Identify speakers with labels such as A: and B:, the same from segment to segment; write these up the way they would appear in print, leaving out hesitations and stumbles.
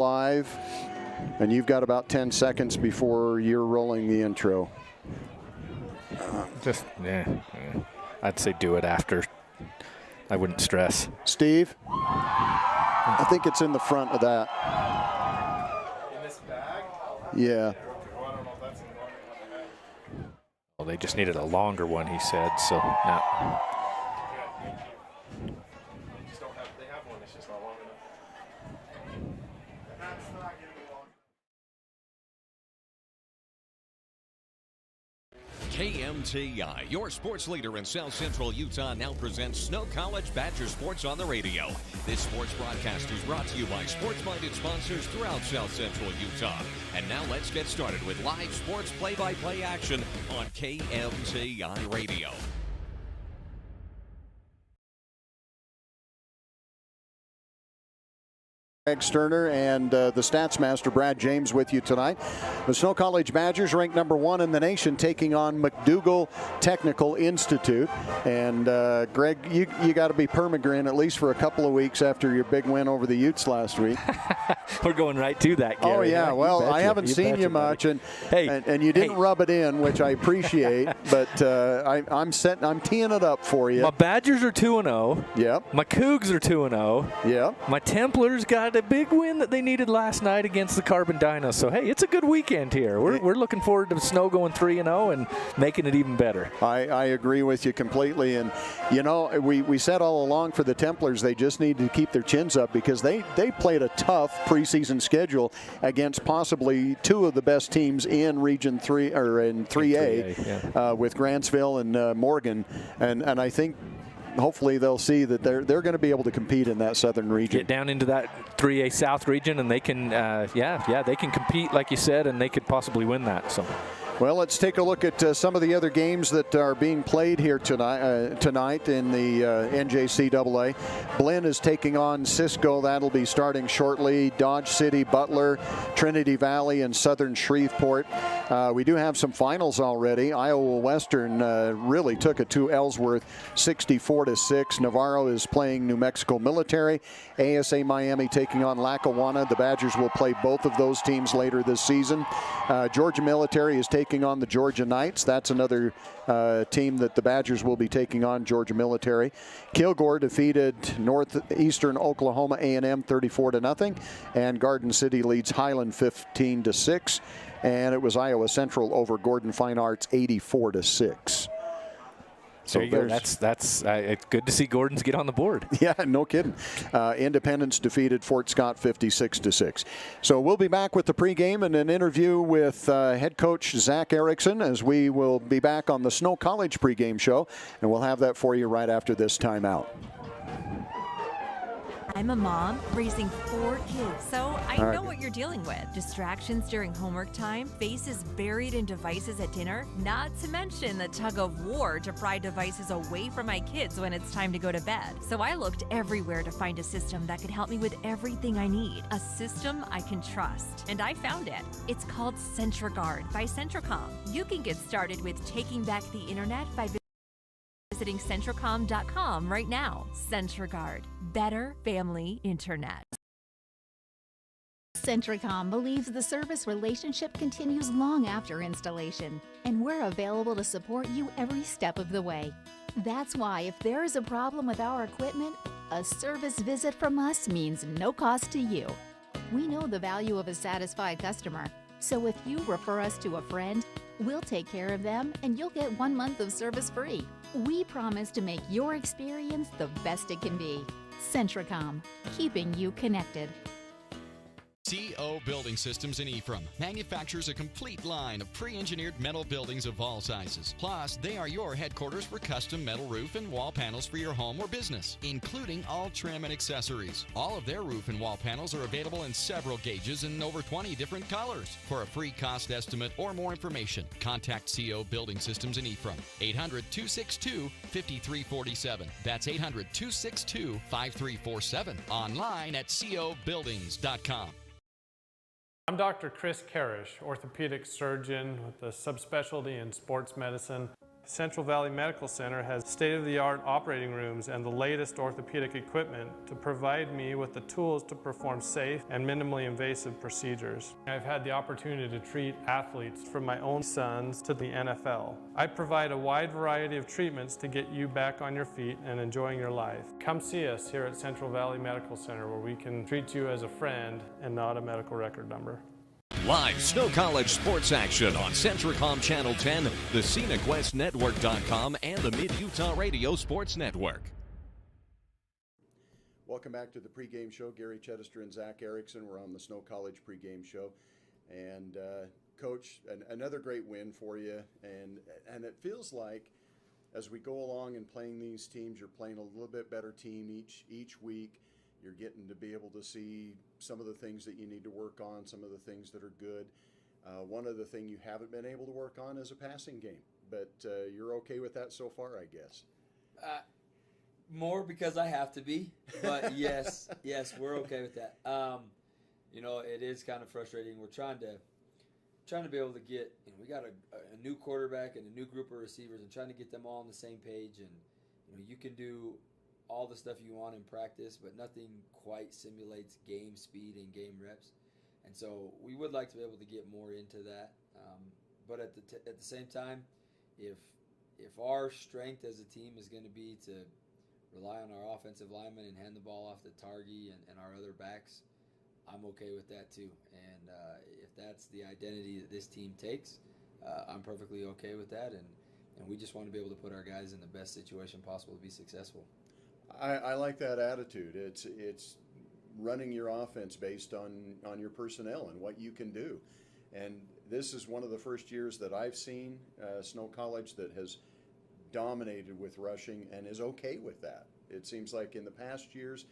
A: Live, and you've got about 10 seconds before you're rolling the intro.
B: I'd say do it after. I wouldn't stress.
A: Steve, I think it's in the front of that.
C: In this bag?
A: Yeah.
B: Well, they just needed a longer one, he said, so no.
C: They have one, it's just not long enough. That's not getting long.
D: KMTI, your sports leader in South Central Utah, now presents Snow College Badger Sports on the radio. This sports broadcast is brought to you by sports-minded sponsors throughout South Central Utah. And now let's get started with live sports play-by-play action on KMTI Radio.
A: Greg Sterner and the Stats Master Brad James with you tonight. The Snow College Badgers ranked #1 in the nation, taking on McDougal Technical Institute. And Greg, you got to be permagrin at least for a couple of weeks after your big win over the Utes last week.
B: We're going right to that, Gary.
A: Oh yeah, well, I haven't seen you much, and you didn't rub it in, which I appreciate. But I'm teeing it up for you.
B: My Badgers are 2-0.
A: Yep.
B: My Cougs are 2-0.
A: Yep.
B: My Templars got a big win that they needed last night against the Carbon Dinos. So hey, it's a good weekend here. We're looking forward to Snow going 3-0 and making it even better.
A: I agree with you completely, and you know, we said all along for the Templars they just need to keep their chins up because they played a tough preseason schedule against possibly two of the best teams in Region 3 or in 3A, with Grantsville and Morgan, and I think hopefully they'll see that they're going to be able to compete in that southern region.
B: Get down into that 3A South region, and they can, they can compete like you said, and they could possibly win that. So.
A: Well, let's take a look at some of the other games that are being played here tonight in the NJCAA. Blinn is taking on Cisco. That'll be starting shortly. Dodge City, Butler, Trinity Valley, and Southern Shreveport. We do have some finals already. Iowa Western really took it to Ellsworth 64-6. Navarro is playing New Mexico Military. ASA Miami taking on Lackawanna. The Badgers will play both of those teams later this season. Georgia Military is taking on the Georgia Knights. That's another team that the Badgers will be taking on, Georgia Military. Kilgore defeated Northeastern Oklahoma A&M 34-0, and Garden City leads Highland 15-6, and it was Iowa Central over Gordon Fine Arts 84-6.
B: So there you go. That's it's good to see Gordon's get on the board.
A: Yeah, no kidding. Independence defeated Fort Scott 56-6. So we'll be back with the pregame and an interview with head coach Zach Erickson as we will be back on the Snow College pregame show, and we'll have that for you right after this timeout.
E: I'm a mom raising 4 kids, so I know what you're dealing with. Distractions during homework time, faces buried in devices at dinner, not to mention the tug of war to pry devices away from my kids when it's time to go to bed. So I looked everywhere to find a system that could help me with everything I need. A system I can trust. And I found it. It's called CentraGuard by Centracom. You can get started with taking back the internet by visiting Centracom.com right now. CentraGuard. Better family internet.
F: Centracom believes the service relationship continues long after installation, and we're available to support you every step of the way. That's why if there is a problem with our equipment, a service visit from us means no cost to you. We know the value of a satisfied customer, so if you refer us to a friend, we'll take care of them and you'll get 1 month of service free. We promise to make your experience the best it can be. Centracom, keeping you connected.
G: CO Building Systems in Ephraim manufactures a complete line of pre-engineered metal buildings of all sizes. Plus, they are your headquarters for custom metal roof and wall panels for your home or business, including all trim and accessories. All of their roof and wall panels are available in several gauges and over 20 different colors. For a free cost estimate or more information, contact CO Building Systems in Ephraim, 800-262-5347. That's 800-262-5347. Online at cobuildings.com.
C: I'm Dr. Chris Karish, orthopedic surgeon with a subspecialty in sports medicine. Central Valley Medical Center has state-of-the-art operating rooms and the latest orthopedic equipment to provide me with the tools to perform safe and minimally invasive procedures. I've had the opportunity to treat athletes from my own sons to the NFL. I provide a wide variety of treatments to get you back on your feet and enjoying your life. Come see us here at Central Valley Medical Center, where we can treat you as a friend and not a medical record number.
D: Live Snow College sports action on Centricom Channel 10, the ScenicWestNetwork.com, and the Mid-Utah Radio Sports Network.
A: Welcome back to the pregame show. Gary Chedister and Zach Erickson. We're on the Snow College pregame show. And Coach, another great win for you. And it feels like as we go along and playing these teams, you're playing a little bit better team each week. You're getting to be able to see some of the things that you need to work on, some of the things that are good. One other thing you haven't been able to work on is a passing game, but you're okay with that so far, I guess.
H: More because I have to be, but yes, we're okay with that. It is kind of frustrating. We're trying to be able to get. We got a new quarterback and a new group of receivers, and trying to get them all on the same page. And you can do all the stuff you want in practice, but nothing quite simulates game speed and game reps. And so we would like to be able to get more into that. But at the same time, if our strength as a team is going to be to rely on our offensive linemen and hand the ball off to Targi and our other backs, I'm okay with that too. And if that's the identity that this team takes, I'm perfectly okay with that. And we just want to be able to put our guys in the best situation possible to be successful.
A: I like that attitude. It's running your offense based on your personnel and what you can do. And this is one of the first years that I've seen Snow College that has dominated with rushing and is okay with that. It seems like in the past years,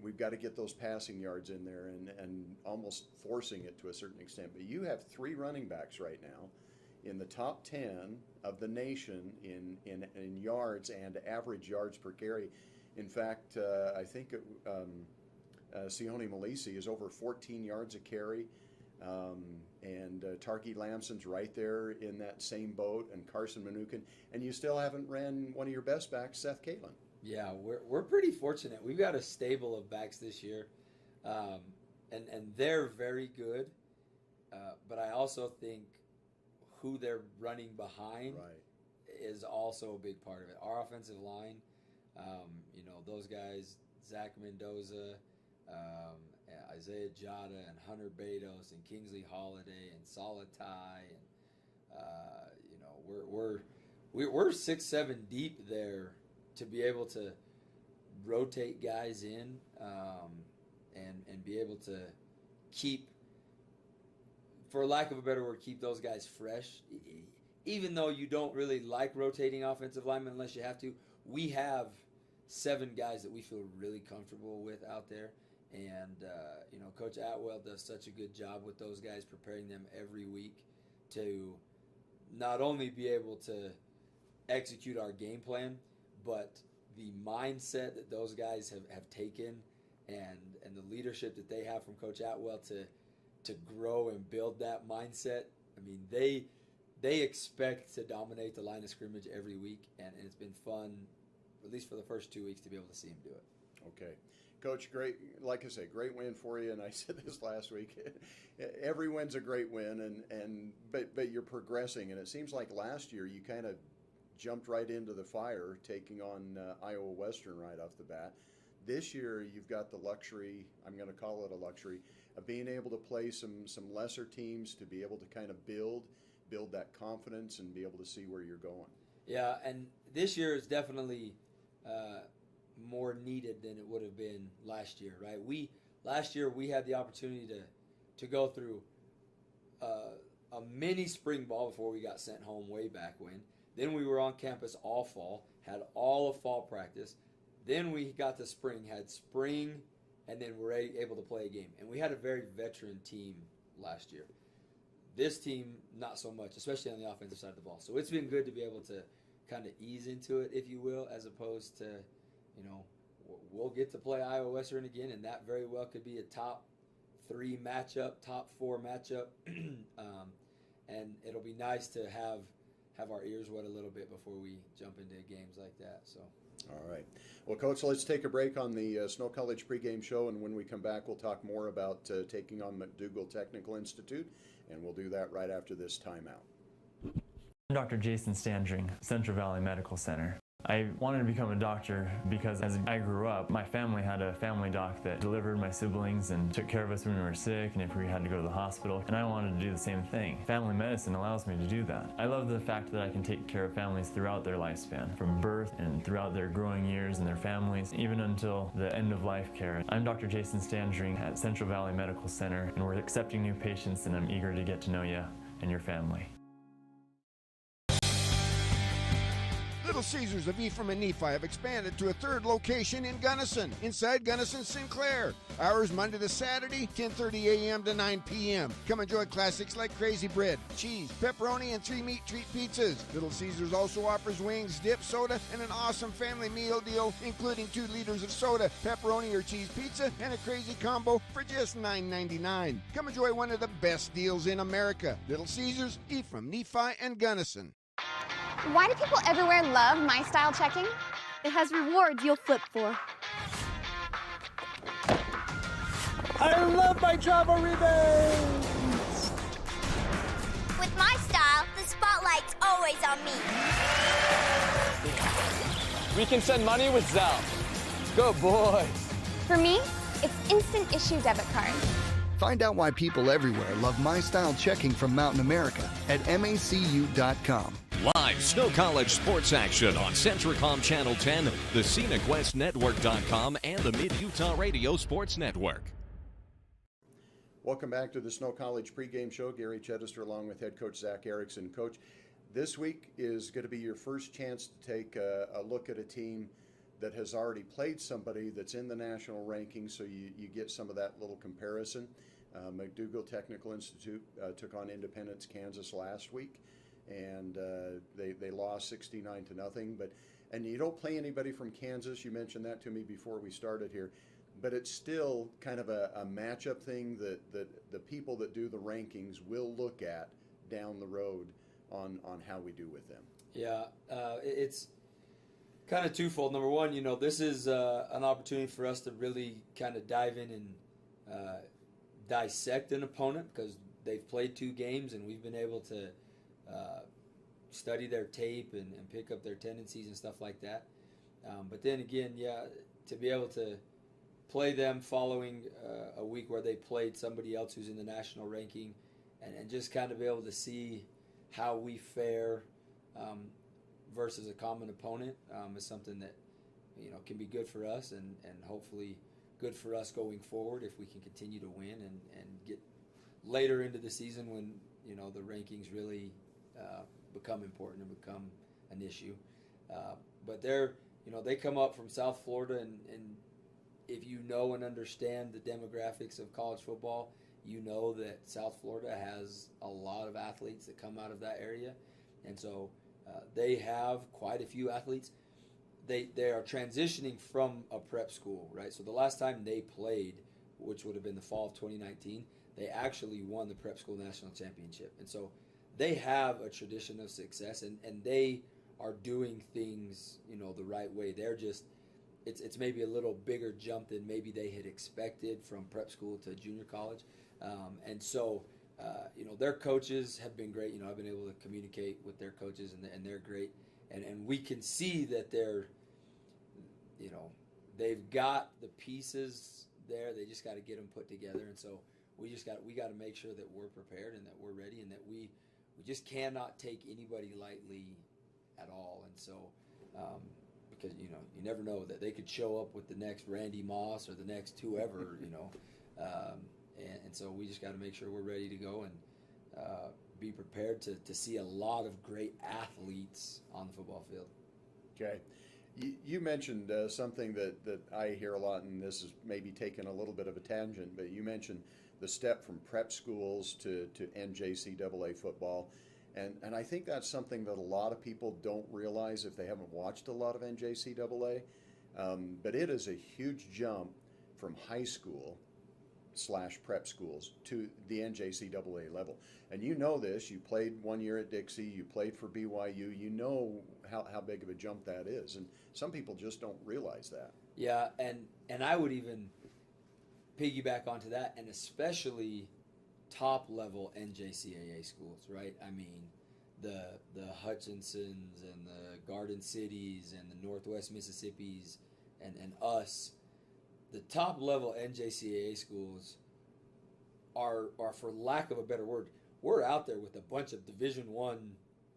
A: we've got to get those passing yards in there and almost forcing it to a certain extent. But you have 3 running backs right now in the top 10 of the nation in yards and average yards per carry. In fact, I think Sione Malisi is over 14 yards a carry, and Tarky Lamson's right there in that same boat, and Carson Manukin, and you still haven't ran one of your best backs, Seth Caitlin.
H: Yeah, we're pretty fortunate. We've got a stable of backs this year, and they're very good, but I also think who they're running behind is also a big part of it. Our offensive line, those guys, Zach Mendoza, Isaiah Jada, and Hunter Betos, and Kingsley Holiday, and Salatai, and we're 6-7 deep there to be able to rotate guys in, and be able to keep, for lack of a better word, keep those guys fresh. Even though you don't really like rotating offensive linemen unless you have to, we have 7 guys that we feel really comfortable with out there. And, Coach Atwell does such a good job with those guys, preparing them every week to not only be able to execute our game plan, but the mindset that those guys have taken and the leadership that they have from Coach Atwell to grow and build that mindset. I mean, they expect to dominate the line of scrimmage every week, and it's been fun, at least for the first 2 weeks, to be able to see them do it.
A: Okay. Coach, great, like I say, great win for you, and I said this last week. Every win's a great win, but you're progressing, and it seems like last year you kind of jumped right into the fire, taking on Iowa Western right off the bat. This year you've got the luxury, I'm going to call it a luxury, of being able to play some lesser teams, to be able to kind of build that confidence and be able to see where you're going. Yeah,
H: and this year is definitely more needed than it would have been last year, right? Last year we had the opportunity to go through a mini spring ball before we got sent home way back when. Then we were on campus all fall, had all of fall practice. Then we got to spring, had spring, and then we're able to play a game. And we had a very veteran team last year. This team, not so much, especially on the offensive side of the ball. So it's been good to be able to kind of ease into it, if you will, as opposed to, we'll get to play Iowa Western again, and that very well could be a top 3 matchup, top 4 matchup. And it'll be nice to have our ears wet a little bit before we jump into games like that. So.
A: All right. Well, Coach, let's take a break on the Snow College pregame show, and when we come back, we'll talk more about taking on McDougal Technical Institute, and we'll do that right after this timeout.
I: I'm Dr. Jason Standring, Central Valley Medical Center. I wanted to become a doctor because as I grew up, my family had a family doc that delivered my siblings and took care of us when we were sick and if we had to go to the hospital, and I wanted to do the same thing. Family medicine allows me to do that. I love the fact that I can take care of families throughout their lifespan, from birth and throughout their growing years and their families, even until the end of life care. I'm Dr. Jason Standring at Central Valley Medical Center, and we're accepting new patients, and I'm eager to get to know you and your family.
J: Little Caesars of Ephraim and Nephi have expanded to a third location in Gunnison, inside Gunnison Sinclair. Hours Monday to Saturday, 10:30 a.m. to 9 p.m. Come enjoy classics like crazy bread, cheese, pepperoni, and 3-meat treat pizzas. Little Caesars also offers wings, dip, soda, and an awesome family meal deal, including 2 liters of soda, pepperoni or cheese pizza, and a crazy combo for just $9.99. Come enjoy one of the best deals in America. Little Caesars, Ephraim, Nephi, and Gunnison.
K: Why do people everywhere love My Style Checking? It has rewards you'll flip for.
L: I love my travel rebates!
M: With My Style, the spotlight's always on me.
L: We can send money with Zelle. Good boy.
K: For me, it's instant issue debit card.
N: Find out why people everywhere love My Style Checking from Mountain America at macu.com.
D: Live Snow College sports action on Centricom Channel 10, the ScenicWestNetwork.com, and the Mid-Utah Radio Sports Network.
A: Welcome back to the Snow College pregame show. Gary Chedester along with head coach Zach Erickson. Coach, this week is going to be your first chance to take a look at a team that has already played somebody that's in the national rankings, so you get some of that little comparison. McDougal Technical Institute took on Independence, Kansas last week, and they lost 69-0. And you don't play anybody from Kansas. You mentioned that to me before we started here. But it's still kind of a matchup thing that the people that do the rankings will look at down the road on how we do with them.
H: Yeah, it's kind of twofold. Number one, this is an opportunity for us to really kind of dive in and dissect an opponent because they've played 2 games and we've been able to study their tape and pick up their tendencies and stuff like that. But then again, to be able to play them following a week where they played somebody else who's in the national ranking and just kind of be able to see how we fare versus a common opponent is something that can be good for us and hopefully good for us going forward if we can continue to win and get later into the season when the rankings really become important and become an issue. But they come up from South Florida and if you know and understand the demographics of college football, you know that South Florida has a lot of athletes that come out of that area, and so they have quite a few athletes. They are transitioning from a prep school, right? So the last time they played, which would have been the fall of 2019, they actually won the prep school national championship, and so they have a tradition of success, and they are doing things the right way. They're just it's maybe a little bigger jump than maybe they had expected from prep school to junior college. And so, their coaches have been great. I've been able to communicate with their coaches and they're great. And we can see that they've got the pieces there. They just got to get them put together. And so we got to make sure that we're prepared and that we're ready and that we just cannot take anybody lightly at all. And so, because you never know that they could show up with the next Randy Moss or the next whoever, and so we just got to make sure we're ready to go and be prepared to see a lot of great athletes on the football field.
A: Okay. You mentioned something that I hear a lot, and this is maybe taking a little bit of a tangent, but you mentioned the step from prep schools to NJCAA football. And I think that's something that a lot of people don't realize if they haven't watched a lot of NJCAA. But it is a huge jump from high school prep schools to the NJCAA level. And you know this, you played 1 year at Dixie, you played for BYU, you know how big of a jump that is. And some people just don't realize that.
H: Yeah, and I would even piggyback onto that, and especially top-level NJCAA schools, right? I mean, the Hutchinsons and the Garden Cities and the Northwest Mississippis and us, the top-level NJCAA schools are, for lack of a better word, we're out there with a bunch of Division I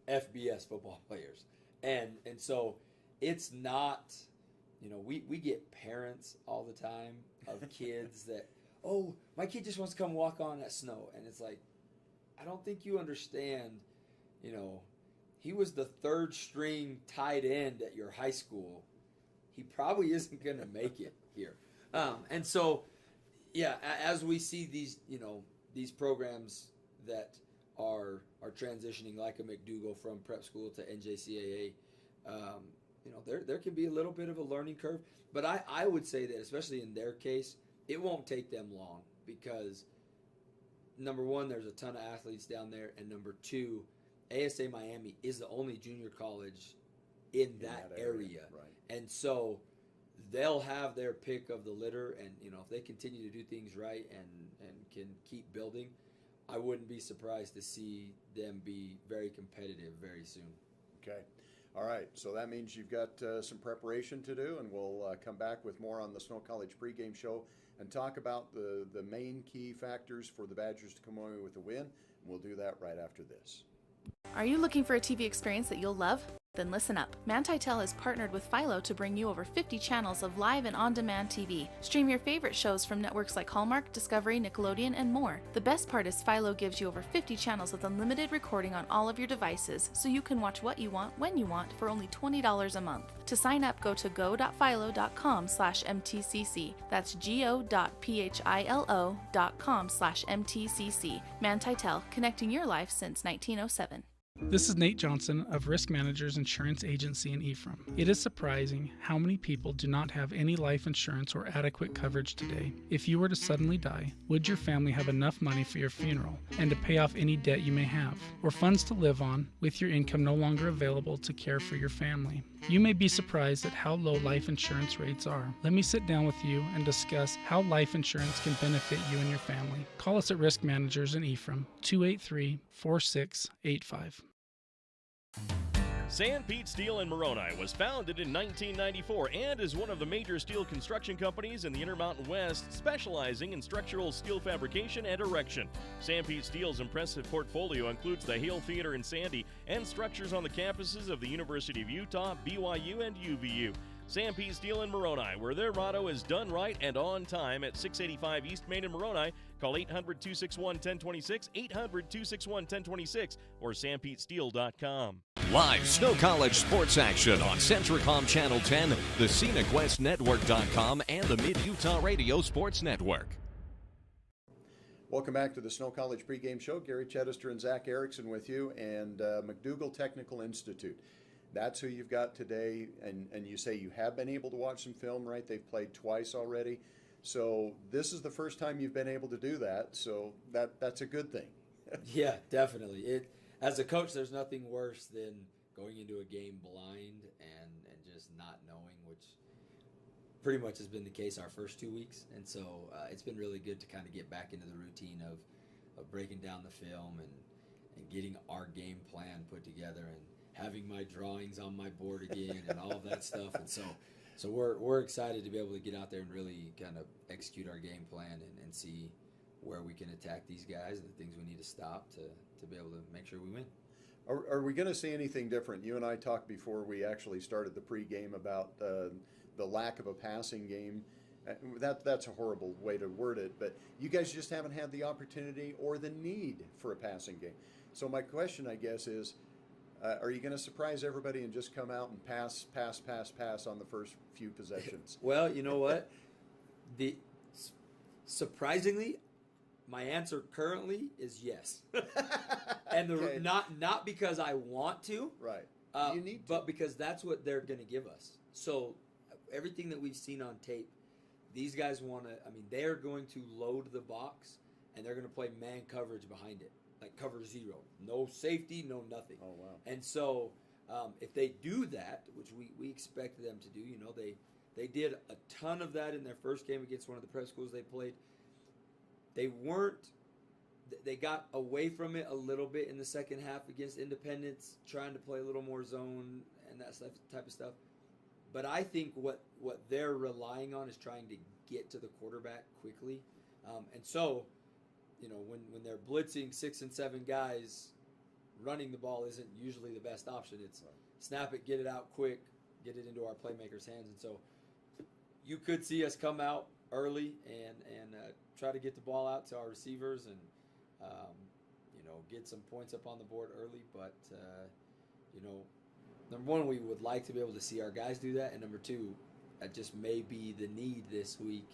H: FBS football players. And so it's not, we get parents all the time of kids that, oh, my kid just wants to come walk on that snow. And it's like, I don't think you understand, he was the third string tight end at your high school. He probably isn't going to make it here. And so, yeah, as we see these, these programs that are transitioning like a McDougal from prep school to NJCAA, there can be a little bit of a learning curve. But I would say that, especially in their case, it won't take them long because, number one, there's a ton of athletes down there, and number two, ASA Miami is the only junior college in that area. Right. And so they'll have their pick of the litter, and if they continue to do things right and can keep building, I wouldn't be surprised to see them be very competitive very soon.
A: Okay. All right. So that means you've got some preparation to do, and we'll come back with more on the Snow College pregame show and talk about the main key factors for the Badgers to come away with a win. And we'll do that right after this.
O: Are you looking for a TV experience that you'll love? Then listen up. Manti-Tel has partnered with Philo to bring you over 50 channels of live and on-demand TV. Stream your favorite shows from networks like Hallmark, Discovery, Nickelodeon, and more. The best part is Philo gives you over 50 channels with unlimited recording on all of your devices, so you can watch what you want, when you want, for only $20 a month. To sign up, go to go.philo.com/mtcc. That's go.philo.com/mtcc. Manti-Tel, connecting your life since 1907.
P: This is Nate Johnson of Risk Managers Insurance Agency in Ephraim. It is surprising how many people do not have any life insurance or adequate coverage today. If you were to suddenly die, would your family have enough money for your funeral and to pay off any debt you may have, or funds to live on with your income no longer available to care for your family? You may be surprised at how low life insurance rates are. Let me sit down with you and discuss how life insurance can benefit you and your family. Call us at Risk Managers in Ephraim, 283-4685.
Q: Sanpete Steel in Moroni was founded in 1994 and is one of the major steel construction companies in the Intermountain West, specializing in structural steel fabrication and erection. Sanpete Steel's impressive portfolio includes the Hale Theater in Sandy and structures on the campuses of the University of Utah, BYU, and UVU. Sanpete Steel in Moroni, where their motto is done right and on time, at 685 East Main in Moroni. Call 800-261-1026, 800-261-1026, or sanpetesteel.com.
D: Live Snow College sports action on Centricom Channel 10, the ScenicWestNetwork.com, and the Mid-Utah Radio Sports Network.
A: Welcome back to the Snow College pregame show. Gary Chedester and Zach Erickson with you, and McDougal Technical Institute. That's who you've got today, and you say you have been able to watch some film, right? They've played twice already. So this is the first time you've been able to do that, so that's a good thing.
H: Yeah, definitely. As a coach, there's nothing worse than going into a game blind and just not knowing, which pretty much has been the case our first 2 weeks. And so it's been really good to kind of get back into the routine of breaking down the film and getting our game plan put together and having my drawings on my board again and all of that stuff. And so we're excited to be able to get out there and really kind of execute our game plan and see where we can attack these guys and the things we need to stop to be able to make sure we win.
A: Are we going to see anything different? You and I talked before we actually started the pregame about the lack of a passing game. That's a horrible way to word it, but you guys just haven't had the opportunity or the need for a passing game. So my question, I guess, is, are you going to surprise everybody and just come out and pass on the first few possessions?
H: Well, you know what? Surprisingly, my answer currently is yes. And okay. Not because I want to,
A: right? You need to.
H: But because that's what they're going to give us. So everything that we've seen on tape these guys want to, they're going to load the box, and they're going to play man coverage behind it, like cover 0. No safety, no nothing.
A: Oh, wow.
H: And so if they do that, which we expect them to do, they did a ton of that in their first game against one of the prep schools they played. They got away from it a little bit in the second half against Independence, trying to play a little more zone and that type of stuff. But I think what they're relying on is trying to get to the quarterback quickly. And so, when they're blitzing 6 and 7 guys, running the ball isn't usually the best option. It's snap it, get it out quick, get it into our playmakers' hands. And so you could see us come out early and try to get the ball out to our receivers and, get some points up on the board early. But, number one, we would like to be able to see our guys do that. And number two, that just may be the need this week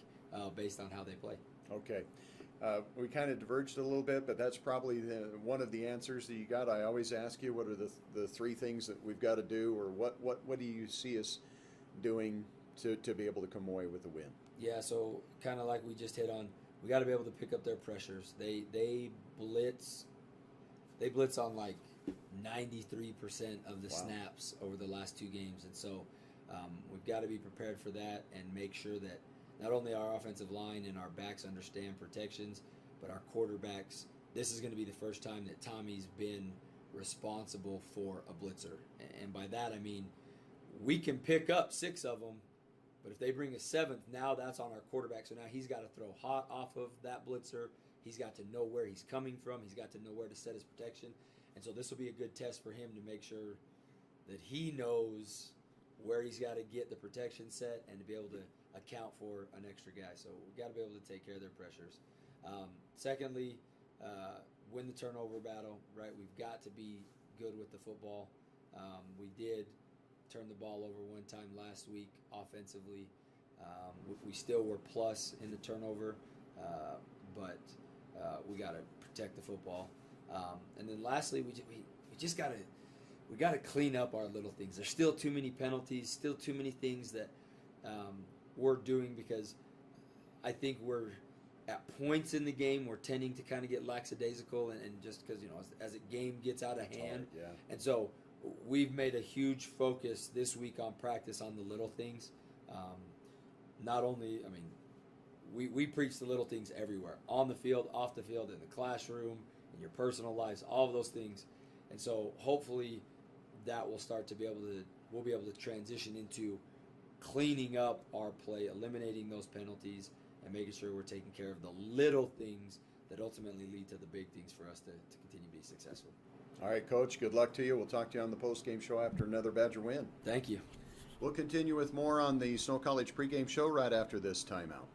H: based on how they play.
A: Okay. We kind of diverged a little bit, but that's probably one of the answers that you got. I always ask you, what are the 3 things that we've got to do, or what do you see us doing to be able to come away with a win?
H: Yeah, so kind of like we just hit on, we got to be able to pick up their pressures. They blitz on like 93% of the snaps over the last 2 games, and so we've got to be prepared for that and make sure that not only our offensive line and our backs understand protections, but our quarterbacks. This is going to be the first time that Tommy's been responsible for a blitzer, and by that I mean we can pick up 6 of them, but if they bring a 7th, now that's on our quarterback. So now he's got to throw hot off of that blitzer. He's got to know where he's coming from. He's got to know where to set his protection. And so this will be a good test for him to make sure that he knows where he's got to get the protection set and to be able to account for an extra guy. So we've got to be able to take care of their pressures. Secondly, win the turnover battle, right? We've got to be good with the football. We did turn the ball over one time last week offensively. We still were plus in the turnover, but we got to protect the football. And then lastly, we just got to clean up our little things. There's still too many penalties, still too many things that we're doing, because I think we're at points in the game we're tending to kind of get lackadaisical and just because as a game gets out of hand.
A: Yeah.
H: And so we've made a huge focus this week on practice on the little things. Not only, we preach the little things everywhere, on the field, off the field, in the classroom, in your personal lives, all of those things. And so hopefully that will start to we'll be able to transition into cleaning up our play, eliminating those penalties, and making sure we're taking care of the little things that ultimately lead to the big things for us to continue to be successful.
A: All right, Coach, good luck to you. We'll talk to you on the post-game show after another Badger win.
H: Thank you.
A: We'll continue with more on the Snow College pregame show right after this timeout.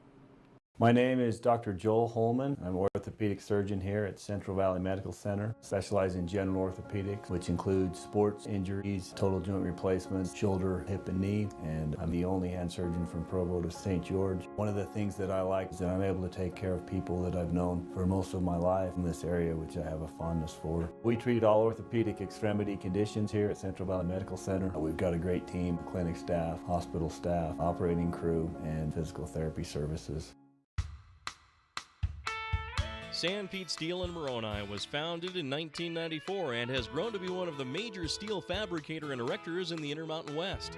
R: My name is Dr. Joel Holman. I'm an orthopedic surgeon here at Central Valley Medical Center, specializing in general orthopedics, which includes sports injuries, total joint replacements, shoulder, hip, and knee. And I'm the only hand surgeon from Provo to St. George. One of the things that I like is that I'm able to take care of people that I've known for most of my life in this area, which I have a fondness for. We treat all orthopedic extremity conditions here at Central Valley Medical Center. We've got a great team, clinic staff, hospital staff, operating crew, and physical therapy services.
Q: San Pete Steel in Moroni was founded in 1994 and has grown to be one of the major steel fabricator and erectors in the Intermountain West.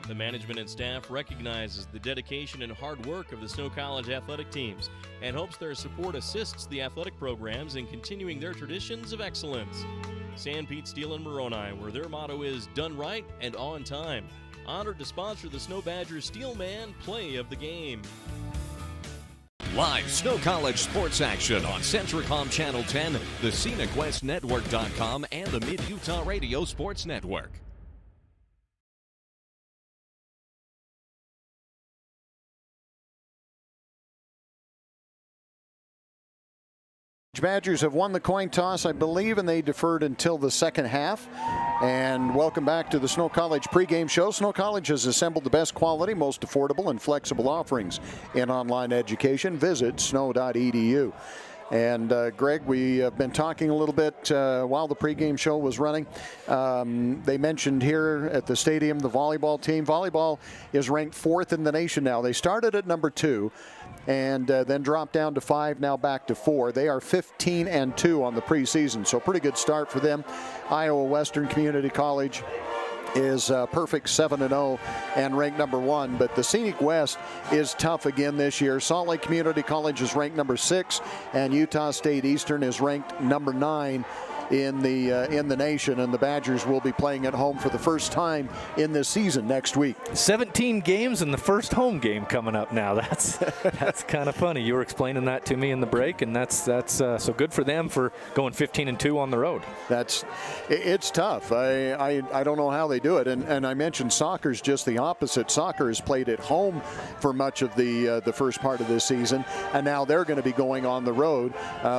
Q: The management and staff recognizes the dedication and hard work of the Snow College athletic teams and hopes their support assists the athletic programs in continuing their traditions of excellence. San Pete Steel in Moroni, where their motto is done right and on time. Honored to sponsor the Snow Badgers Steelman Play of the Game.
D: Live Snow College sports action on Centricom Channel 10, the ScenicWestNetwork.com, and the Mid-Utah Radio Sports Network.
A: Badgers have won the coin toss, I believe, and they deferred until the second half. And welcome back to the Snow College pregame show. Snow College has assembled the best quality, most affordable, and flexible offerings in online education. Visit snow.edu. And Greg, we have been talking a little bit while the pregame show was running. They mentioned here at the stadium the volleyball team. Volleyball is ranked 4th in the nation now. They started at number 2 and then dropped down to 5, now back to 4. They are 15-2 on the preseason, so pretty good start for them. Iowa Western Community College is perfect 7-0 and ranked number 1. But the Scenic West is tough again this year. Salt Lake Community College is ranked number 6, and Utah State Eastern is ranked number 9 in the nation, and the Badgers will be playing at home for the first time in this season next week.
B: 17 games and the first home game coming up now. That's kind of funny. You were explaining that to me in the break, and that's so good for them for going 15-2 on the road.
A: It's tough. I don't know how they do it, and I mentioned soccer's just the opposite. Soccer has played at home for much of the first part of this season, and now they're going to be going on the road.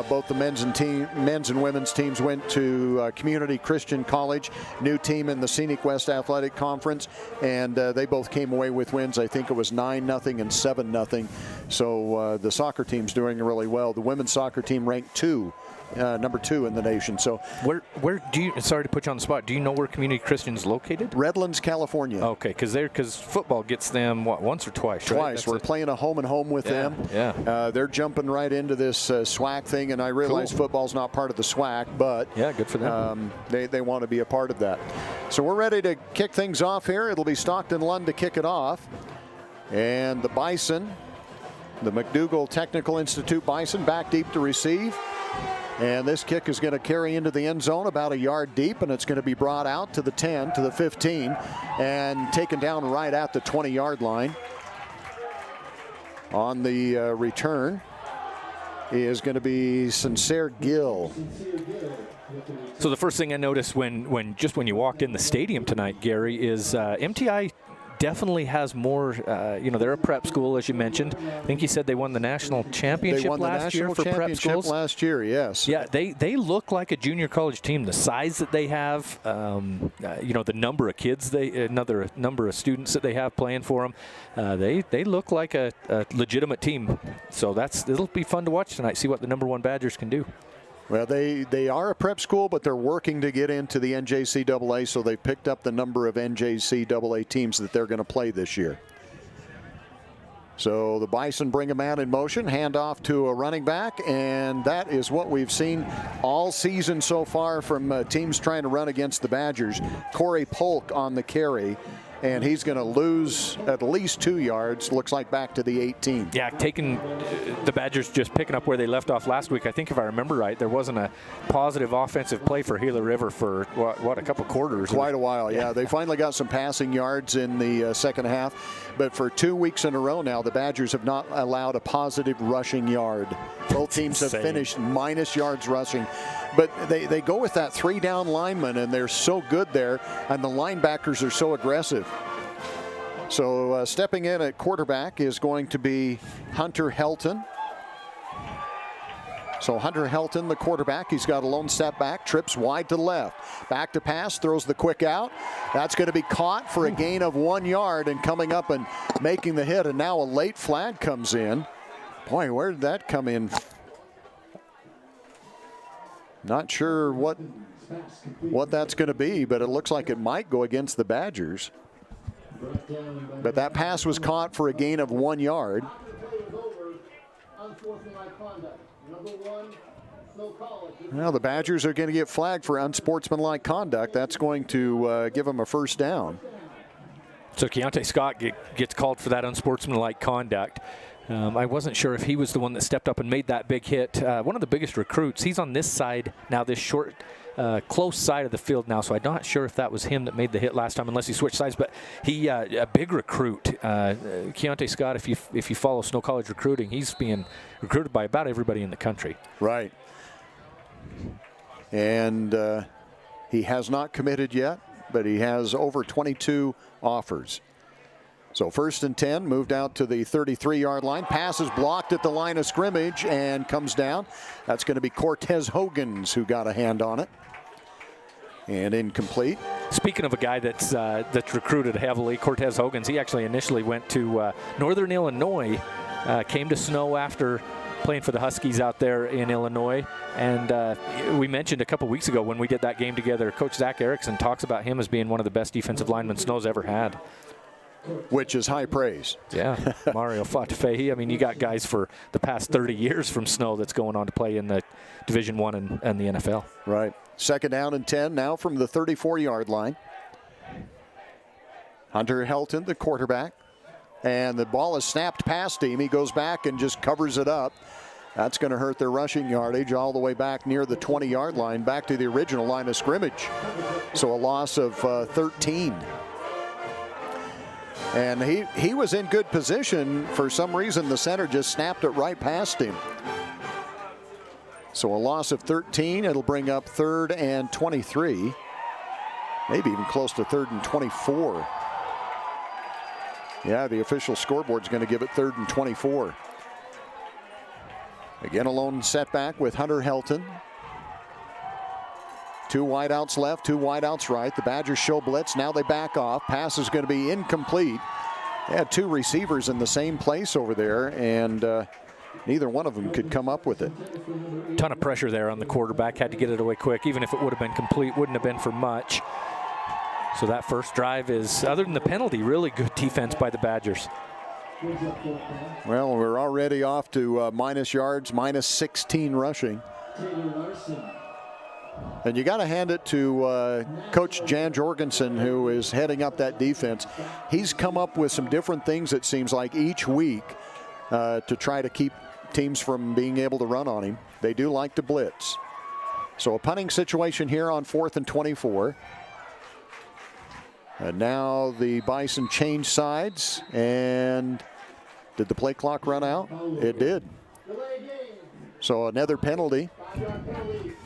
A: Both the men's and women's teams went to Community Christian College, new team in the Scenic West Athletic Conference, and they both came away with wins. I think it was 9-0 and 7-0. So the soccer team's doing really well. The women's soccer team ranked number 2 in the nation. So
B: where do you? Sorry to put you on the spot. Do you know where Community Christian is located?
A: Redlands, California.
B: Okay, because football gets them once or twice.
A: Twice. Right? We're playing a home and home with them.
B: Yeah.
A: They're jumping right into this SWAC thing, and I realize football's not part of the SWAC, but
B: yeah, good for them.
A: They want to be a part of that. So we're ready to kick things off here. It'll be Stockton Lund to kick it off, and the Bison, the McDougal Technical Institute Bison, back deep to receive. And this kick is going to carry into the end zone about a yard deep, and it's going to be brought out to the 10, to the 15, and taken down right at the 20-yard line. On the return is going to be Sincere Gill.
B: So the first thing I noticed when you walked in the stadium tonight, Gary, is MTI definitely has more, they're a prep school, as you mentioned. I think you said they won the national championship last year for prep schools.
A: Last year, yes.
B: Yeah, they look like a junior college team. The size that they have, the number of kids, another number of students that they have playing for them, they look like a legitimate team. So it'll be fun to watch tonight, see what the number 1 Badgers can do.
A: Well, they are a prep school, but they're working to get into the NJCAA, so they picked up the number of NJCAA teams that they're going to play this year. So the Bison bring a man in motion, hand off to a running back, and that is what we've seen all season so far from teams trying to run against the Badgers. Corey Polk on the carry, and he's going to lose at least 2 yards, looks like back to the 18.
B: Yeah, taking the Badgers just picking up where they left off last week. I think if I remember right, there wasn't a positive offensive play for Gila River for, a couple quarters?
A: Quite a while, yeah. They finally got some passing yards in the second half, but for 2 weeks in a row now, the Badgers have not allowed a positive rushing yard. Both teams have finished minus yards rushing. But they go with that 3-down lineman, and they're so good there, and the linebackers are so aggressive. So stepping in at quarterback is going to be Hunter Helton. So Hunter Helton, the quarterback, he's got a lone step back, trips wide to the left. Back to pass, throws the quick out. That's going to be caught for a gain of 1 yard, and coming up and making the hit, and now a late flag comes in. Boy, where did that come in? Not sure what that's going to be, but it looks like it might go against the Badgers. But that pass was caught for a gain of 1 yard. Well, the Badgers are going to get flagged for unsportsmanlike conduct. That's going to give them a first down.
B: So Keontae Scott gets called for that unsportsmanlike conduct. I wasn't sure if he was the one that stepped up and made that big hit. One of the biggest recruits. He's on this side now, this short, close side of the field now, so I'm not sure if that was him that made the hit last time, unless he switched sides. But he, a big recruit. Keontae Scott, if you follow Snow College recruiting, he's being recruited by about everybody in the country.
A: Right. And he has not committed yet, but he has over 22 offers. So 1st and 10, moved out to the 33-yard line. Pass is blocked at the line of scrimmage and comes down. That's going to be Cortez Hogans who got a hand on it. And incomplete.
B: Speaking of a guy that's recruited heavily, Cortez Hogans, he actually initially went to Northern Illinois, came to Snow after playing for the Huskies out there in Illinois. And we mentioned a couple weeks ago when we did that game together, Coach Zach Erickson talks about him as being one of the best defensive linemen Snow's ever had.
A: Which is high praise.
B: Yeah, Mario Fatafehi. I mean, you got guys for the past 30 years from Snow that's going on to play in the Division I and the NFL.
A: Right. Second down and 10 now from the 34-yard line. Hunter Helton, the quarterback. And the ball is snapped past him. He goes back and just covers it up. That's going to hurt their rushing yardage all the way back near the 20-yard line, back to the original line of scrimmage. So a loss of 13. And he was in good position. For some reason, the center just snapped it right past him. So a loss of 13. It'll bring up 3rd and 23. Maybe even close to 3rd and 24. Yeah, the official scoreboard's going to give it 3rd and 24. Again, a lone setback with Hunter Helton. 2 wideouts left, 2 wideouts right. The Badgers show blitz. Now they back off. Pass is going to be incomplete. They had 2 receivers in the same place over there, and neither one of them could come up with it.
B: Ton of pressure there on the quarterback. Had to get it away quick. Even if it would have been complete, wouldn't have been for much. So that first drive is, other than the penalty, really good defense by the Badgers.
A: Well, we're already off to minus yards, minus 16 rushing. And you got to hand it to Coach Jan Jorgensen, who is heading up that defense. He's come up with some different things, it seems like, each week to try to keep teams from being able to run on him. They do like to blitz. So a punting situation here on 4th and 24. And now the Bison change sides. And did the play clock run out? It did. So another penalty.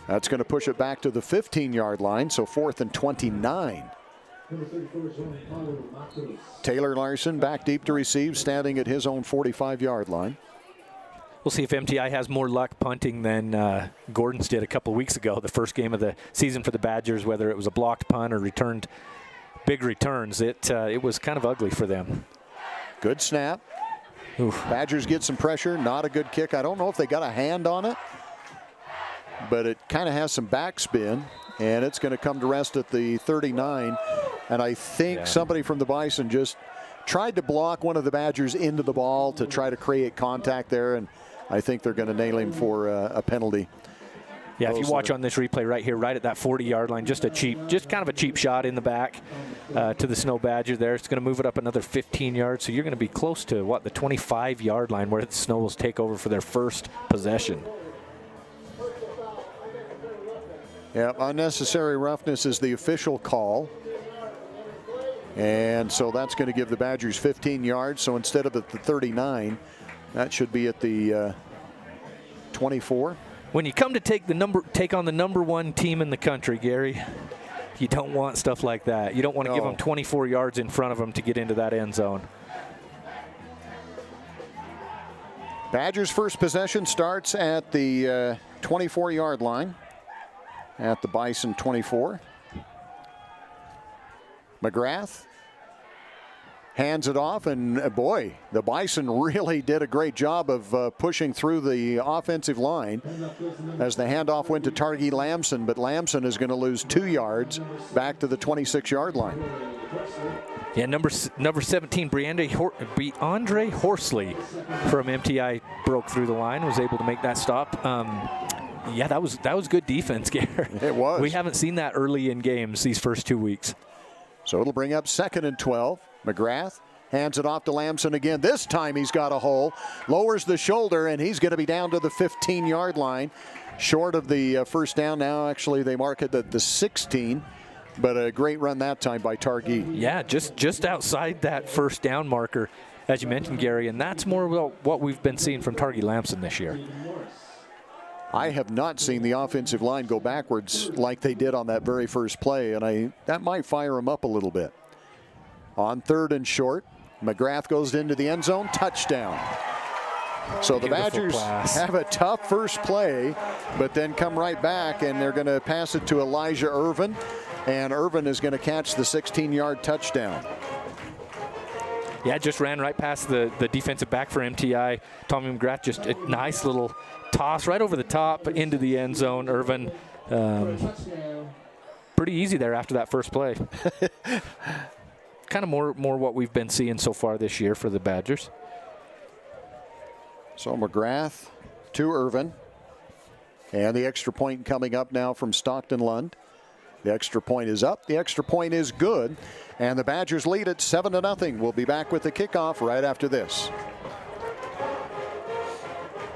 A: That's going to push it back to the 15-yard line, so 4th and 29. Taylor Larson back deep to receive, standing at his own 45-yard line.
B: We'll see if MTI has more luck punting than Gordon's did a couple weeks ago, the first game of the season for the Badgers, whether it was a blocked punt or returned big returns. It was kind of ugly for them.
A: Good snap.
B: Oof.
A: Badgers get some pressure. Not a good kick. I don't know if they got a hand on it, but it kind of has some backspin, and it's going to come to rest at the 39. And I think somebody from the Bison just tried to block one of the Badgers into the ball to try to create contact there, and I think they're going to nail him for a penalty.
B: Yeah, if you watch on this replay right here, right at that 40-yard line, just kind of a cheap shot in the back to the Snow Badger there. It's going to move it up another 15 yards, so you're going to be close to, the 25-yard line where the Snow will take over for their first possession.
A: Yeah, unnecessary roughness is the official call. And so that's going to give the Badgers 15 yards. So instead of at the 39, that should be at the 24.
B: When you come to take on the number 1 team in the country, Gary, you don't want stuff like that. You don't want to give them 24 yards in front of them to get into that end zone.
A: Badgers' first possession starts at the 24-yard line at the Bison 24. McGrath hands it off, and boy, the Bison really did a great job of pushing through the offensive line as the handoff went to Targi Lamson, but Lamson is going to lose 2 yards back to the 26-yard line.
B: Yeah, number 17, Andre Horsley from MTI broke through the line, was able to make that stop. Yeah, that was good defense, Gary.
A: It was.
B: We haven't seen that early in games these first 2 weeks.
A: So it'll bring up 2nd and 12. McGrath hands it off to Lamson again. This time he's got a hole, lowers the shoulder, and he's going to be down to the 15-yard line, short of the first down. Now actually they mark it at the 16, but a great run that time by Targi.
B: Yeah, just outside that first down marker, as you mentioned, Gary, and that's more what we've been seeing from Targi Lamson this year.
A: I have not seen the offensive line go backwards like they did on that very first play, and that might fire them up a little bit. On 3rd and short, McGrath goes into the end zone, touchdown. So the Badgers have a tough first play, but then come right back, and they're going to pass it to Elijah Irvin, and Irvin is going to catch the 16-yard touchdown.
B: Yeah, just ran right past the defensive back for MTI. Tommy McGrath, just a nice little toss right over the top into the end zone. Irvin, pretty easy there after that first play. Kind of more what we've been seeing so far this year for the Badgers.
A: So McGrath to Irvin. And the extra point coming up now from Stockton Lund. The extra point is up. The extra point is good. And the Badgers lead it 7-0. We'll be back with the kickoff right after this.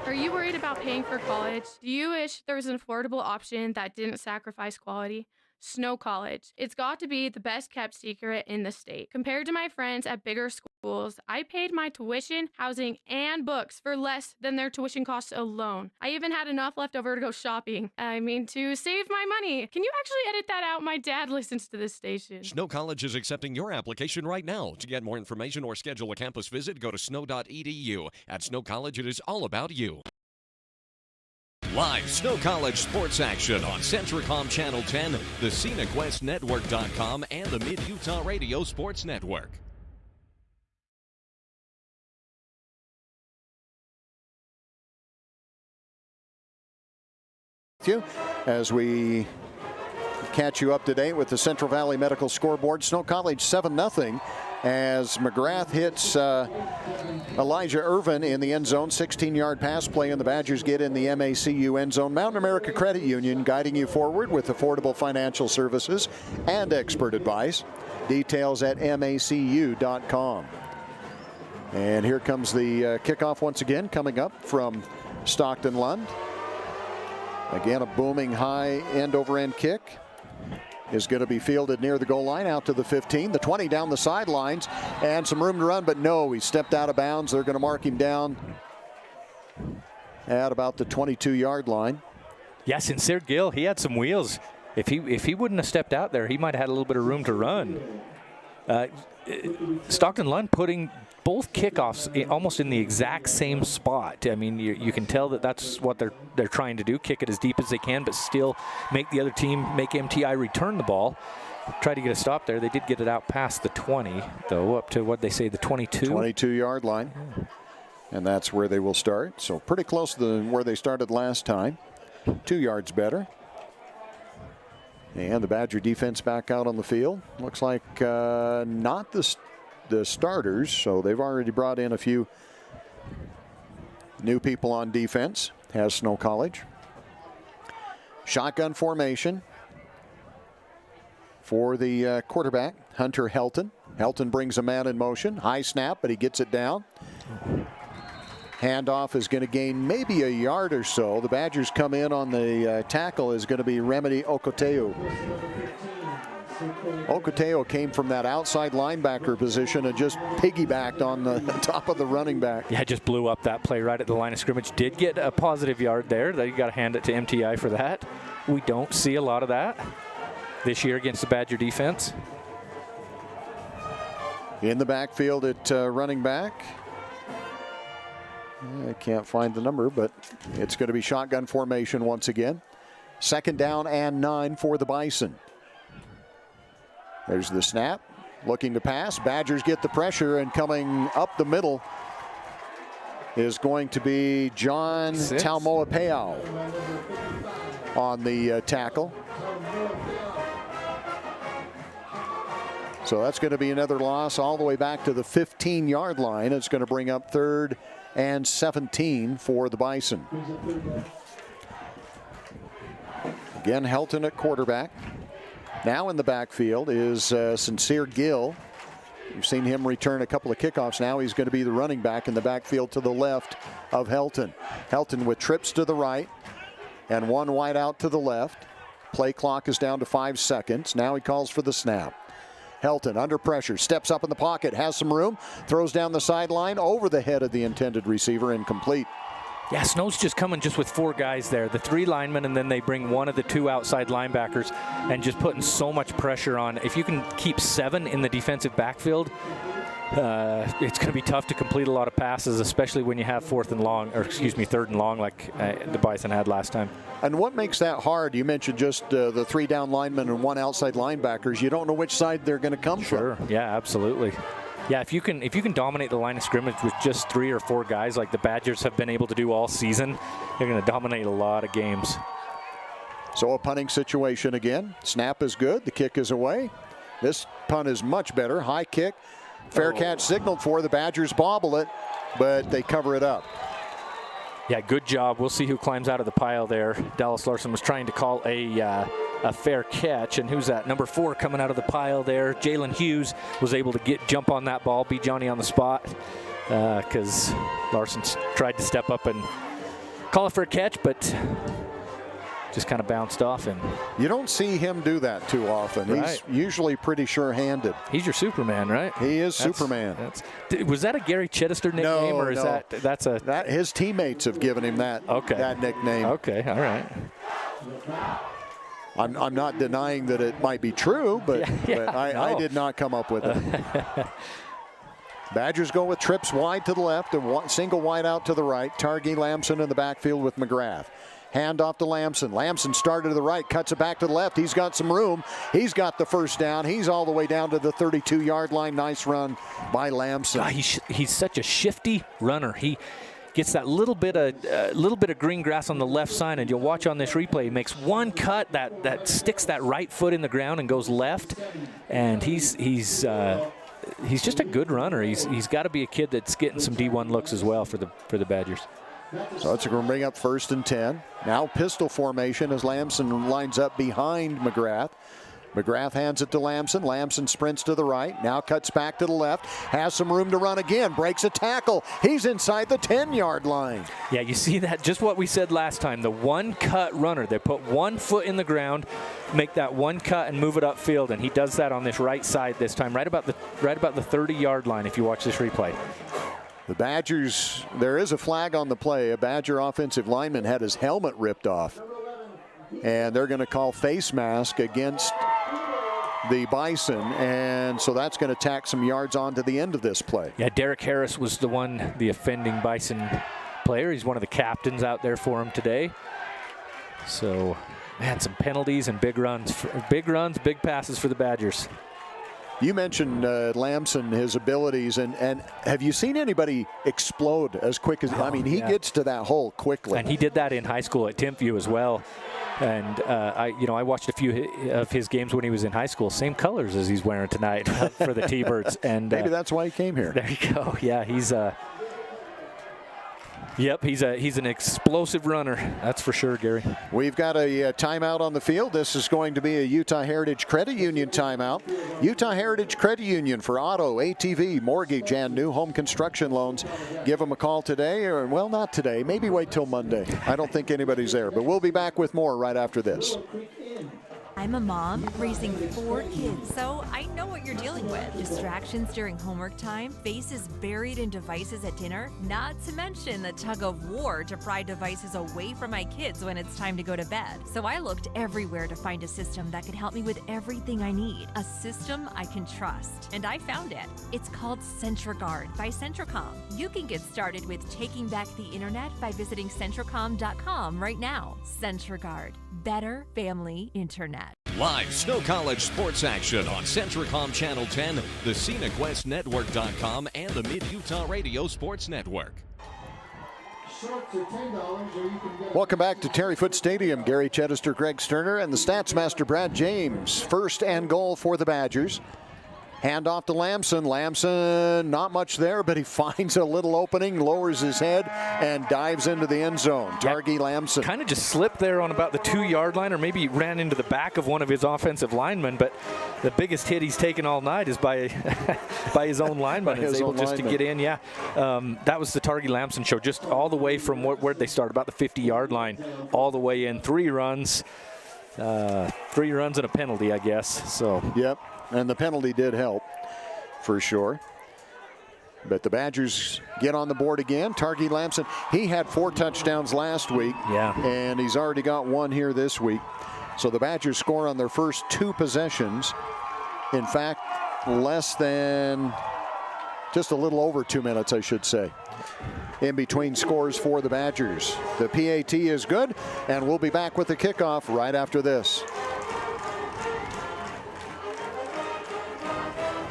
S: Are you worried about paying for college? Do you wish there was an affordable option that didn't sacrifice quality? Snow College. It's got to be the best kept secret in the state. Compared to my friends at bigger schools, I paid my tuition, housing, and books for less than their tuition costs alone. I even had enough left over to go shopping. To save my money. Can you actually edit that out? My dad listens to this station.
D: Snow College is accepting your application right now. To get more information or schedule a campus visit, go to snow.edu. At Snow College, it is all about you. Live Snow College sports action on Centricom Channel 10, the ScenicWestNetwork.com, and the Mid-Utah Radio Sports Network.
A: As we catch you up to date with the Central Valley Medical scoreboard, Snow College 7-0 as McGrath hits Elijah Irvin in the end zone. 16-yard pass play, and the Badgers get in the MACU end zone. Mountain America Credit Union guiding you forward with affordable financial services and expert advice. Details at macu.com. And here comes the kickoff once again, coming up from Stockton Lund. Again, a booming high end-over-end kick is going to be fielded near the goal line, out to the 15, the 20 down the sidelines, and some room to run, but no, he stepped out of bounds. They're going to mark him down at about the 22-yard line.
B: Yeah, Sincere Gill, he had some wheels. If he wouldn't have stepped out there, he might have had a little bit of room to run. Stockton Lund putting both kickoffs almost in the exact same spot. I mean, you can tell that that's what they're trying to do, kick it as deep as they can, but still make the other team, make MTI return the ball. Try to get a stop there. They did get it out past the 20, though, up to what they say, the 22.
A: 22-yard line. And that's where they will start. So pretty close to where they started last time. 2 yards better. And the Badger defense back out on the field. Looks like not the starters, so they've already brought in a few new people on defense, has Snow College. Shotgun formation for the quarterback, Hunter Helton. Helton brings a man in motion. High snap, but he gets it down. Handoff is going to gain maybe a yard or so. The Badgers come in on the tackle is going to be Remedy Okoteo. Okoteo came from that outside linebacker position and just piggybacked on the top of the running back.
B: Yeah, just blew up that play right at the line of scrimmage. Did get a positive yard there. You got to hand it to MTI for that. We don't see a lot of that this year against the Badger defense.
A: In the backfield at running back. I can't find the number, but it's going to be shotgun formation once again. 2nd down and 9 for the Bison. There's the snap, looking to pass. Badgers get the pressure, and coming up the middle is going to be John Taumoepeau on the tackle. So that's going to be another loss all the way back to the 15-yard line. It's going to bring up 3rd and 17 for the Bison. Again, Helton at quarterback. Now in the backfield is Sincere Gill. You've seen him return a couple of kickoffs now. He's going to be the running back in the backfield to the left of Helton. Helton with trips to the right and one wide out to the left. Play clock is down to 5 seconds. Now he calls for the snap. Helton under pressure, steps up in the pocket, has some room, throws down the sideline over the head of the intended receiver, incomplete.
B: Yeah, Snow's just coming just with 4 guys there, the 3 linemen, and then they bring one of the 2 outside linebackers and just putting so much pressure on. If you can keep 7 in the defensive backfield, it's going to be tough to complete a lot of passes, especially when you have 3rd and long like the Bison had last time.
A: And what makes that hard? You mentioned just the 3 down linemen and 1 outside linebackers. You don't know which side they're going to come from.
B: Sure, yeah, absolutely. Yeah, if you can dominate the line of scrimmage with just 3 or 4 guys like the Badgers have been able to do all season, they're going to dominate a lot of games.
A: So a punting situation again. Snap is good. The kick is away. This punt is much better. High kick. Fair catch signaled for. The Badgers bobble it, but they cover it up.
B: Yeah, good job. We'll see who climbs out of the pile there. Dallas Larson was trying to call a fair catch, and who's that? Number 4 coming out of the pile there. Jalen Hughes was able to jump on that ball, beat Johnny on the spot, because Larson tried to step up and call a fair catch, but just kind of bounced off him.
A: You don't see him do that too often.
B: Right.
A: He's usually pretty sure-handed.
B: He's your Superman, right?
A: He is Superman.
B: Was that a Gary Chittister nickname, or is
A: that his teammates have given him that nickname?
B: Okay, all right.
A: I'm not denying that it might be true, but I did not come up with it. Badgers go with trips wide to the left and single wide out to the right. Targi, Lamson in the backfield with McGrath. Hand off to Lamson. Lamson started to the right, cuts it back to the left. He's got some room. He's got the first down. He's all the way down to the 32-yard line. Nice run by Lamson.
B: God, he's such a shifty runner. He gets that little bit of green grass on the left side, and you'll watch on this replay. He makes one cut that sticks that right foot in the ground and goes left, and he's just a good runner. He's got to be a kid that's getting some D1 looks as well for the Badgers.
A: So it's going to bring up 1st and 10. Now pistol formation as Lamson lines up behind McGrath. McGrath hands it to Lamson. Lamson sprints to the right. Now cuts back to the left. Has some room to run again. Breaks a tackle. He's inside the 10-yard line.
B: Yeah, you see that? Just what we said last time. The one-cut runner. They put one foot in the ground, make that one cut, and move it upfield. And he does that on this right side this time, right about the 30-yard line if you watch this replay.
A: The Badgers, there is a flag on the play. A Badger offensive lineman had his helmet ripped off. And they're going to call face mask against the Bison. And so that's going to tack some yards onto the end of this play.
B: Yeah, Derek Harris was the offending Bison player. He's one of the captains out there for him today. So, man, some penalties and big runs, big passes for the Badgers.
A: You mentioned Lamson, his abilities, and have you seen anybody explode as quick as, I mean, he gets to that hole quickly.
B: And he did that in high school at Timpview as well. And I watched a few of his games when he was in high school. Same colors as he's wearing tonight for the T-Birds. And
A: maybe that's why he came here.
B: There you go. Yeah, he's an explosive runner. That's for sure, Gary.
A: We've got a timeout on the field. This is going to be a Utah Heritage Credit Union timeout. Utah Heritage Credit Union for auto, ATV, mortgage, and new home construction loans. Give them a call today, or, well, not today. Maybe wait till Monday. I don't think anybody's there, but we'll be back with more right after this.
E: I'm a mom raising 4 kids, so I know what you're dealing with. Distractions during homework time, faces buried in devices at dinner, not to mention the tug of war to pry devices away from my kids when it's time to go to bed. So I looked everywhere to find a system that could help me with everything I need. A system I can trust. And I found it. It's called CentraGuard by Centracom. You can get started with taking back the internet by visiting Centracom.com right now. CentraGuard. Better family internet.
D: Live Snow College sports action on Centracom Channel 10, the ScenicWestNetwork.com, and the Mid-Utah Radio Sports Network.
A: Welcome back to Terry Foote Stadium. Gary Chittister, Greg Sterner, and the Stats Master Brad James. 1st and goal for the Badgers. Hand off to Lamson. Lamson, not much there, but he finds a little opening, lowers his head, and dives into the end zone. Targi Lamson.
B: Kind of just slipped there on about the 2-yard line, or maybe ran into the back of one of his offensive linemen, but the biggest hit he's taken all night is by his own lineman. He's able just to get in. Yeah, that was the Targi Lamson show, just all the way from where'd they start, about the 50-yard line, all the way in. 3 runs. 3 runs and a penalty, I guess. So.
A: Yep. And the penalty did help, for sure. But the Badgers get on the board again. Targi Lamson, he had 4 touchdowns last week.
B: Yeah.
A: And he's already got 1 here this week. So the Badgers score on their first 2 possessions. In fact, less than, just a little over 2 minutes, I should say, in between scores for the Badgers. The PAT is good, and we'll be back with the kickoff right after this.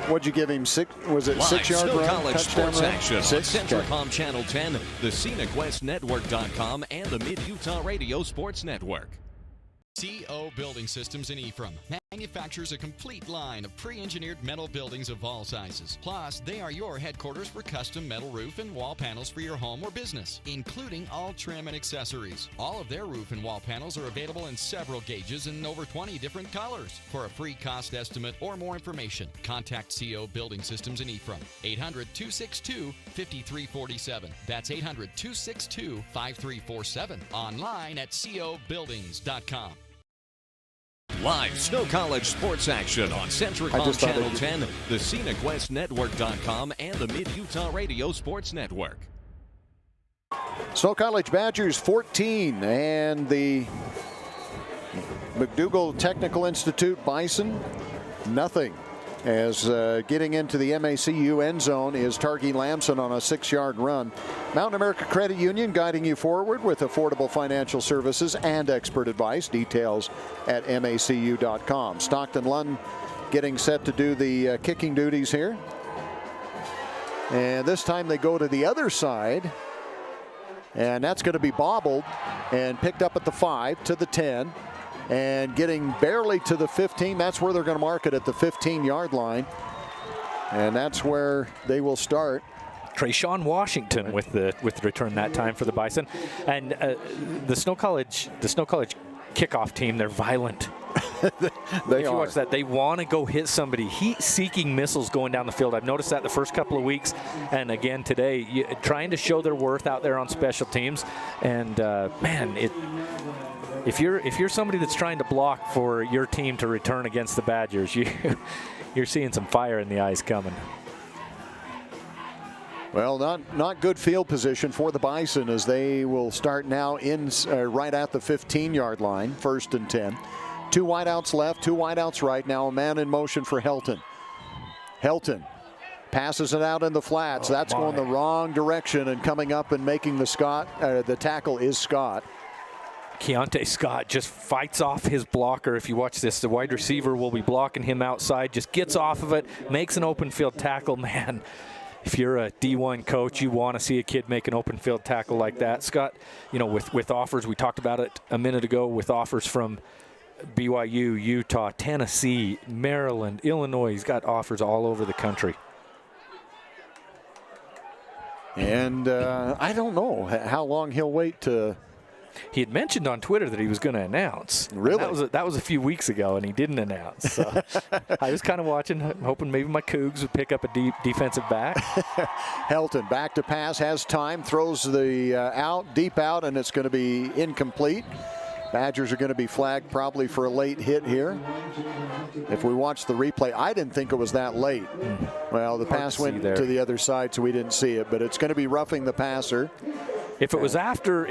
A: what'd you give him? Was it 6-yard
D: Live
A: run?
D: College
A: Touchdown
D: sports
A: run?
D: action on
A: 6?
D: Centricom Channel 10, the ScenicWestNetwork.com, and the Mid-Utah Radio Sports Network.
G: CO Building Systems in Ephraim manufactures a complete line of pre-engineered metal buildings of all sizes. Plus, they are your headquarters for custom metal roof and wall panels for your home or business, including all trim and accessories. All of their roof and wall panels are available in several gauges and over 20 different colors. For a free cost estimate or more information, contact CO Building Systems in Ephraim. 800-262-5347. That's 800-262-5347. Online at cobuildings.com.
D: Live Snow College sports action on Centricom Channel 10, the ScenicWestNetwork.com, and the Mid-Utah Radio Sports Network.
A: Snow College Badgers 14 and the McDougal Technical Institute Bison nothing. As getting into the MACU end zone is Targi Lamson on a 6-yard run. Mountain America Credit Union guiding you forward with affordable financial services and expert advice. Details at macu.com. Stockton Lund getting set to do the kicking duties here. And this time they go to the other side. And that's going to be bobbled and picked up at the 5 to the 10. And getting barely to the 15. That's where they're going to mark it, at the 15-yard line. And that's where they will start.
B: Trayshawn Washington with the return that time for the Bison. And the Snow College kickoff team, they're violent. If you watch that, they want to go hit somebody. Heat-seeking missiles going down the field. I've noticed that the first couple of weeks, and again today, trying to show their worth out there on special teams. And man, if you're somebody that's trying to block for your team to return against the Badgers, you're seeing some fire in the eyes coming.
A: Well, not good field position for the Bison, as they will start now in right at the 15-yard line, 1st and 10. 2 wideouts left, 2 wideouts right. Now a man in motion for Helton. Helton passes it out in the flats. That's going the wrong direction, and coming up and making the tackle is Scott.
B: Keontae Scott just fights off his blocker. If you watch this, the wide receiver will be blocking him outside, just gets off of it, makes an open field tackle. Man, if you're a D1 coach, you want to see a kid make an open field tackle like that. Scott, with offers, we talked about it a minute ago, with offers from BYU, Utah, Tennessee, Maryland, Illinois. He's got offers all over the country. And I don't know how long he'll wait to... He had mentioned on Twitter that he was going to announce.
A: Really?
B: That was a few weeks ago, and he didn't announce. So I was kind of watching, hoping maybe my Cougs would pick up a defensive back.
A: Helton back to pass, has time, throws the deep out, and it's going to be incomplete. Badgers are going to be flagged probably for a late hit here. If we watch the replay, I didn't think it was that late. Well, the pass went to the other side, so we didn't see it, but it's going to be roughing the passer.
B: If it was after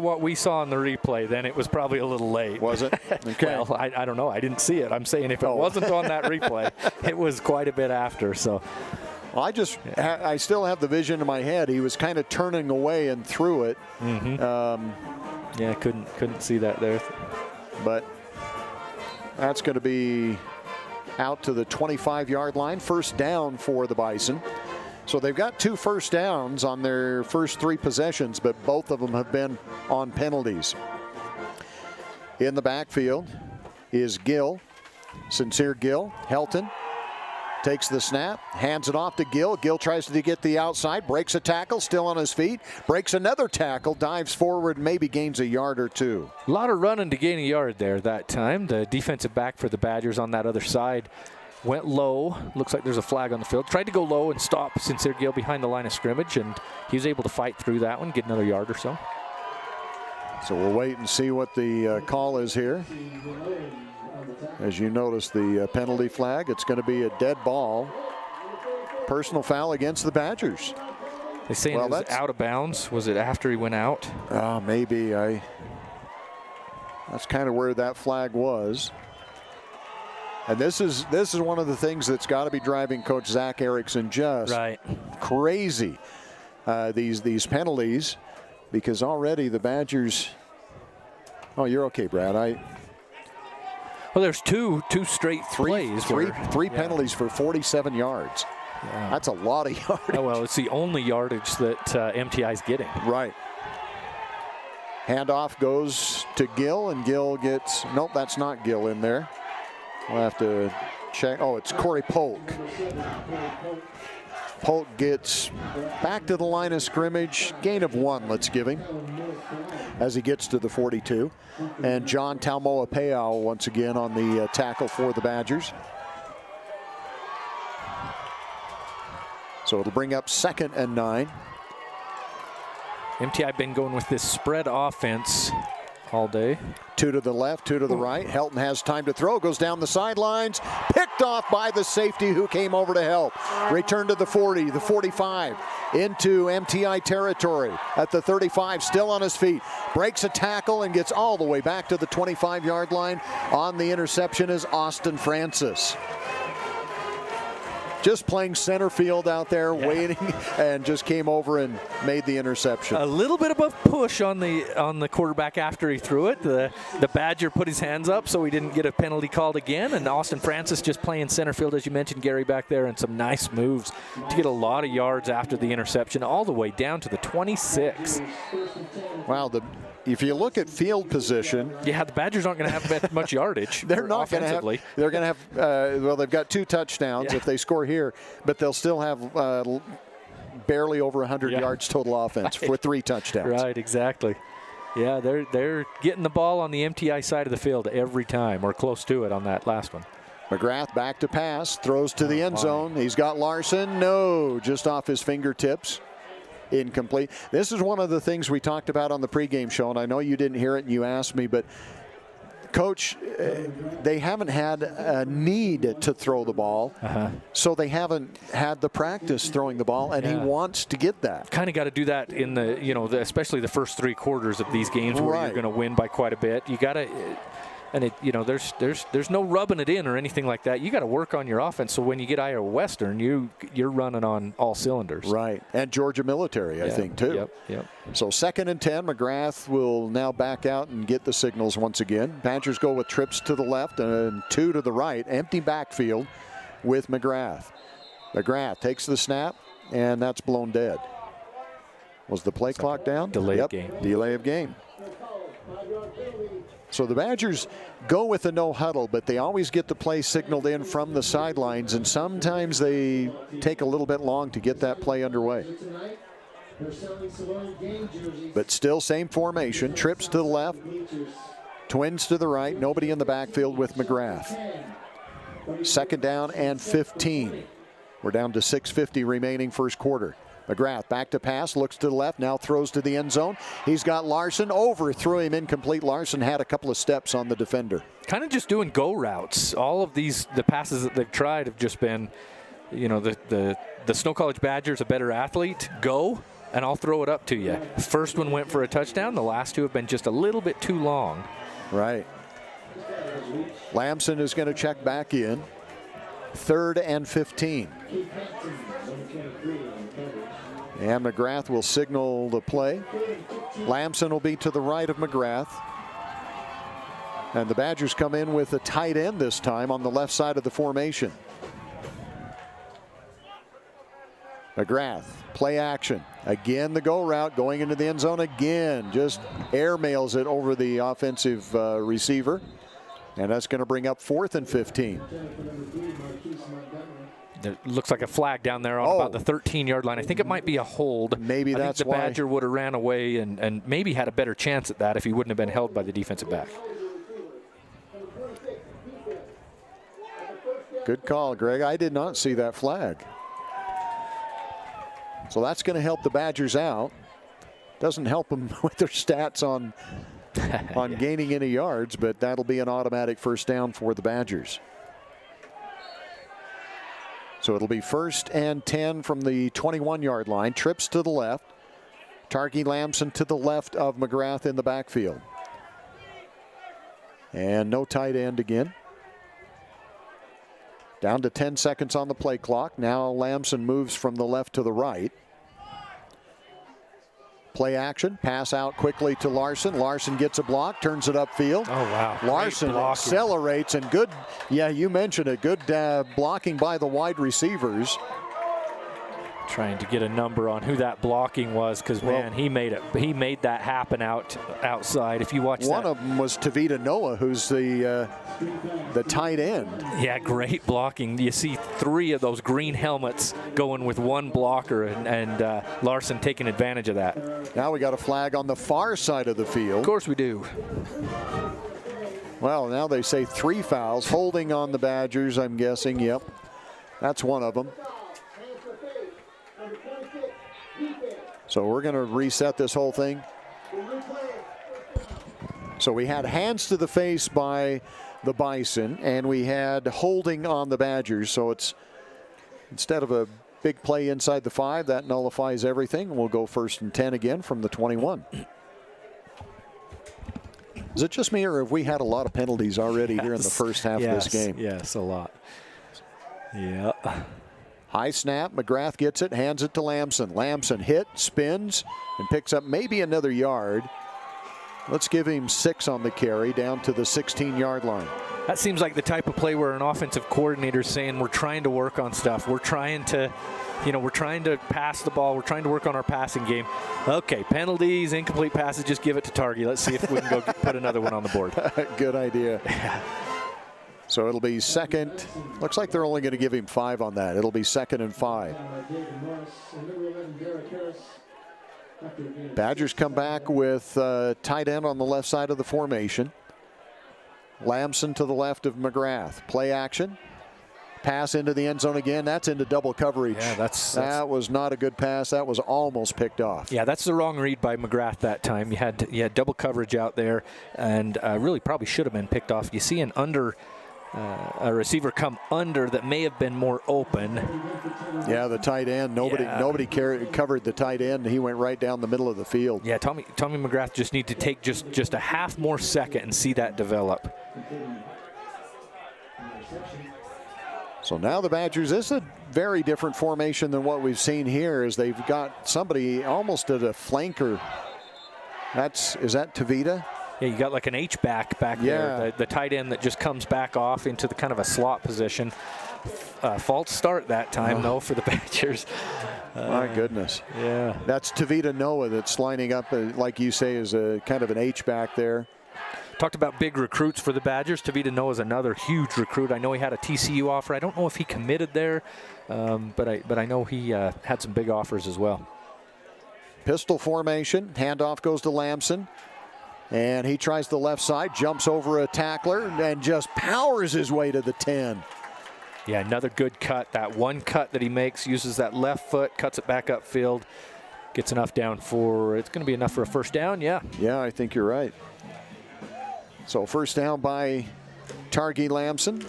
B: what we saw in the replay, then it was probably a little late.
A: Was it? Okay.
B: Well, I don't know. I didn't see it. I'm saying if it wasn't on that replay, it was quite a bit after. So,
A: well, I still have the vision in my head. He was kind of turning away and threw it.
B: Yeah, couldn't see that there.
A: But that's going to be out to the 25-yard line. 1st down for the Bison. So they've got 2 first downs on their first 3 possessions, but both of them have been on penalties. In the backfield is Gill, Sincere Gill. Helton takes the snap, hands it off to Gill. Gill tries to get the outside, breaks a tackle, still on his feet, breaks another tackle, dives forward, maybe gains a yard or 2.
B: A lot of running to gain a yard there that time. The defensive back for the Badgers on that other side went low. Looks like there's a flag on the field. Tried to go low and stop Sincere Gill behind the line of scrimmage, and he was able to fight through that one, get another yard or so.
A: So we'll wait and see what the call is here. As you notice the penalty flag, it's going to be a dead ball. Personal foul against the Badgers.
B: They saying it was out of bounds. Was it after he went out?
A: Maybe. That's kind of where that flag was. And this is one of the things that's got to be driving Coach Zach Erickson just crazy. These penalties, because already the Badgers. Oh, you're okay, Brad.
B: Well, there's two straight plays.
A: Three penalties for 47 yards.
B: Yeah.
A: That's a lot of yardage.
B: Oh, well, it's the only yardage that MTI's getting.
A: Right. Handoff goes to Gill, and Gill gets, nope, that's not Gill in there. We'll have to check. Oh, it's Corey Polk. Polk gets back to the line of scrimmage. Gain of 1, let's give him, as he gets to the 42. And John Taumoa Peao once again on the tackle for the Badgers. So it'll bring up 2nd and 9.
B: MTI been going with this spread offense all day.
A: 2 to the left, 2 to the right. Helton has time to throw, goes down the sidelines, picked off by the safety who came over to help. Return to the 40, the 45, into MTI territory at the 35, still on his feet. Breaks a tackle and gets all the way back to the 25-yard line. On the interception is Austin Francis. Just playing center field out there, waiting, and just came over and made the interception.
B: A little bit of a push on the quarterback after he threw it. The Badger put his hands up so he didn't get a penalty called again. And Austin Francis just playing center field, as you mentioned, Gary, back there, and some nice moves to get a lot of yards after the interception, all the way down to the 26.
A: Wow, if you look at field position,
B: yeah, the Badgers aren't going to have much yardage.
A: They're not going to have. They're going to have. Well, they've got 2 touchdowns if they score here, but they'll still have barely over 100 yards total offense for 3 touchdowns.
B: Right, exactly. Yeah, they're getting the ball on the MTI side of the field every time, or close to it on that last one.
A: McGrath back to pass, throws to the end zone. He's got Larson. No, just off his fingertips. Incomplete. This is one of the things we talked about on the pregame show, and I know you didn't hear it and you asked me, but Coach, they haven't had a need to throw the ball, so they haven't had the practice throwing the ball, and he wants to get that.
B: Kind of got to do that in the, especially the first 3 quarters of these games where you're going to win by quite a bit. You got to. And there's no rubbing it in or anything like that. You got to work on your offense. So when you get Iowa Western, you're running on all cylinders.
A: Right, and Georgia Military, I think too.
B: Yep.
A: So 2nd and 10. McGrath will now back out and get the signals once again. Badgers go with trips to the left and 2 to the right. Empty backfield with McGrath. McGrath takes the snap, and that's blown dead. Was the play clock down?
B: Delay of game.
A: Delay of game. So the Badgers go with the no huddle, but they always get the play signaled in from the sidelines, and sometimes they take a little bit long to get that play underway. But still same formation, trips to the left, twins to the right, nobody in the backfield with McGrath. 2nd down and 15. We're down to 6:50 remaining first quarter. McGrath back to pass, looks to the left, now throws to the end zone. He's got Larson, overthrew him incomplete. Larson had a couple of steps on the defender.
B: Kind of just doing go routes. All of the passes that they've tried have just been, the Snow College Badgers, a better athlete, go, and I'll throw it up to you. First one went for a touchdown. The last 2 have been just a little bit too long.
A: Right. Lamson is going to check back in. 3rd and 15. And McGrath will signal the play. Lamson will be to the right of McGrath. And the Badgers come in with a tight end this time on the left side of the formation. McGrath, play action. Again, the go route going into the end zone again. Just airmails it over the offensive receiver. And that's going to bring up 4th and 15.
B: It looks like a flag down there on about the 13-yard line. I think it might be a hold.
A: Maybe that's
B: why. I think the Badger would have ran away and maybe had a better chance at that if he wouldn't have been held by the defensive back.
A: Good call, Greg. I did not see that flag. So that's going to help the Badgers out. Doesn't help them with their stats on gaining any yards, but that'll be an automatic first down for the Badgers. So it'll be 1st and 10 from the 21-yard line. Trips to the left. Tarky Lamson to the left of McGrath in the backfield. And no tight end again. Down to 10 seconds on the play clock. Now Lamson moves from the left to the right. Play action, pass out quickly to Larson. Larson gets a block, turns it upfield.
B: Oh, wow.
A: Larson accelerates, and good, yeah, you mentioned it, good blocking by the wide receivers.
B: Trying to get a number on who that blocking was, because man, he made that happen outside. If you watch
A: one of them was Tavita Noah, who's the tight end.
B: Yeah, great blocking. You see 3 of those green helmets going with one blocker, and Larson taking advantage of that.
A: Now we got a flag on the far side of the field.
B: Of course we do.
A: Well, now they say 3 fouls, holding on the Badgers, I'm guessing. Yep, that's one of them. So we're going to reset this whole thing. So we had hands to the face by the Bison, and we had holding on the Badgers. So it's, instead of a big play inside the 5, that nullifies everything. We'll go 1st and 10 again from the 21. Is it just me, or have we had a lot of penalties already here in the first half of this game?
B: Yes, a lot. Yeah.
A: High snap, McGrath gets it, hands it to Lamson. Lamson hit, spins, and picks up maybe another yard. Let's give him 6 on the carry, down to the 16-yard line.
B: That seems like the type of play where an offensive coordinator is saying, we're trying to work on stuff. We're trying to, we're trying to pass the ball. We're trying to work on our passing game. Okay, penalties, incomplete passes, just give it to Targi. Let's see if we can go put another one on the board.
A: Good idea. So it'll be 2nd. Looks like they're only going to give him 5 on that. It'll be 2nd and 5. Badgers come back with tight end on the left side of the formation. Lamson to the left of McGrath. Play action. Pass into the end zone again. That's into double coverage.
B: Yeah,
A: that was not a good pass. That was almost picked off.
B: Yeah, that's the wrong read by McGrath that time. You had double coverage out there, and really probably should have been picked off. You see a receiver come under that may have been more open.
A: Yeah, the tight end. Nobody covered the tight end. He went right down the middle of the field.
B: Yeah, Tommy McGrath just need to take just a half more second and see that develop.
A: So now the Badgers, this is a very different formation than what we've seen here, as they've got somebody almost at a flanker. Is that Tavita?
B: Yeah, you got like an H-back there, the tight end that just comes back off into the kind of a slot position. False start that time, though, for the Badgers.
A: My goodness.
B: Yeah.
A: That's Tavita Noah that's lining up, like you say, is a kind of an H-back there.
B: Talked about big recruits for the Badgers. Tavita Noah is another huge recruit. I know he had a TCU offer. I don't know if he committed there, but I know he had some big offers as well.
A: Pistol formation. Handoff goes to Lamson. And he tries the left side, jumps over a tackler, and just powers his way to the 10.
B: Yeah, another good cut. That one cut that he makes, uses that left foot, cuts it back upfield, gets enough down for, it's going to be enough for a 1st down, yeah.
A: Yeah, I think you're right. So 1st down by Targi Lamson.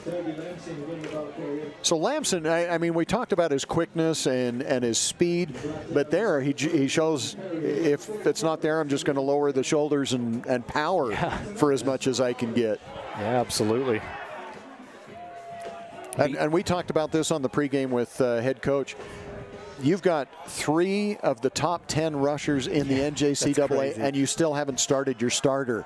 A: So Lamson, I mean, we talked about his quickness and his speed, but there he shows, if it's not there, I'm just going to lower the shoulders and power for as much as I can get.
B: Yeah, absolutely.
A: And we talked about this on the pregame with head coach. You've got 3 of the top 10 rushers in the NJCAA, and you still haven't started your starter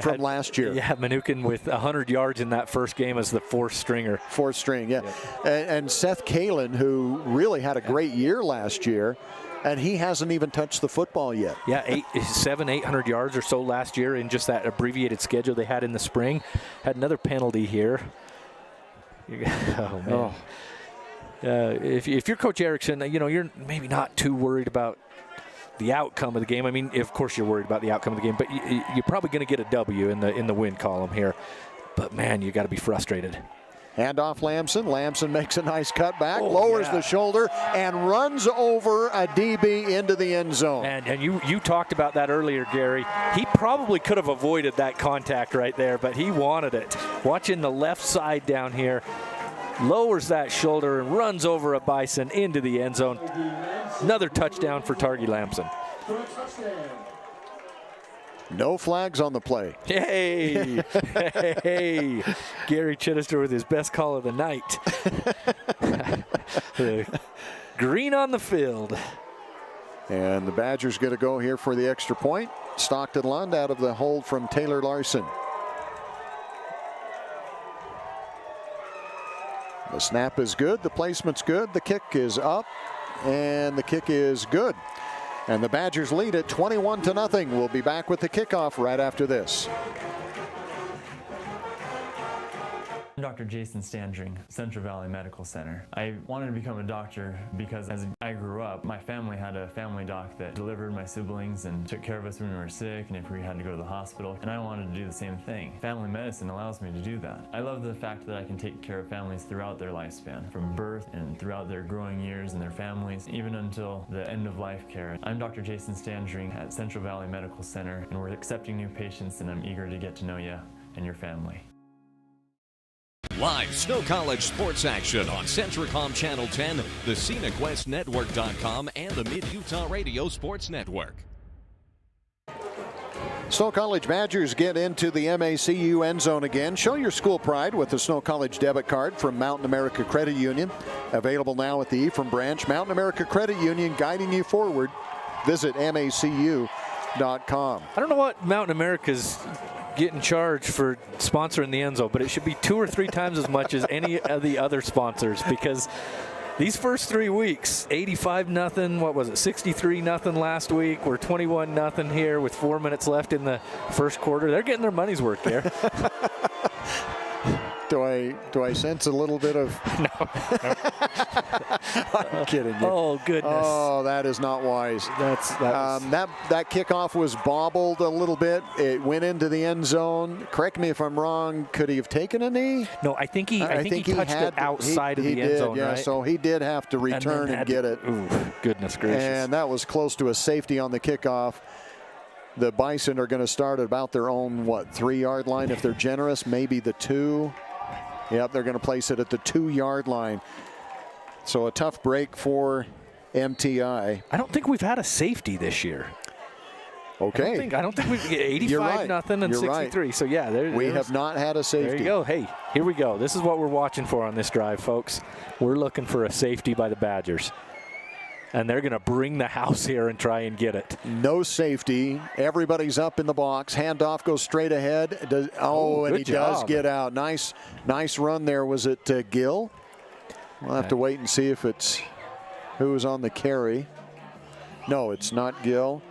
A: from last year.
B: Yeah, Manukin with 100 yards in that first game as the 4th stringer.
A: 4th string, yeah. And Seth Kalin, who really had a great year last year, and he hasn't even touched the football yet.
B: Yeah, 800 yards or so last year in just that abbreviated schedule they had in the spring. Had another penalty here. Oh, man. Oh. If you're Coach Erickson, you're maybe not too worried about the outcome of the game. I mean, of course you're worried about the outcome of the game, but you're probably going to get a W in the win column here. But man, you got to be frustrated.
A: Handoff Lamson. Lamson makes a nice cutback, lowers the shoulder, and runs over a DB into the end zone.
B: And you talked about that earlier, Gary. He probably could have avoided that contact right there, but he wanted it. Watching the left side down here. Lowers that shoulder and runs over a Bison into the end zone. Another touchdown for Targi Lamson.
A: No flags on the play.
B: Hey, hey, Gary Chittister with his best call of the night. Green on the field.
A: And the Badgers going to go here for the extra point. Stockton Lund out of the hold from Taylor Larson. The snap is good. The placement's good. The kick is up. And the kick is good. And the Badgers lead it 21-0. We'll be back with the kickoff right after this.
I: I'm Dr. Jason Standring, Central Valley Medical Center. I wanted to become a doctor because as I grew up, my family had a family doc that delivered my siblings and took care of us when we were sick and if we had to go to the hospital, and I wanted to do the same thing. Family medicine allows me to do that. I love the fact that I can take care of families throughout their lifespan, from birth and throughout their growing years and their families, even until the end of life care. I'm Dr. Jason Standring at Central Valley Medical Center, and we're accepting new patients, and I'm eager to get to know you and your family.
D: Live Snow College sports action on Centricom Channel 10, the ScenicWestNetwork.com, and the Mid-Utah Radio Sports Network.
A: Snow College Badgers get into the MACU end zone again. Show your school pride with the Snow College debit card from Mountain America Credit Union. Available now at the Ephraim branch. Mountain America Credit Union, guiding you forward. Visit MACU.com.
B: I don't know what Mountain America's getting charged for sponsoring the end zone, but it should be 2 or 3 times as much as any of the other sponsors, because these first 3 weeks, 85-0, what was it, 63-0 last week. We're 21-0 here with 4 minutes left in the first quarter. They're getting their money's worth there.
A: Do I sense a little bit of?
B: No.
A: I'm kidding you.
B: Oh goodness.
A: Oh, that is not wise. That kickoff was bobbled a little bit. It went into the end zone. Correct me if I'm wrong. Could he have taken a knee?
B: No, I think he touched it outside of the end zone.
A: Yeah,
B: right?
A: So he did have to return and get it.
B: Ooh, goodness gracious.
A: And that was close to a safety on the kickoff. The Bison are going to start at about their own 3-yard line if they're generous, maybe the 2. Yep, they're going to place it at the 2-yard line. So a tough break for MTI.
B: I don't think we've had a safety this year.
A: Okay.
B: I don't think we've 85-0 and 63. Right. So yeah,
A: we have not had a safety.
B: There you go. Hey, here we go. This is what we're watching for on this drive, folks. We're looking for a safety by the Badgers. And they're going to bring the house here and try and get it.
A: No safety. Everybody's up in the box. Handoff goes straight ahead. And he does get out. Nice run there. Was it Gill? We'll have to wait and see if it's who was on the carry. No, it's not Gill.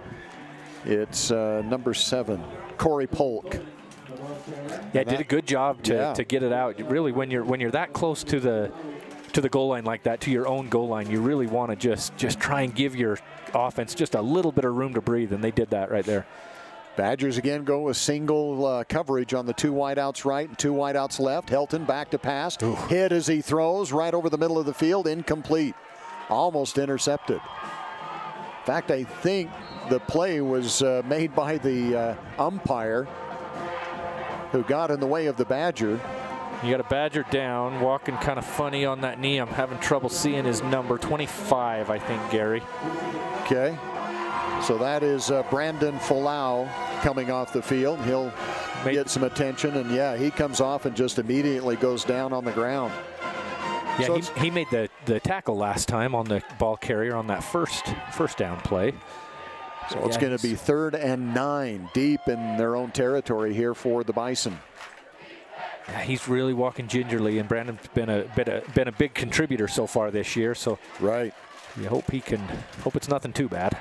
A: It's number 7, Corey Polk.
B: Yeah, did a good job to get it out. Really, when you're that close to the goal line like that, to your own goal line, you really want to just try and give your offense just a little bit of room to breathe, and they did that right there.
A: Badgers again go with single coverage on the 2 wideouts right and 2 wideouts left. Helton back to pass. Ooh. Hit as he throws right over the middle of the field. Incomplete. Almost intercepted. In fact, I think the play was made by the umpire who got in the way of the Badger.
B: You got a Badger down, walking kind of funny on that knee. I'm having trouble seeing his number, 25, I think, Gary.
A: Okay. So that is Brandon Folau coming off the field. He'll get some attention, and yeah, he comes off and just immediately goes down on the ground.
B: Yeah,
A: so
B: he made the tackle last time on the ball carrier on that first down play.
A: So it's going to be 3rd and 9, deep in their own territory here for the Bison.
B: Yeah, he's really walking gingerly, and Brandon's been a big contributor so far this year. So
A: right,
B: you hope it's nothing too bad.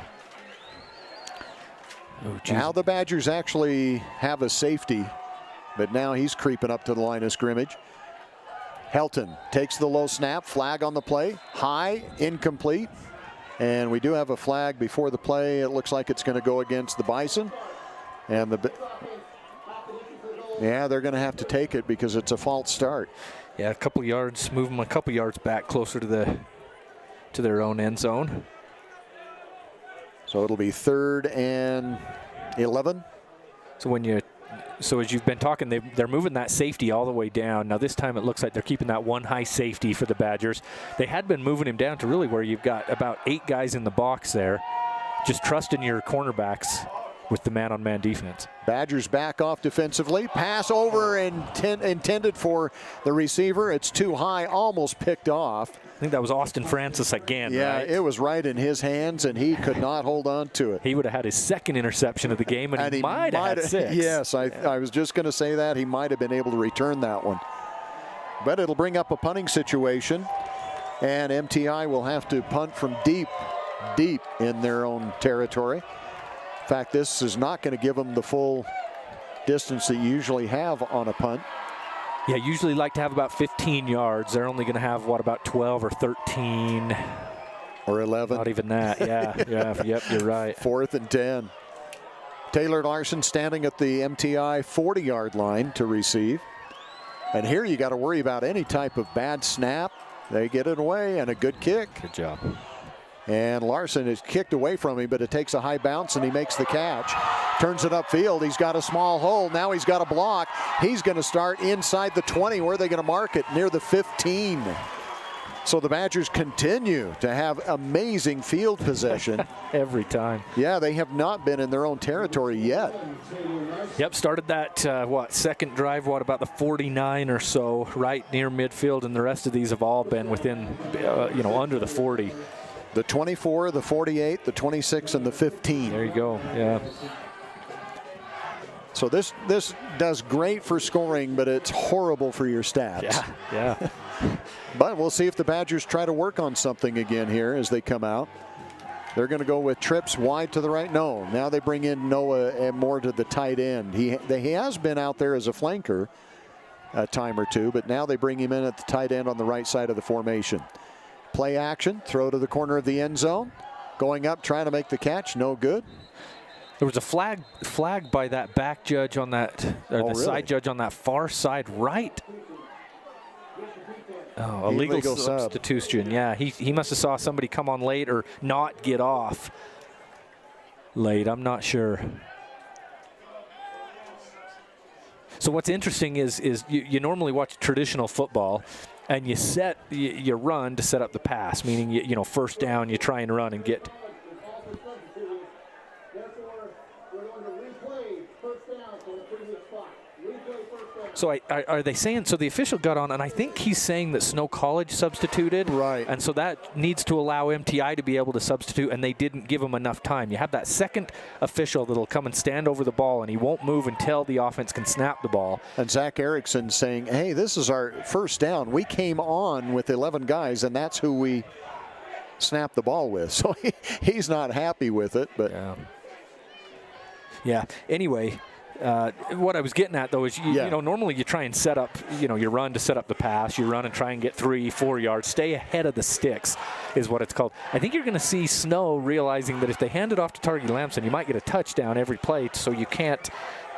A: Oh, now the Badgers actually have a safety, but now he's creeping up to the line of scrimmage. Helton takes the low snap, flag on the play, high, incomplete, and we do have a flag before the play. It looks like it's going to go against the Bison, and yeah, they're going to have to take it because it's a false start.
B: Yeah, a couple yards, move them a couple yards back closer to their own end zone.
A: So it'll be 3rd and 11.
B: So as you've been talking, they're moving that safety all the way down. Now this time it looks like they're keeping that 1 high safety for the Badgers. They had been moving him down to really where you've got about 8 guys in the box there, just trusting your cornerbacks with the man-on-man defense.
A: Badgers back off defensively. Pass over intended for the receiver. It's too high, almost picked off.
B: think that was Austin Francis again,
A: Yeah,
B: right?
A: it was right in his hands, and he could not hold on to it.
B: He would have had his second interception of the game, and he might have had 6.
A: Yes, I was just going to say that. He might have been able to return that one. But it'll bring up a punting situation, and MTI will have to punt from deep in their own territory. In fact, this is not going to give them the full distance that you usually have on a punt.
B: Yeah, usually like to have about 15 yards. They're only going to have, what, about 12 or 13?
A: Or 11.
B: Not even that, yeah. Yep, you're right.
A: 4th and 10. Taylor Larson standing at the MTI 40-yard line to receive. And here you got to worry about any type of bad snap. They get it away, and a good kick.
B: Good job.
A: And Larson is kicked away from him, but it takes a high bounce, and he makes the catch. Turns it upfield. He's got a small hole. Now he's got a block. He's going to start inside the 20. Where are they going to mark it? Near the 15. So the Badgers continue to have amazing field possession.
B: Every time.
A: Yeah, they have not been in their own territory yet.
B: Yep, started that, second drive, about the 49 or so, right near midfield, and the rest of these have all been within, under the 40.
A: The 24, the 48, the 26, and the 15.
B: There you go, yeah.
A: So this does great for scoring, but it's horrible for your stats.
B: Yeah.
A: But we'll see if the Badgers try to work on something again here as they come out. They're going to go with trips wide to the right. No, now they bring in Noah more to the tight end. He has been out there as a flanker a time or two, but now they bring him in at the tight end on the right side of the formation. Play action, throw to the corner of the end zone. Going up, trying to make the catch, no good.
B: There was a flag by that back judge on that, or side judge on that far side right. Oh, illegal substitution. Yeah, he must have saw somebody come on late or not get off late. I'm not sure. So what's interesting is you normally watch traditional football, and you run to set up the pass, meaning you first down, you try and run and get. So are they saying, so the official got on, and I think he's saying that Snow College substituted.
A: Right.
B: And so that needs to allow MTI to be able to substitute, and they didn't give him enough time. You have that second official that'll come and stand over the ball, and he won't move until the offense can snap the ball.
A: And Zach Erickson saying, hey, this is our first down. We came on with 11 guys, and that's who we snapped the ball with. So he's not happy with it. But
B: yeah. Anyway. What I was getting at, though, is, normally you try and set up, you run to set up the pass. You run and try and get 3-4 yards. Stay ahead of the sticks is what it's called. I think you're going to see Snow realizing that if they hand it off to Targi Lamson, you might get a touchdown every play, so you can't.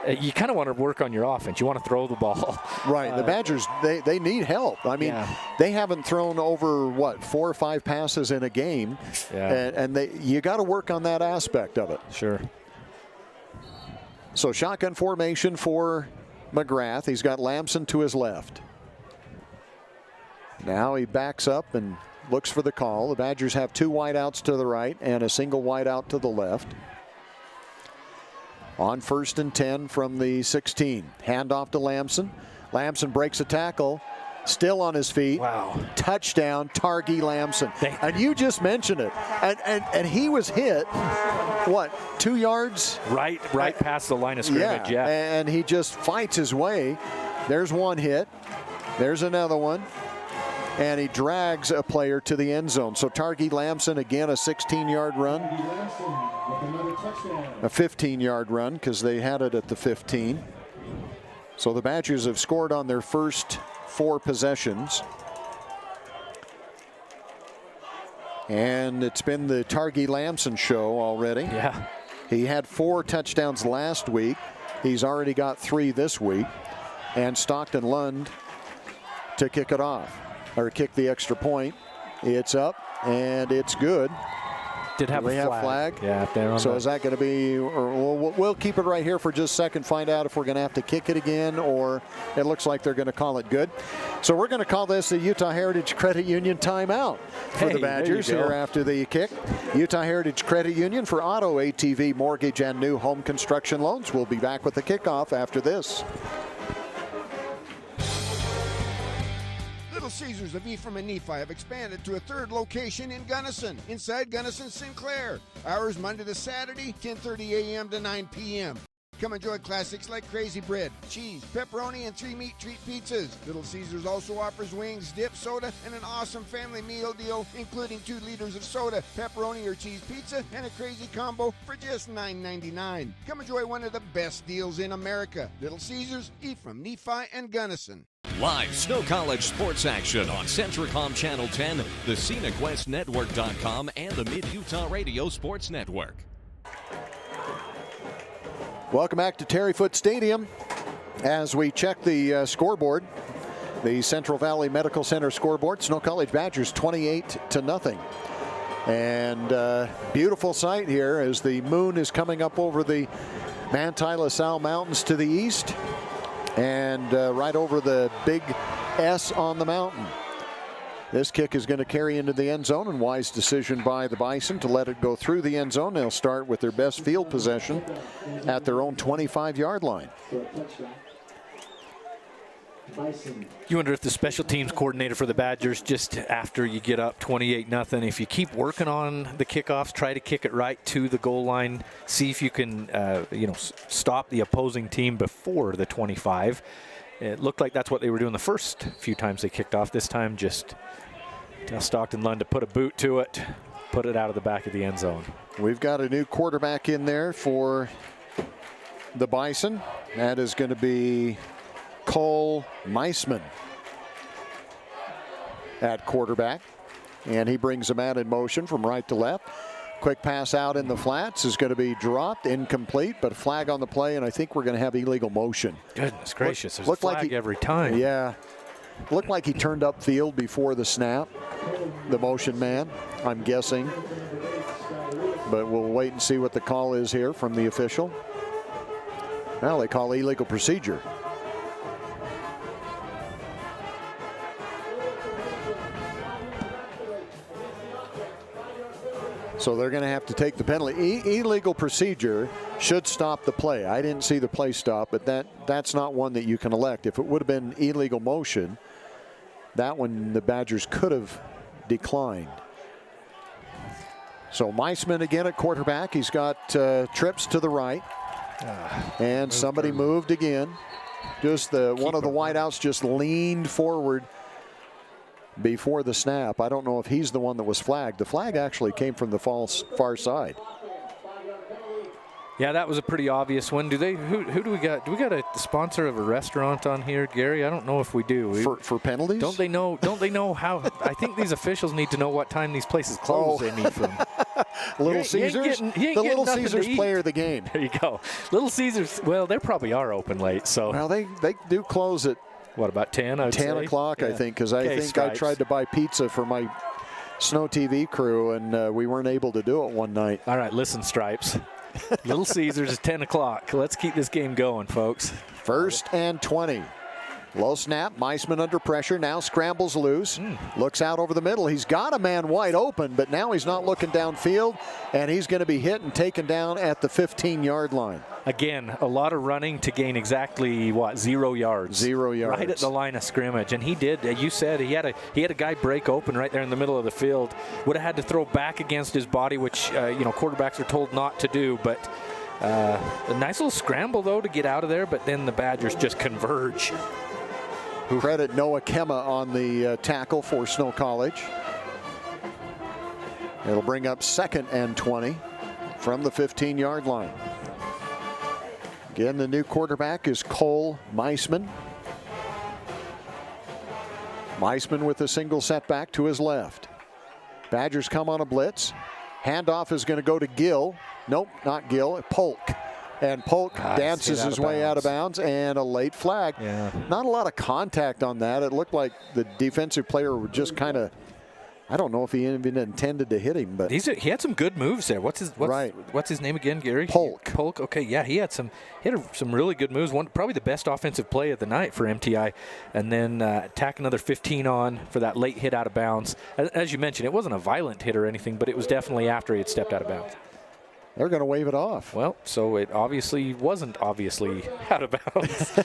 B: You kind of want to work on your offense. You want to throw the ball.
A: Right. The Badgers, they need help. I mean, they haven't thrown over, 4 or 5 passes in a game.
B: Yeah.
A: And you got to work on that aspect of it.
B: Sure.
A: So shotgun formation for McGrath. He's got Lamson to his left. Now he backs up and looks for the call. The Badgers have 2 wideouts to the right and a single wideout to the left. On 1st and 10 from the 16. Handoff to Lamson. Lamson breaks a tackle. Still on his feet.
B: Wow.
A: Touchdown, Targi Lamson. And you just mentioned it. And he was hit, 2 yards?
B: Right past the line of scrimmage, yeah.
A: And he just fights his way. There's one hit. There's another one. And he drags a player to the end zone. So Targi Lamson, again, a 16-yard run. A 15-yard run, because they had it at the 15. So the Badgers have scored on their first 4 possessions. And it's been the Targi Lamson show already.
B: Yeah.
A: He had 4 touchdowns last week. He's already got 3 this week. And Stockton Lund to kick it off, or kick the extra point. It's up, and it's good.
B: Did have a flag.
A: Yeah,
B: there on
A: so
B: the...
A: is that going to be, or we'll keep it right here for just a second, find out if we're going to have to kick it again, or it looks like they're going to call it good. So we're going to call this the Utah Heritage Credit Union timeout for the Badgers here after the kick. Utah Heritage Credit Union for auto, ATV, mortgage, and new home construction loans. We'll be back with the kickoff after this.
J: Little Caesars of Ephraim and Nephi have expanded to a third location in Gunnison, inside Gunnison Sinclair. Hours Monday to Saturday, 10:30 a.m. to 9 p.m. Come enjoy classics like crazy bread, cheese, pepperoni, and 3 meat treat pizzas. Little Caesars also offers wings, dip, soda, and an awesome family meal deal, including 2 liters of soda, pepperoni or cheese pizza, and a crazy combo for just $9.99. Come enjoy one of the best deals in America. Little Caesars, Ephraim, Nephi, and Gunnison.
D: Live Snow College sports action on Centricom Channel 10, the ScenicWestNetwork.com, and the Mid-Utah Radio Sports Network.
A: Welcome back to Terry Foote Stadium. As we check the scoreboard, the Central Valley Medical Center scoreboard, Snow College Badgers 28-0. And beautiful sight here as the moon is coming up over the Manti LaSalle Mountains to the east and right over the big S on the mountain. This kick is going to carry into the end zone, and wise decision by the Bison to let it go through the end zone. They'll start with their best field possession at their own 25-yard line.
B: You wonder if the special teams coordinator for the Badgers, just after you get up 28-0, if you keep working on the kickoffs, try to kick it right to the goal line, see if you can, stop the opposing team before the 25. It looked like that's what they were doing the first few times they kicked off. This time, just tell Stockton Lund to put a boot to it, put it out of the back of the end zone.
A: We've got a new quarterback in there for the Bison. That is going to be Cole Meisman at quarterback. And he brings the man in motion from right to left. Quick pass out in the flats is going to be dropped, incomplete, but a flag on the play, and I think we're going to have illegal motion.
B: Goodness gracious, there's a flag every time.
A: Yeah. Looked like he turned upfield before the snap, the motion man, I'm guessing. But we'll wait and see what the call is here from the official. Well, they call illegal procedure. So they're going to have to take the penalty. Illegal procedure should stop the play. I didn't see the play stop, but that's not one that you can elect. If it would have been illegal motion, that one the Badgers could have declined. So Meisman again at quarterback. He's got trips to the right. And somebody moved again. Just one of the wideouts just leaned forward before the snap. I don't know if he's the one that was flagged. The flag actually came from the far side.
B: Yeah, that was a pretty obvious one. Who do we got? Do we got a sponsor of a restaurant on here, Gary? I don't know if we do.
A: For penalties?
B: Don't they know how? I think these officials need to know what time these places close. They need from
A: Little Caesars. The Little Caesars player of the game.
B: There you go. Little Caesars. Well, they probably are open late. So
A: well, they do close at
B: what, about 10?
A: 10 o'clock, yeah. I think, because I think Stripes. I tried to buy pizza for my Snow TV crew, and we weren't able to do it one night.
B: All right, listen, Stripes. Little Caesars is 10 o'clock. Let's keep this game going, folks.
A: 1st and 20. Low snap. Meisman under pressure. Now scrambles loose. Looks out over the middle. He's got a man wide open, but now he's not looking downfield, and he's going to be hit and taken down at the 15-yard line.
B: Again, a lot of running to gain exactly, 0 yards?
A: 0 yards.
B: Right at the line of scrimmage. And he did. You said he had a guy break open right there in the middle of the field. Would have had to throw back against his body, which, quarterbacks are told not to do. But a nice little scramble, though, to get out of there. But then the Badgers just converge.
A: Credit Noah Kemma on the tackle for Snow College. It'll bring up 2nd and 20 from the 15-yard line. Again, the new quarterback is Cole Meisman. Meisman with a single setback to his left. Badgers come on a blitz. Handoff is going to go to Gill. Nope, not Gill, Polk. And Polk dances his way out of bounds, and a late flag.
B: Yeah.
A: Not a lot of contact on that. It looked like the defensive player would just kind of, I don't know if he even intended to hit him, but
B: he had some good moves there. What's his name again, Gary?
A: Polk.
B: Polk. Okay, yeah, he had some really good moves. Probably the best offensive play of the night for MTI, and then tack another 15 on for that late hit out of bounds. As you mentioned, it wasn't a violent hit or anything, but it was definitely after he had stepped out of bounds.
A: They're going to wave it off.
B: Well, so it obviously wasn't obviously out of bounds.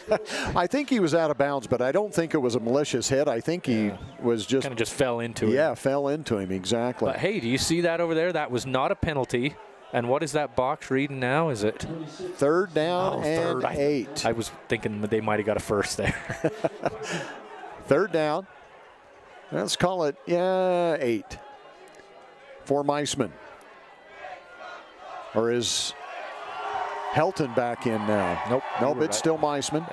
A: I think he was out of bounds, but I don't think it was a malicious hit. I think he was just...
B: kind of just fell into him.
A: Yeah, fell into him, exactly.
B: But hey, do you see that over there? That was not a penalty. And what is that box reading now? Is it?
A: Third down and 8.
B: I was thinking that they might have got a first there.
A: Third down. Let's call it, 8 for Meisman. Or is Helton back in now? Nope, it's still Meisman.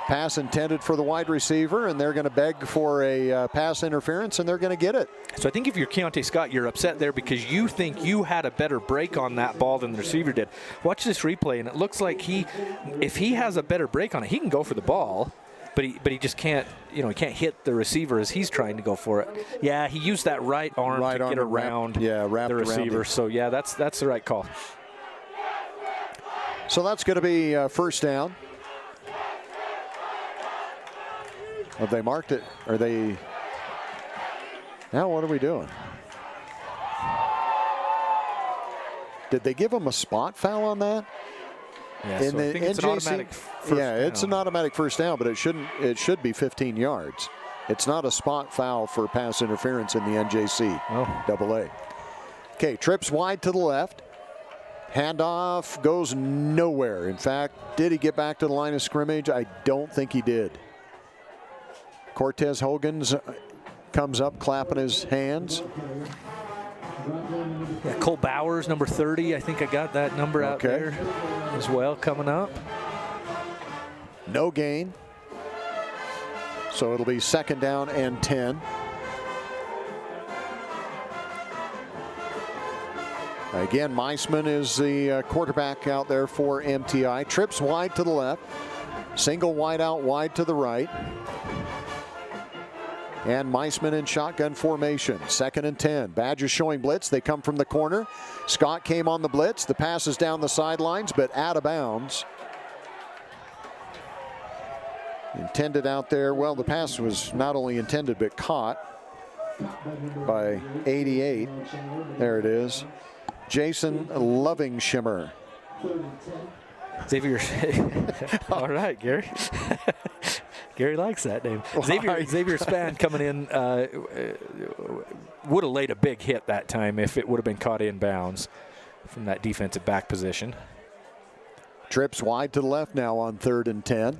A: Pass intended for the wide receiver, and they're going to beg for a pass interference, and they're going to get it.
B: So I think if you're Keontae Scott, you're upset there because you think you had a better break on that ball than the receiver did. Watch this replay, and it looks like if he has a better break on it, he can go for the ball, but he just can't, he can't hit the receiver as he's trying to go for it. Yeah, he used that right arm to get around the receiver. So yeah, that's the right call.
A: So that's going to be first down. Have they marked it? Are they? Now what are we doing? Did they give him a spot foul on that?
B: Yeah, so I think it's an automatic first down.
A: It's an automatic first down, but it should be 15 yards. It's not a spot foul for pass interference in the NJC AA. Okay, trips wide to the left. Handoff goes nowhere. In fact, did he get back to the line of scrimmage? I don't think he did. Cortez Hogan's comes up clapping his hands.
B: Yeah, Cole Bowers, number 30. I think I got that number out there as well coming up.
A: No gain. So it'll be second down and 10. Again, Meisman is the quarterback out there for MTI. Trips wide to the left. Single wide out wide to the right. And Meisman in shotgun formation. Second and 10. Badgers showing blitz. They come from the corner. Scott came on the blitz. The pass is down the sidelines, but out of bounds. Intended out there. Well, the pass was not only intended, but caught by 88. There it is. Jason Lovingshimmer.
B: Xavier. All right, Gary. Gary likes that name. Xavier Spann coming in would have laid a big hit that time if it would have been caught in bounds from that defensive back position.
A: Trips wide to the left now on 3rd and 10.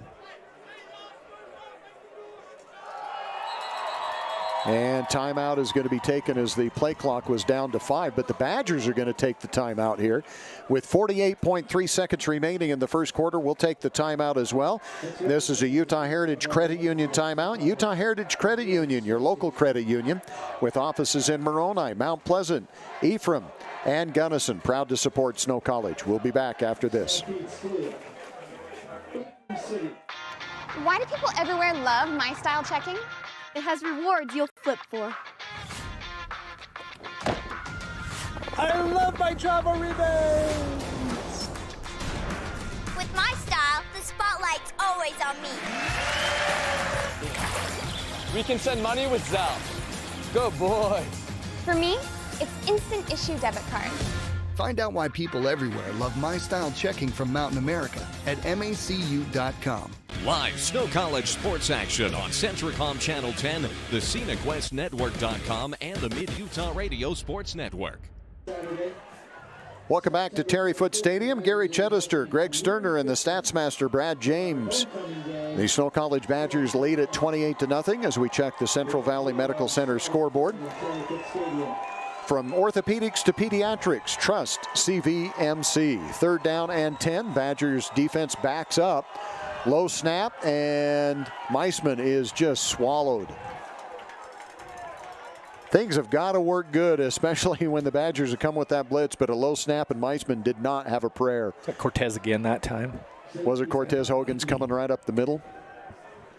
A: And timeout is going to be taken as the play clock was down to 5, but the Badgers are going to take the timeout here. With 48.3 seconds remaining in the first quarter, we'll take the timeout as well. This is a Utah Heritage Credit Union timeout. Utah Heritage Credit Union, your local credit union, with offices in Moroni, Mount Pleasant, Ephraim, and Gunnison. Proud to support Snow College. We'll be back after this.
K: Why do people everywhere love My Style Checking? It has rewards you'll flip for.
L: I love my travel rebates!
M: With My Style, the spotlight's always on me.
L: We can send money with Zelle. Good boy.
K: For me, it's instant issue debit card.
N: Find out why people everywhere love My Style Checking from Mountain America at macu.com.
D: Live Snow College sports action on Centricom Channel 10, the ScenicWestNetwork.com, and the Mid-Utah Radio Sports Network.
A: Welcome back to Terry Foote Stadium. Gary Chedester, Greg Sterner, and the Statsmaster Brad James. The Snow College Badgers lead at 28-0 as we check the Central Valley Medical Center scoreboard. From orthopedics to pediatrics, trust CVMC. 3rd down and 10. Badgers defense backs up. Low snap, and Meisman is just swallowed. Things have got to work good, especially when the Badgers have come with that blitz, but a low snap, and Meisman did not have a prayer.
B: Cortez again that time.
A: Was it Cortez Hogan's coming right up the middle?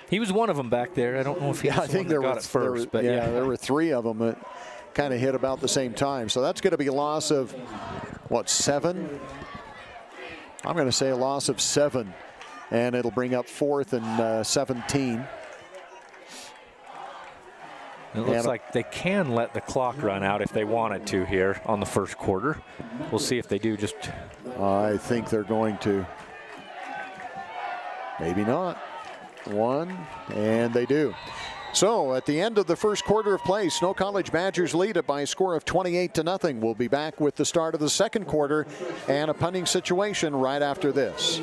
B: He was one of them back there. I don't know if he was the one that got it first, but yeah.
A: There were 3 of them that kind of hit about the same time. So that's going to be a loss of, 7? I'm going to say a loss of 7. And it'll bring up 4th and 17.
B: It looks like they can let the clock run out if they wanted to here on the first quarter. We'll see if they do. Just
A: I think they're going to. Maybe not. One, and they do. So at the end of the first quarter of play, Snow College Badgers lead it by a score of 28-0. We'll be back with the start of the second quarter and a punting situation right after this.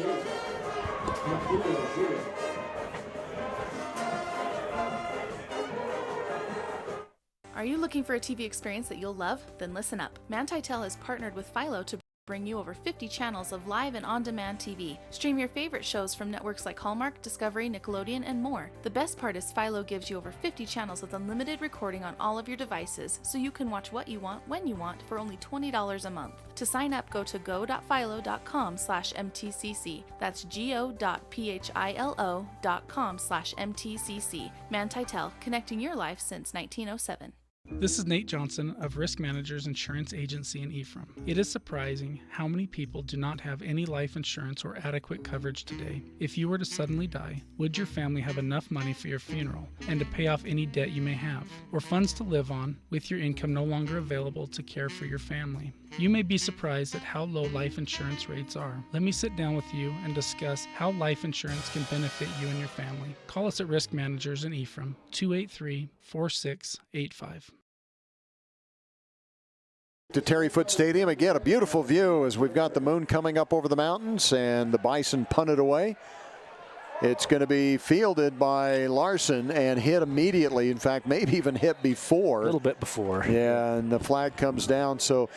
O: Are you looking for a TV experience that you'll love? Then listen up. Manti Tel has partnered with Philo to bring you over 50 channels of live and on-demand TV. Stream your favorite shows from networks like Hallmark, Discovery, Nickelodeon, and more. The best part is Philo gives you over 50 channels with unlimited recording on all of your devices, so you can watch what you want, when you want, for only $20 a month. To sign up, go to go.philo.com/mtcc. That's go.philo.com/mtcc. Manti Tel, connecting your life since 1907.
P: This is Nate Johnson of Risk Managers Insurance Agency in Ephraim. It is surprising how many people do not have any life insurance or adequate coverage today. If you were to suddenly die, would your family have enough money for your funeral and to pay off any debt you may have, or funds to live on with your income no longer available to care for your family? You may be surprised at how low life insurance rates are. Let me sit down with you and discuss how life insurance can benefit you and your family. Call us at Risk Managers in Ephraim, 283-4685.
A: To Terry Foote Stadium, again, a beautiful view as we've got the moon coming up over the mountains and the Bison punted away. It's going to be fielded by Larson and hit immediately. In fact, maybe even hit before.
B: A little bit before.
A: Yeah, and the flag comes down. So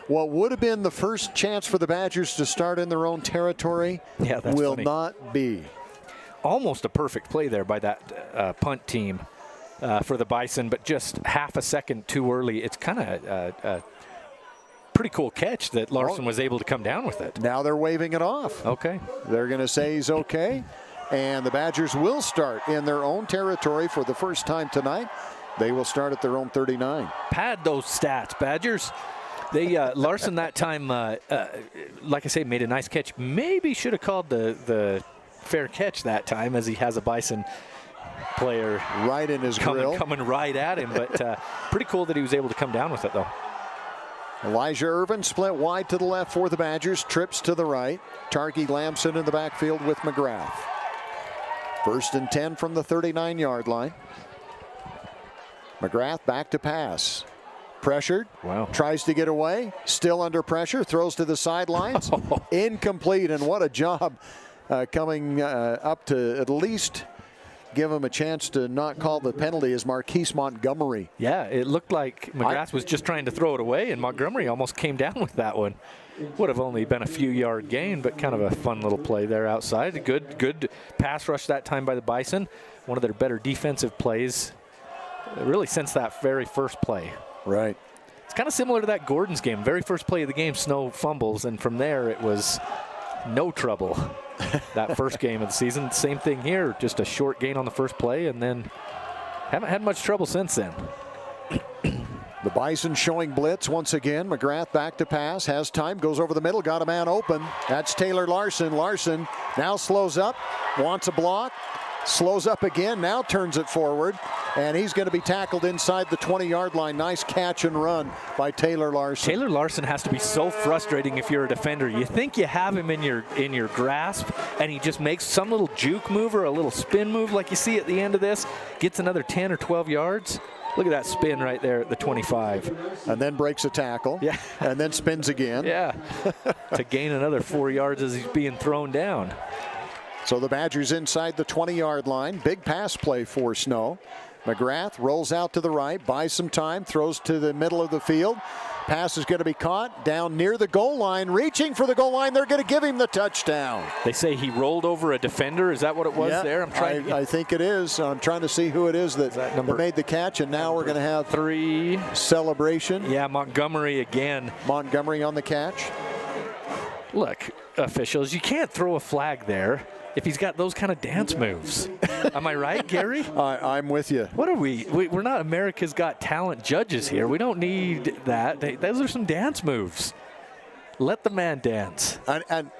A: what would have been the first chance for the Badgers to start in their own territory will not be.
B: Almost a perfect play there by that punt team for the Bison, but just half a second too early. It's kind of a pretty cool catch that Larson was able to come down with it.
A: Now they're waving it off.
B: Okay.
A: They're going to say he's okay. And the Badgers will start in their own territory for the first time tonight. They will start at their own 39.
B: Pad those stats, Badgers. They Larson that time, like I say, made a nice catch. Maybe should have called the fair catch that time, as he has a Bison player
A: right in his grill,
B: coming right at him. But pretty cool that he was able to come down with it, though.
A: Elijah Irvin split wide to the left for the Badgers, trips to the right. Tarky Lamson in the backfield with McGrath. First and 10 from the 39-yard line. McGrath back to pass. Pressured.
B: Wow.
A: Tries to get away. Still under pressure. Throws to the sidelines. Incomplete. And what a job coming up to at least give him a chance to not call the penalty is Marquise Montgomery.
B: Yeah, it looked like McGrath was just trying to throw it away, and Montgomery almost came down with that one. Would have only been a few yard gain, but kind of a fun little play there outside. A good pass rush that time by the Bison. One of their better defensive plays, really, since that very first play.
A: Right.
B: It's kind of similar to that Gordon's game. Very first play of the game, Snow fumbles, and from there it was no trouble. That first game of the season. Same thing here, just a short gain on the first play, and then haven't had much trouble since then.
A: The Bison showing blitz once again. McGrath back to pass, has time, goes over the middle, got a man open. That's Taylor Larson. Larson now slows up, wants a block, slows up again, now turns it forward, and he's going to be tackled inside the 20-yard line. Nice catch and run by Taylor Larson.
B: Taylor Larson has to be so frustrating if you're a defender. You think you have him in your grasp, and he just makes some little juke move or a little spin move like you see at the end of this, gets another 10 or 12 yards. Look at that spin right there at the 25.
A: And then breaks a tackle.
B: Yeah.
A: And then spins again.
B: Yeah. To gain another 4 yards as he's being thrown down.
A: So the Badgers inside the 20-yard line. Big pass play for Snow. McGrath rolls out to the right, buys some time, throws to the middle of the field. Pass is going to be caught down near the goal line, reaching for the goal line. They're going to give him the touchdown.
B: They say he rolled over a defender. Is that what it was there?
A: I think it is. I'm trying to see who it is that made the catch, and now we're going to have
B: 3
A: celebration.
B: Yeah, Montgomery again.
A: Montgomery on the catch.
B: Look, officials, you can't throw a flag there if he's got those kind of dance moves. Am I right, Gary?
A: I'm with you.
B: What are we? We're not America's Got Talent judges here. We don't need that. Those are some dance moves. Let the man dance.
A: And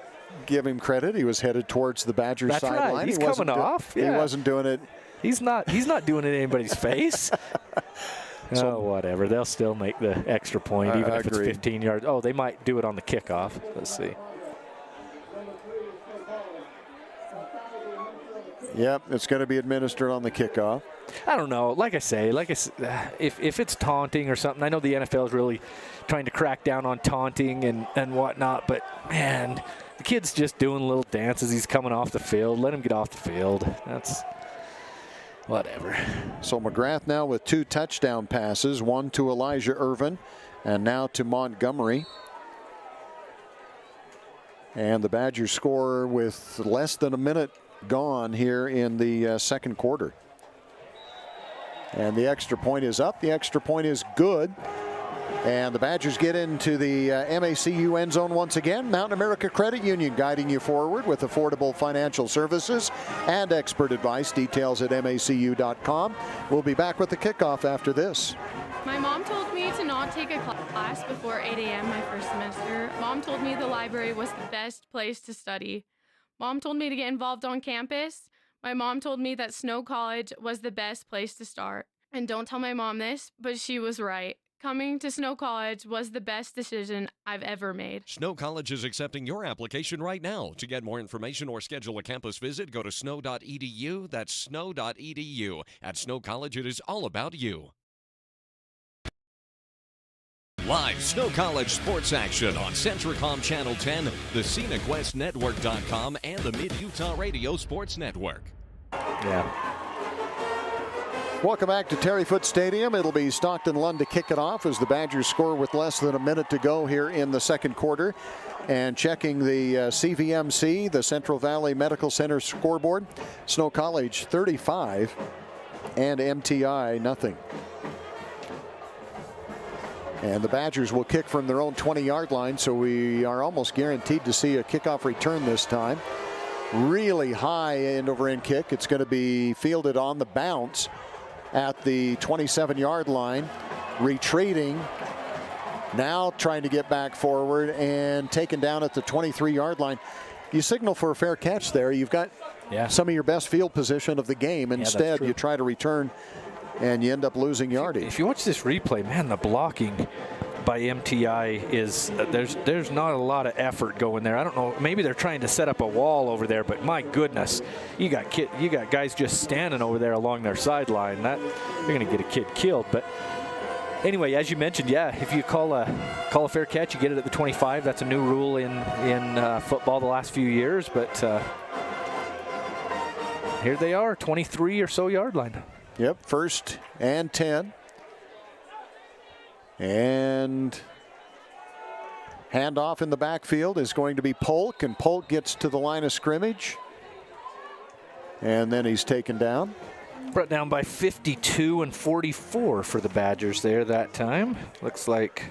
A: give him credit. He was headed towards the Badgers sideline.
B: Right. He's coming off.
A: He wasn't doing it.
B: He's not doing it in anybody's face. So whatever. They'll still make the extra point, even if it's
A: agreed.
B: 15 yards. Oh, they might do it on the kickoff. Let's see.
A: Yep, it's going to be administered on the kickoff.
B: I don't know. Like I say, if it's taunting or something, I know the NFL is really trying to crack down on taunting and whatnot, but man, the kid's just doing little dances. He's coming off the field. Let him get off the field. That's whatever.
A: So McGrath now with 2 touchdown passes, one to Elijah Irvin and now to Montgomery. And the Badgers score with less than a minute gone here in the second quarter. And the extra point is up. The extra point is good. And the Badgers get into the MACU end zone once again. Mountain America Credit Union guiding you forward with affordable financial services and expert advice. Details at macu.com. We'll be back with the kickoff after this.
S: My mom told me to not take a class before 8 a.m. my first semester. Mom told me the library was the best place to study. Mom told me to get involved on campus. My mom told me that Snow College was the best place to start. And don't tell my mom this, but she was right. Coming to Snow College was the best decision I've ever made.
D: Snow College is accepting your application right now. To get more information or schedule a campus visit, go to snow.edu. That's snow.edu. At Snow College, it is all about you. Live Snow College sports action on Centricom Channel 10, the ScenicWestNetwork.com, and the Mid-Utah Radio Sports Network.
B: Yeah.
A: Welcome back to Terry Foote Stadium. It'll be Stockton Lund to kick it off as the Badgers score with less than a minute to go here in the second quarter. And checking the CVMC, the Central Valley Medical Center scoreboard, Snow College 35 and MTI nothing. And the Badgers will kick from their own 20-yard line, so we are almost guaranteed to see a kickoff return this time. Really high end-over-end kick. It's going to be fielded on the bounce at the 27-yard line. Retreating. Now trying to get back forward and taken down at the 23-yard line. You signal for a fair catch there. You've got some of your best field position of the game. Instead, you try to return and you end up losing yardage.
B: If you watch this replay, man, the blocking by MTI is there's not a lot of effort going there. I don't know, maybe they're trying to set up a wall over there, but my goodness, you got guys just standing over there along their sideline. That you're going to get a kid killed. But anyway, as you mentioned, if you call a fair catch, you get it at the 25. That's a new rule in football the last few years, but here they are, 23 or so yard line.
A: Yep, 1st and 10. And handoff in the backfield is going to be Polk, and Polk gets to the line of scrimmage. And then he's taken down.
B: Brought down by 52 and 44 for the Badgers there that time. Looks like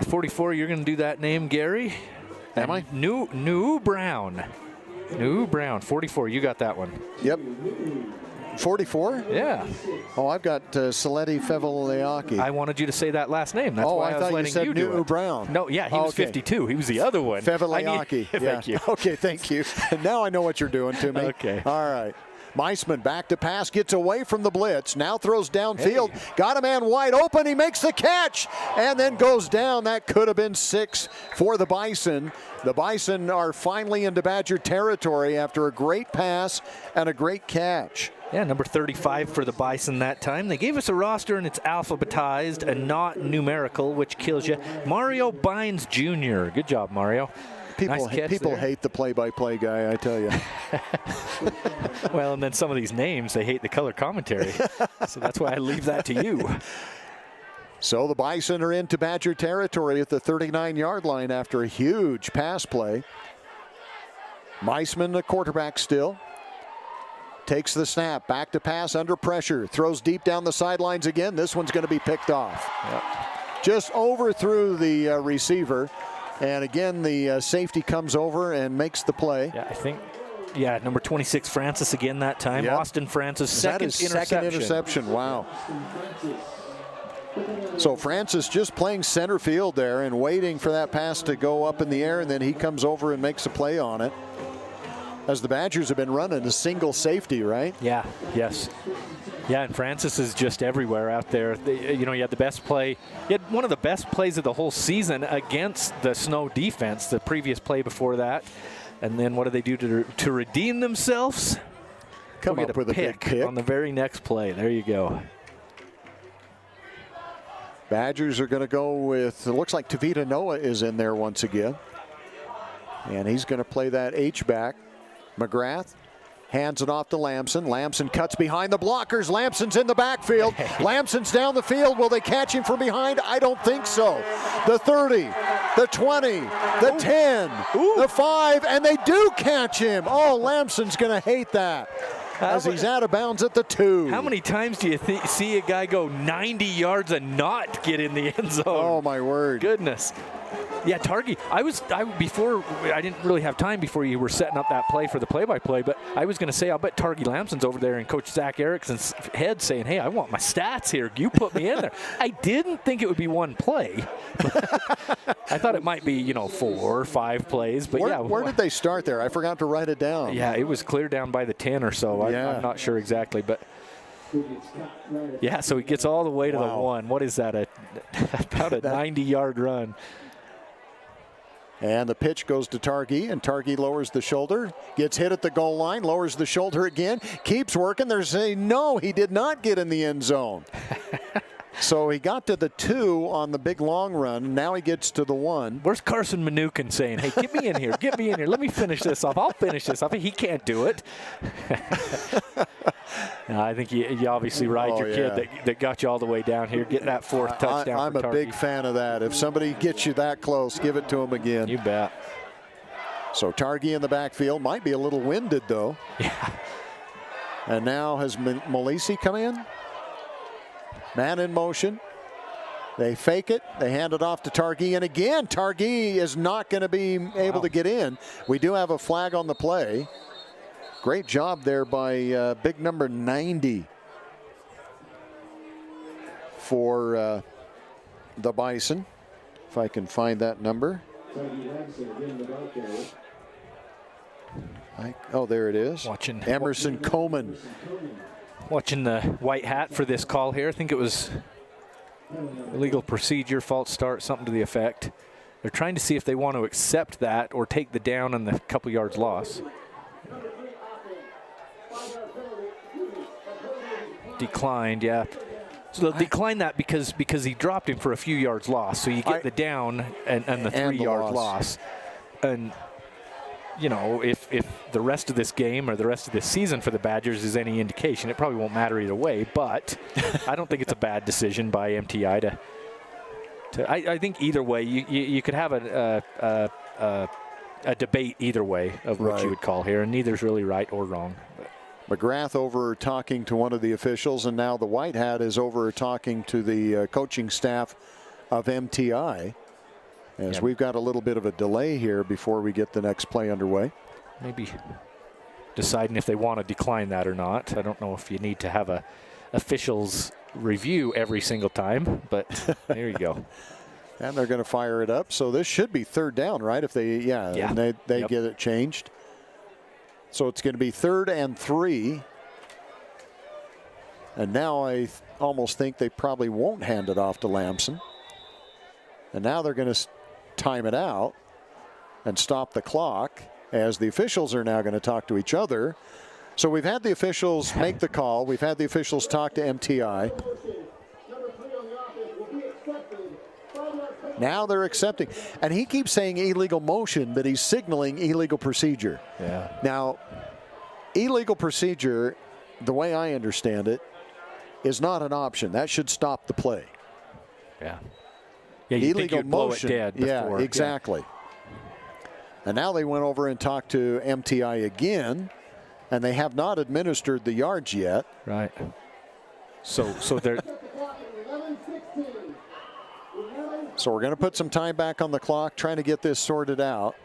B: 44, you're going to do that name, Gary?
A: Am I?
B: New Brown. New Brown, 44, you got that one.
A: Yep. 44?
B: Yeah.
A: Oh, I've got Saletti Fevoliaki.
B: I wanted you to say that last name. That's why I was letting you do it.
A: New Brown.
B: No, yeah, he was 52. He was the other one.
A: Fevoliaki.
B: Thank you.
A: Okay, thank you. And now I know what you're doing to me.
B: Okay.
A: All right. Meisman back to pass, gets away from the blitz, now throws downfield, got a man wide open, he makes the catch, and then goes down. That could have been 6 for the Bison. The Bison are finally into Badger territory after a great pass and a great catch.
B: Yeah, number 35 for the Bison that time. They gave us a roster and it's alphabetized and not numerical, which kills you. Mario Bynes Jr. Good job, Mario.
A: People hate the play-by-play guy, I tell you.
B: Well, and then some of these names, they hate the color commentary. So that's why I leave that to you.
A: So the Bison are into Badger territory at the 39-yard line after a huge pass play. Meisman, the quarterback still. Takes the snap, back to pass under pressure, throws deep down the sidelines again. This one's going to be picked off.
B: Yep.
A: Just overthrew the receiver. And again, the safety comes over and makes the play.
B: Yeah, I think, number 26, Francis again that time. Yep. Austin Francis, second interception.
A: Wow. So Francis just playing center field there and waiting for that pass to go up in the air, and then he comes over and makes a play on it. As the Badgers have been running a single safety, right?
B: Yeah, yes. Yeah, and Francis is just everywhere out there. You know, he had the best play. He had one of the best plays of the whole season against the Snow defense, the previous play before that. And then what do they do to redeem themselves?
A: Come up with a big pick
B: on the very next play. There you go.
A: Badgers are going to go with, it looks like Tavita Noah is in there once again. And he's going to play that H-back. McGrath hands it off to Lamson. Lamson cuts behind the blockers. Lamson's in the backfield. Lamson's down the field. Will they catch him from behind? I don't think so. The 30, the 20, the 10, the 5, and they do catch him. Oh, Lamson's going to hate that. As he's out of bounds at the 2.
B: How many times do you see a guy go 90 yards and not get in the end zone?
A: Oh, my word.
B: Goodness. Yeah, Targi, I didn't really have time before you were setting up that play for the play-by-play, but I was going to say, I'll bet Targi Lamson's over there in Coach Zach Erickson's head saying, hey, I want my stats here. You put me in there. I didn't think it would be one play. I thought it might be, 4 or 5 plays, but
A: Where did they start there? I forgot to write it down.
B: Yeah, it was clear down by the 10 or so. I'm not sure exactly, but yeah, so he gets all the way to the 1. What is that? About a 90-yard run.
A: And the pitch goes to Targi, and Targi lowers the shoulder, gets hit at the goal line, lowers the shoulder again, keeps working. They're saying, no, he did not get in the end zone. So he got to the 2 on the big long run. Now he gets to the 1.
B: Where's Carson Manukin saying, hey, get me in here, get me in here. Let me finish this off. I'll finish this off. He can't do it. No, I think you obviously ride your kid that got you all the way down here. Get that 4th touchdown.
A: I'm a big fan of that. If somebody gets you that close, give it to him again.
B: You bet.
A: So Targi in the backfield. Might be a little winded, though.
B: Yeah.
A: And now has Malisi come in? Man in motion. They fake it. They hand it off to Targi. And again, Targi is not going to be able to get in. We do have a flag on the play. Great job there by big number 90 for the Bison. If I can find that number. There it is.
B: Watching
A: Emerson Coleman.
B: Watching the white hat for this call here. I think it was illegal procedure, false start, something to the effect. They're trying to see if they want to accept that or take the down and the couple yards loss. Declined, yeah. So they'll decline that because he dropped him for a few yards loss. So you get the down and the 3-yard loss. And if the rest of this game or the rest of this season for the Badgers is any indication, it probably won't matter either way. But I don't think it's a bad decision by MTI I think either way, you could have a debate either way of what you would call here, and neither's really right or wrong.
A: McGrath over talking to one of the officials, and now the white hat is over talking to the coaching staff of MTI. As we've got a little bit of a delay here before we get the next play underway.
B: Maybe deciding if they want to decline that or not. I don't know if you need to have a officials review every single time, but there you go.
A: And they're going to fire it up. So this should be 3rd down, right? If they, and they get it changed. So it's going to be 3rd and 3. And now I almost think they probably won't hand it off to Lamson. And now they're going to time it out and stop the clock, as the officials are now going to talk to each other. So we've had the officials make the call. We've had the officials talk to MTI. Now they're accepting. And he keeps saying illegal motion, but he's signaling illegal procedure.
B: Yeah.
A: Now, illegal procedure, the way I understand it, is not an option. That should stop the play.
B: Yeah. Yeah, you
A: illegal
B: think blow
A: motion.
B: It dead before.
A: Yeah, exactly. And now they went over and talked to MTI again, and they have not administered the yards yet.
B: Right. So they're.
A: So we're going to put some time back on the clock, trying to get this sorted out.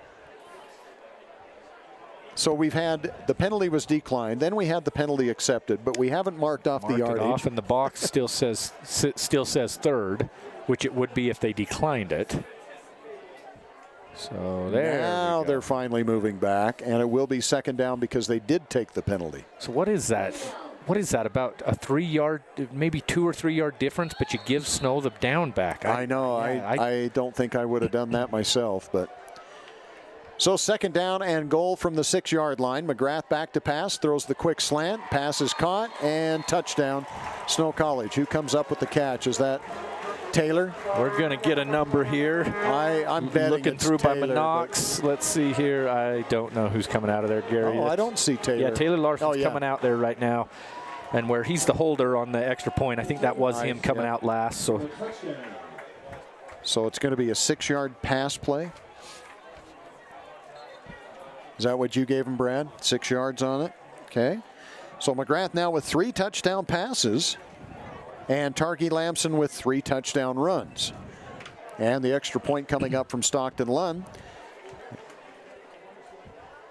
A: So we've had the penalty was declined, then we had the penalty accepted, but we haven't marked off the yardage.
B: Off, and the box still says 3rd, which it would be if they declined it. So there.
A: Now they're finally moving back, and it will be 2nd down because they did take the penalty.
B: So what is that? what is that, about a 3 yard, maybe 2 or 3 yard difference, but you give Snow the down back.
A: I know. I don't think I would have done that myself, but. So second down and goal from the 6 yard line. McGrath back to pass, throws the quick slant, pass is caught, and touchdown. Snow College. Who comes up with the catch? Is that Taylor?
B: We're going to get a number here.
A: I'm betting
B: looking
A: it's
B: through
A: Taylor,
B: by Minox. Let's see here. I don't know who's coming out of there, Gary.
A: Oh, I don't see Taylor.
B: Yeah, Taylor Larson's coming out there right now. And where he's the holder on the extra point, I think that was him coming out last. So
A: it's going to be a 6 yard pass play. Is that what you gave him, Brad? 6 yards on it? Okay. So McGrath now with 3 touchdown passes. And Targi Lamson with 3 touchdown runs. And the extra point coming up from Stockton Lund.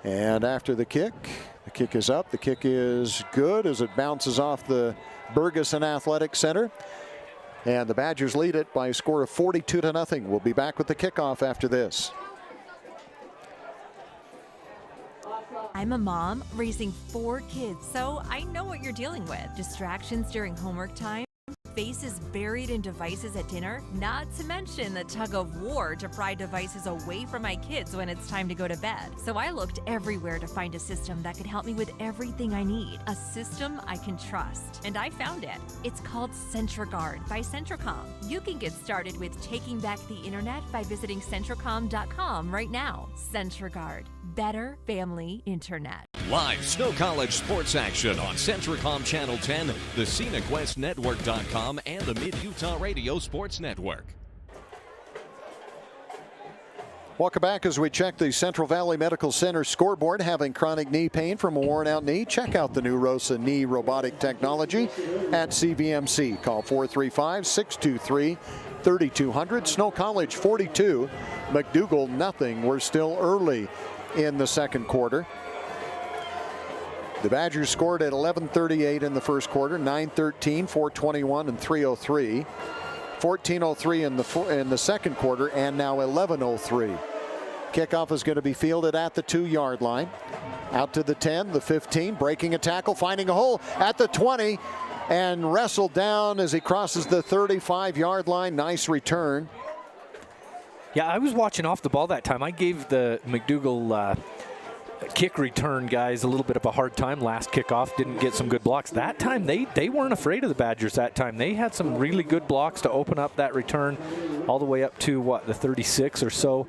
A: And after the kick is up. The kick is good as it bounces off the Bergeson Athletic Center. And the Badgers lead it by a score of 42-0. We'll be back with the kickoff after this.
E: I'm a mom raising 4 kids, so I know what you're dealing with. Distractions during homework time, faces buried in devices at dinner, not to mention the tug of war to pry devices away from my kids when it's time to go to bed. So I looked everywhere to find a system that could help me with everything I need, a system I can trust. And I found it. It's called CentraGuard by Centracom. You can get started with taking back the internet by visiting Centracom.com right now. CentraGuard. Better family internet.
D: Live Snow College sports action on Centracom Channel 10, the ScenicWestNetwork.com, and the Mid-Utah Radio Sports Network.
A: Welcome back as we check the Central Valley Medical Center scoreboard. Having chronic knee pain from a worn-out knee? Check out the new ROSA knee robotic technology at CVMC. Call 435-623-3200. Snow College 42, McDougal nothing. We're still early in the second quarter. The Badgers scored at 11:38 in the first quarter, 9:13, 4:21, and 3:03. 14:03 in the second quarter, and now 11:03. Kickoff is going to be fielded at the 2 yard line. Out to the 10, the 15, breaking a tackle, finding a hole at the 20, and wrestled down as he crosses the 35 yard line. Nice return.
B: Yeah, I was watching off the ball that time. I gave the McDougal kick return guys a little bit of a hard time last kickoff. Didn't get some good blocks. That time, they weren't afraid of the Badgers that time. They had some really good blocks to open up that return all the way up to, what, the 36 or so.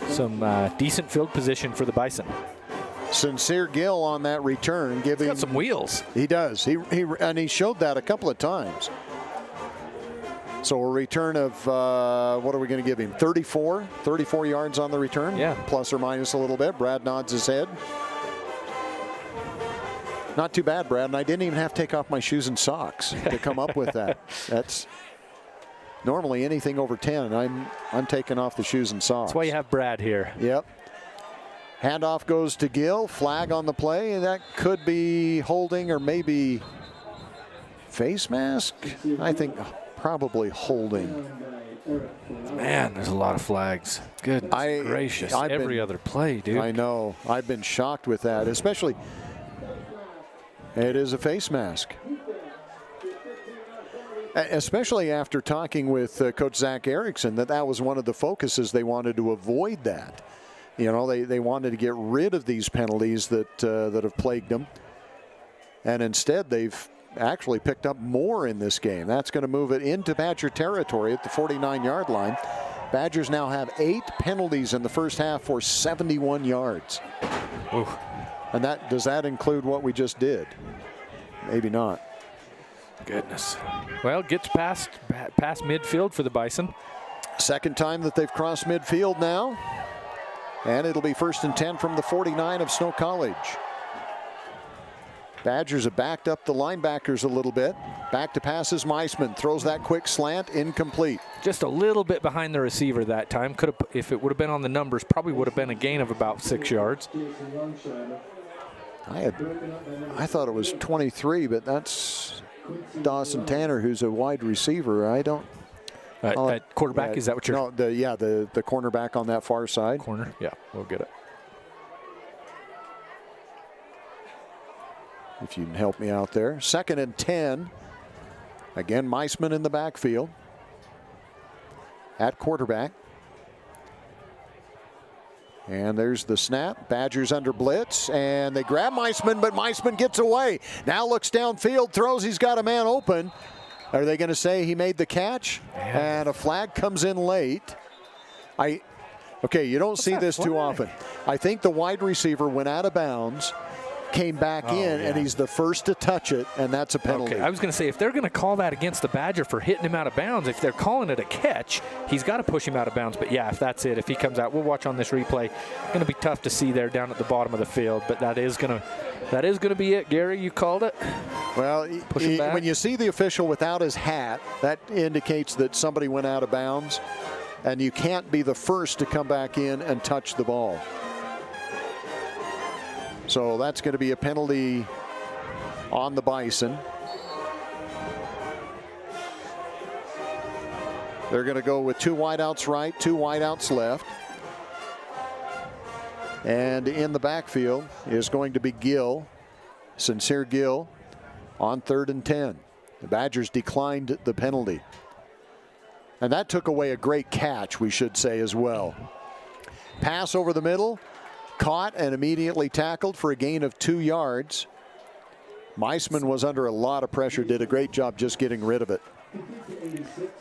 B: Some decent field position for the Bison.
A: Sincere Gill on that return.
B: He's got some wheels.
A: He does. And he showed that a couple of times. So a return of, what are we going to give him? 34 yards on the return?
B: Yeah. Plus
A: or minus a little bit. Brad nods his head. Not too bad, Brad. And I didn't even have to take off my shoes and socks to come up with that. That's normally anything over 10. I'm taking off the shoes and socks.
B: That's why you have Brad here.
A: Yep. Handoff goes to Gill. Flag on the play. That could be holding or maybe face mask. I think probably holding.
B: Man, there's a lot of flags. Goodness gracious. Every other play, dude.
A: I know. I've been shocked with that, especially it is a face mask. Especially after talking with Coach Zach Erickson, that was one of the focuses. They wanted to avoid that. You know, they wanted to get rid of these penalties that have plagued them. And instead, they've actually picked up more in this game. That's going to move it into Badger territory at the 49-yard line. Badgers now have 8 penalties in the first half for 71 yards.
B: Ooh.
A: And does that include what we just did? Maybe not.
B: Goodness. Well, gets past midfield for the Bison.
A: Second time that they've crossed midfield now. And it'll be 1st and 10 from the 49 of Snow College. Badgers have backed up the linebackers a little bit. Back to passes, Meisman throws that quick slant, incomplete.
B: Just a little bit behind the receiver that time. Could have, if it would have been on the numbers, probably would have been a gain of about 6 yards.
A: I thought it was 23, but that's Dawson Tanner, who's a wide receiver. I don't.
B: Quarterback, is that what you're?
A: No, the cornerback on that far side.
B: Corner, yeah, we'll get it.
A: if you can help me out there. 2nd and 10. Again, Meisman in the backfield at quarterback. And there's the snap. Badgers under blitz, and they grab Meisman, but Meisman gets away. Now looks downfield, throws. He's got a man open. Are they going to say he made the catch? And a flag comes in late. Okay, you don't see this too often. I think the wide receiver went out of bounds, came back in, and he's the first to touch it, and that's a penalty.
B: Okay, I was going to say, if they're going to call that against the Badger for hitting him out of bounds, if they're calling it a catch, he's got to push him out of bounds. But yeah, if that's it, if he comes out, we'll watch on this replay. Going to be tough to see there down at the bottom of the field, but that is going to be it. Gary, you called it.
A: Well, when you see the official without his hat, that indicates that somebody went out of bounds, and you can't be the first to come back in and touch the ball. So that's going to be a penalty on the Bison. They're going to go with 2 wideouts right, 2 wideouts left. And in the backfield is going to be Gill, Sincere Gill, on 3rd and 10. The Badgers declined the penalty. And that took away a great catch, we should say, as well. Pass over the middle. Caught and immediately tackled for a gain of 2 yards. Meisman was under a lot of pressure, did a great job just getting rid of it.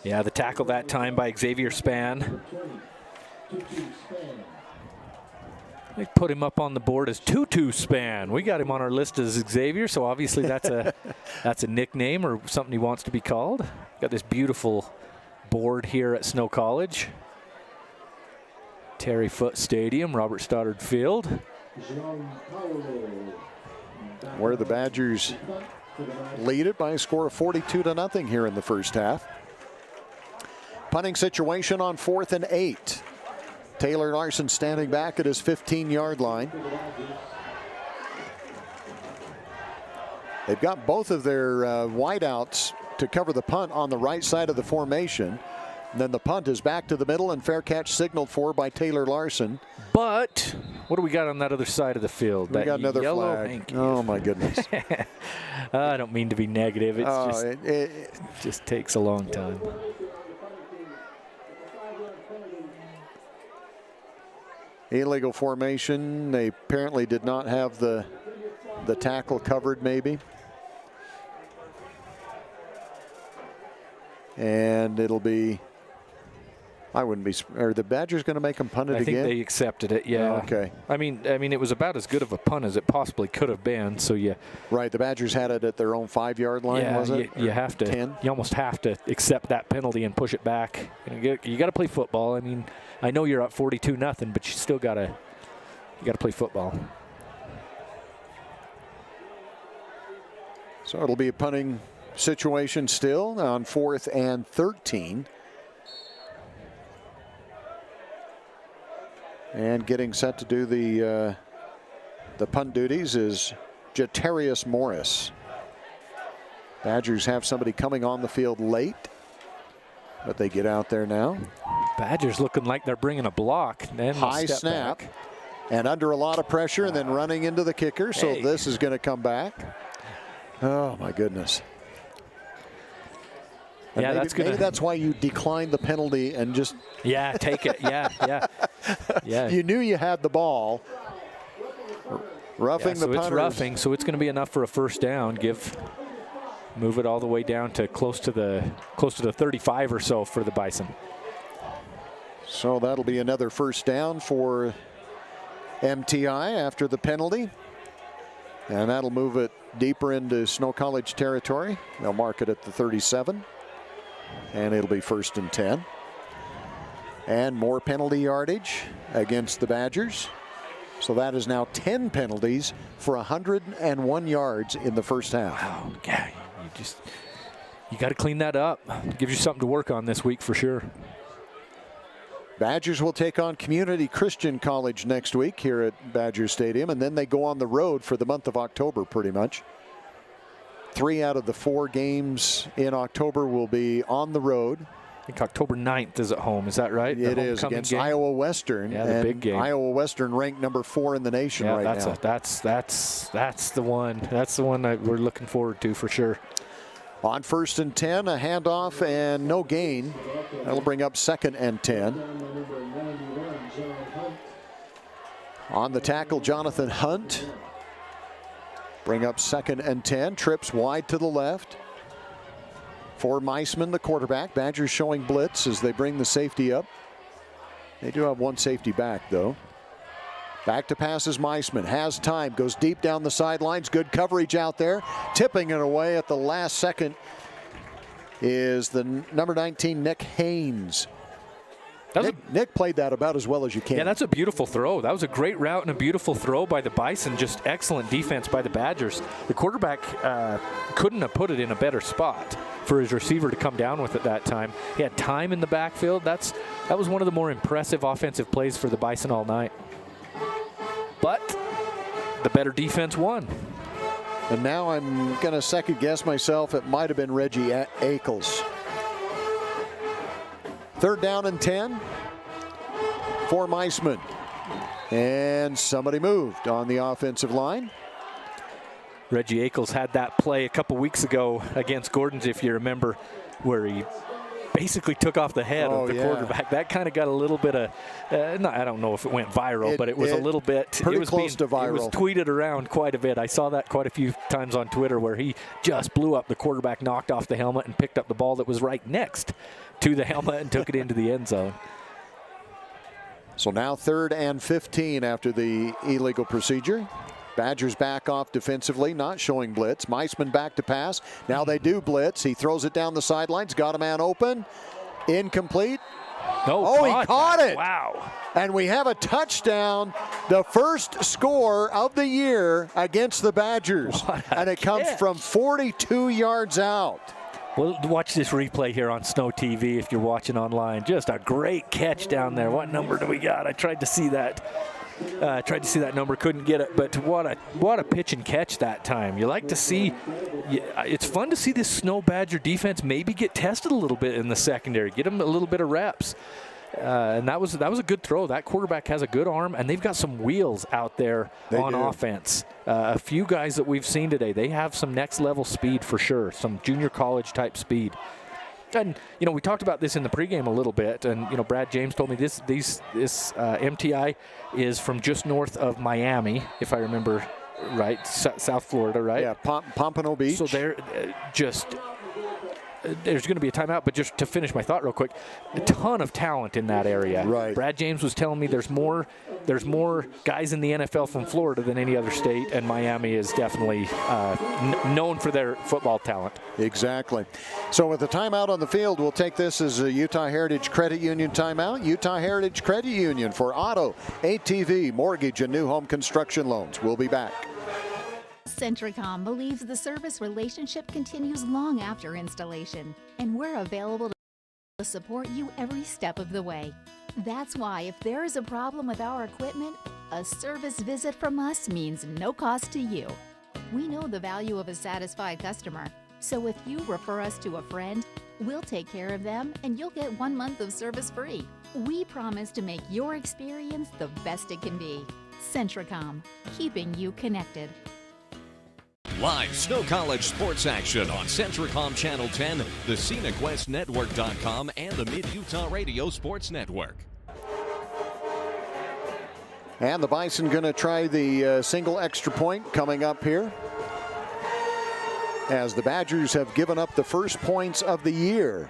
B: Yeah, the tackle that time by Xavier Spann. They put him up on the board as Tutu Spann. We got him on our list as Xavier, so obviously that's a nickname or something he wants to be called. Got this beautiful board here at Snow College. Terry Foote Stadium, Robert Stoddard Field.
A: Where the Badgers lead it by a score of 42-0 here in the first half. Punting situation on 4th and 8. Taylor Larson standing back at his 15-yard line. They've got both of their wideouts to cover the punt on the right side of the formation. And then the punt is back to the middle, and fair catch signaled for by Taylor Larson.
B: But what do we got on that other side of the field?
A: We got another flag. Oh, my goodness.
B: I don't mean to be negative. It's it just takes a long time.
A: Illegal formation. They apparently did not have the tackle covered, maybe. And it'll be, I wouldn't be, are the Badgers going to make them punt it again?
B: I think they accepted it, yeah.
A: Oh, okay.
B: I mean, it was about as good of a punt as it possibly could have been, so yeah.
A: Right, the Badgers had it at their own 5-yard line, was it?
B: You have to,
A: 10?
B: You almost have to accept that penalty and push it back. You got to play football. I mean, I know you're up 42-0, but you still got to play football.
A: So it'll be a punting situation still on 4th and 13. And getting set to do the punt duties is Jatarius Morris. Badgers have somebody coming on the field late, but they get out there now.
B: Badgers looking like they're bringing a block. Then
A: high snap back. And under a lot of pressure, and then running into the kicker. So this is going to come back. Oh my goodness. And
B: yeah,
A: maybe that's why you declined the penalty and just
B: take it. Yeah.
A: You knew you had the ball. Roughing the punters.
B: It's roughing, so it's going to be enough for a first down. Move it all the way down to close to the 35 or so for the Bison.
A: So that'll be another first down for MTI after the penalty. And that'll move it deeper into Snow College territory. They'll mark it at the 37. And it'll be 1st and 10. And more penalty yardage against the Badgers. So that is now 10 penalties for 101 yards in the first half.
B: Wow, yeah, you got to clean that up. It gives you something to work on this week for sure.
A: Badgers will take on Community Christian College next week here at Badger Stadium, and then they go on the road for the month of October pretty much. 3 out of the 4 games in October will be on the road
B: I think October 9th is at home. Is that right?
A: It is against game? Iowa Western.
B: Yeah, the big game.
A: Iowa Western ranked number 4 in the nation right now.
B: That's the one. That's the one that we're looking forward to for sure.
A: On 1st and 10, a handoff and no gain. That'll bring up 2nd and 10. On the tackle, Jonathan Hunt. Bring up 2nd and 10. Trips wide to the left. For Meisman, the quarterback. Badgers showing blitz as they bring the safety up. They do have one safety back, though. Back to pass is Meisman. Has time. Goes deep down the sidelines. Good coverage out there. Tipping it away at the last second is the number 19, Nick Haynes. Nick played that about as well as you can.
B: Yeah, that's a beautiful throw. That was a great route and a beautiful throw by the Bison. Just excellent defense by the Badgers. The quarterback couldn't have put it in a better spot for his receiver to come down with it that time. He had time in the backfield. That was one of the more impressive offensive plays for the Bison all night. But the better defense won.
A: And now I'm going to second guess myself. It might have been Reggie Akels. 3rd down and 10 for Meisman. And somebody moved on the offensive line.
B: Reggie Akels had that play a couple weeks ago against Gordon's, if you remember, where he basically took off the head of the quarterback. That kind of got a little bit of, I don't know if it went viral, but it was a little bit.
A: Pretty close to viral.
B: It was tweeted around quite a bit. I saw that quite a few times on Twitter where he just blew up. The quarterback knocked off the helmet and picked up the ball that was right next to the helmet and took it into the end zone.
A: So now 3rd and 15 after the illegal procedure. Badgers back off defensively, not showing blitz. Meisman back to pass. Now they do blitz. He throws it down the sidelines. Got a man open. Incomplete.
B: No,
A: he caught it.
B: Wow.
A: And we have a touchdown, the first score of the year against the Badgers. And it comes from 42 yards out.
B: Well, watch this replay here on Snow TV if you're watching online. Just a great catch down there. What number do we got? I tried to see that. Number, couldn't get it, but what a pitch and catch that time. You like to see, it's fun to see this Snow Badger defense maybe get tested a little bit in the secondary, get them a little bit of reps. And that was a good throw. That quarterback has a good arm, and they've got some wheels out there on offense. A few guys that we've seen today, they have some next level speed for sure, some junior college type speed. And, we talked about this in the pregame a little bit, and, Brad James told me this MTI is from just north of Miami, if I remember right, South Florida, right?
A: Yeah, Pompano Beach.
B: So they're there's going to be a timeout, but just to finish my thought real quick, a ton of talent in that area.
A: Right.
B: Brad James was telling me there's more guys in the NFL from Florida than any other state, and Miami is definitely known for their football talent.
A: Exactly. So with the timeout on the field, we'll take this as a Utah Heritage Credit Union timeout. Utah Heritage Credit Union for auto, ATV, mortgage, and new home construction loans. We'll be back.
F: Centricom believes the service relationship continues long after installation, and we're available to support you every step of the way. That's why if there is a problem with our equipment, a service visit from us means no cost to you. We know the value of a satisfied customer, so if you refer us to a friend, we'll take care of them and you'll get 1 month of service free. We promise to make your experience the best it can be. Centricom, keeping you connected.
D: Live Snow College sports action on Centricom Channel 10, the ScenicWestNetwork.com, and the Mid-Utah Radio Sports Network.
A: And the Bison going to try the single extra point coming up here, as the Badgers have given up the first points of the year.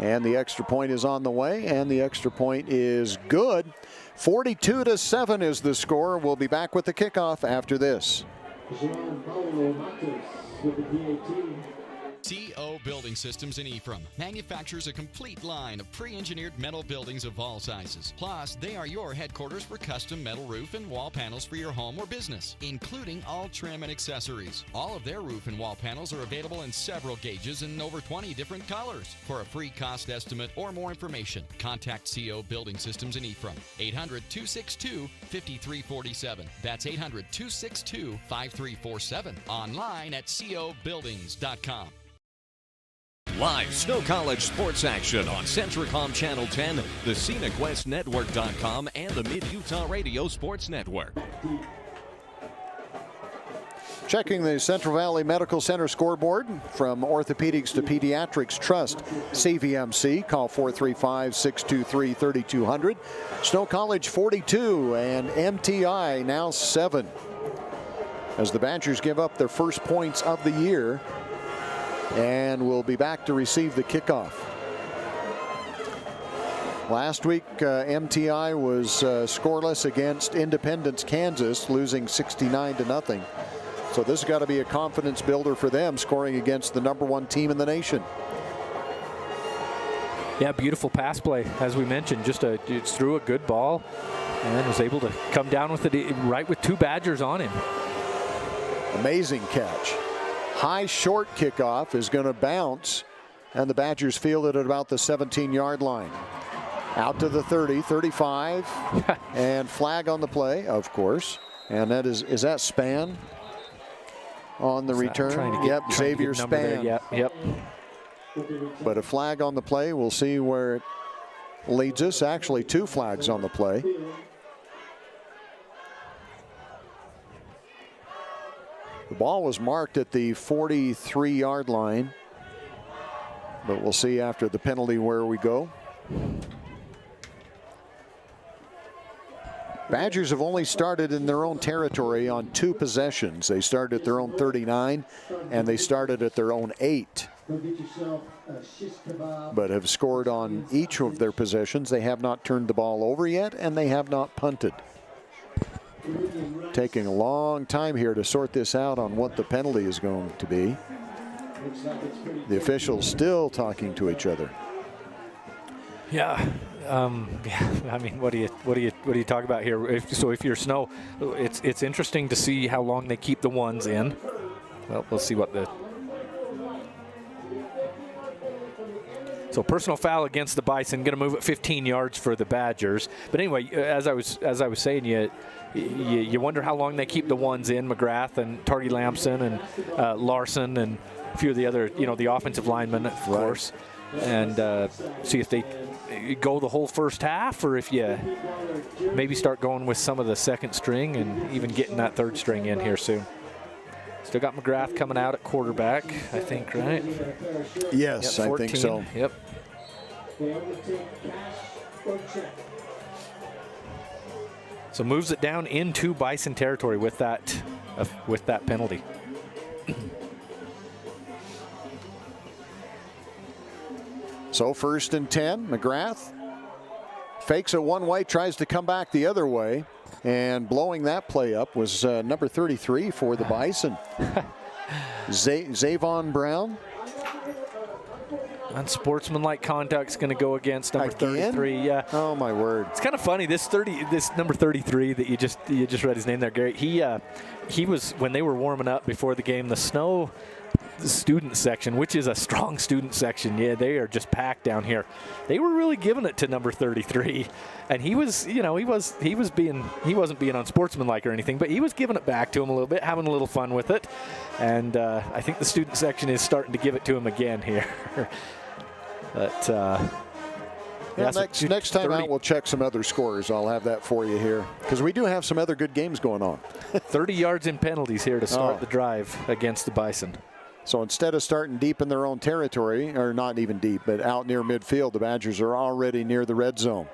A: And the extra point is on the way, and the extra point is good. 42-7 is the score. We'll be back with the kickoff after this.
G: CO Building Systems in Ephraim manufactures a complete line of pre-engineered metal buildings of all sizes. Plus, they are your headquarters for custom metal roof and wall panels for your home or business, including all trim and accessories. All of their roof and wall panels are available in several gauges and over 20 different colors. For a free cost estimate or more information, contact CO Building Systems in Ephraim. 800-262-5347. That's 800-262-5347. Online at cobuildings.com.
D: Live Snow College sports action on Centricom Channel 10, the ScenicWestNetwork.com, and the Mid-Utah Radio Sports Network.
A: Checking the Central Valley Medical Center scoreboard from Orthopedics to Pediatrics Trust CVMC. Call 435-623-3200. Snow College 42 and MTI now 7. As the Badgers give up their first points of the year and will be back to receive the kickoff. Last week, MTI was scoreless against Independence, Kansas, losing 69-0. So this has got to be a confidence builder for them, scoring against the #1 team in the nation.
B: Yeah, beautiful pass play, as we mentioned. Just threw a good ball and was able to come down with it right with 2 Badgers on him.
A: Amazing catch. High short kickoff is going to bounce, and the Badgers field it at about the 17-yard line. Out to the 30, 35, and flag on the play, of course. And that is that Span on the return? Yep, Xavier Span.
B: Yep.
A: But a flag on the play. We'll see where it leads us. Actually, 2 flags on the play. The ball was marked at the 43-yard line, but we'll see after the penalty where we go. Badgers have only started in their own territory on 2 possessions. They started at their own 39, and they started at their own 8. But have scored on each of their possessions. They have not turned the ball over yet, and they have not punted. Taking a long time here to sort this out on what the penalty is going to be. The officials still talking to each other.
B: Yeah. I mean, what do you talk about here? If you're Snow, it's interesting to see how long they keep the ones in. Well, we'll see what the. So personal foul against the Bison, going to move it 15 yards for the Badgers. But anyway, as I was saying, you wonder how long they keep the ones in. McGrath and Tardy Lamson and Larson and a few of the other, the offensive linemen, of course, and see if they go the whole first half, or if you maybe start going with some of the second string and even getting that third string in here soon. Still got McGrath coming out at quarterback, I think, right?
A: Yes,
B: yep, 14,
A: I think so.
B: Yep. So moves it down into Bison territory with that penalty.
A: So 1st and 10, McGrath fakes it one way, tries to come back the other way, and blowing that play up was number 33 for the Bison. Zavon Brown.
B: Unsportsmanlike conduct's going to go against number 33. Yeah.
A: Oh my word!
B: It's kind of funny. This number 33 that you just read his name there, Gary. He was, when they were warming up before the game, the Snow student section, which is a strong student section. Yeah, they are just packed down here. They were really giving it to number 33, and he wasn't being unsportsmanlike or anything, but he was giving it back to him a little bit, having a little fun with it. And I think the student section is starting to give it to him again here. But
A: yeah, next time out, we'll check some other scores. I'll have that for you here, because we do have some other good games going on.
B: 30 yards in penalties here to start the drive against the Bison.
A: So instead of starting deep in their own territory, or not even deep, but out near midfield, the Badgers are already near the red zone.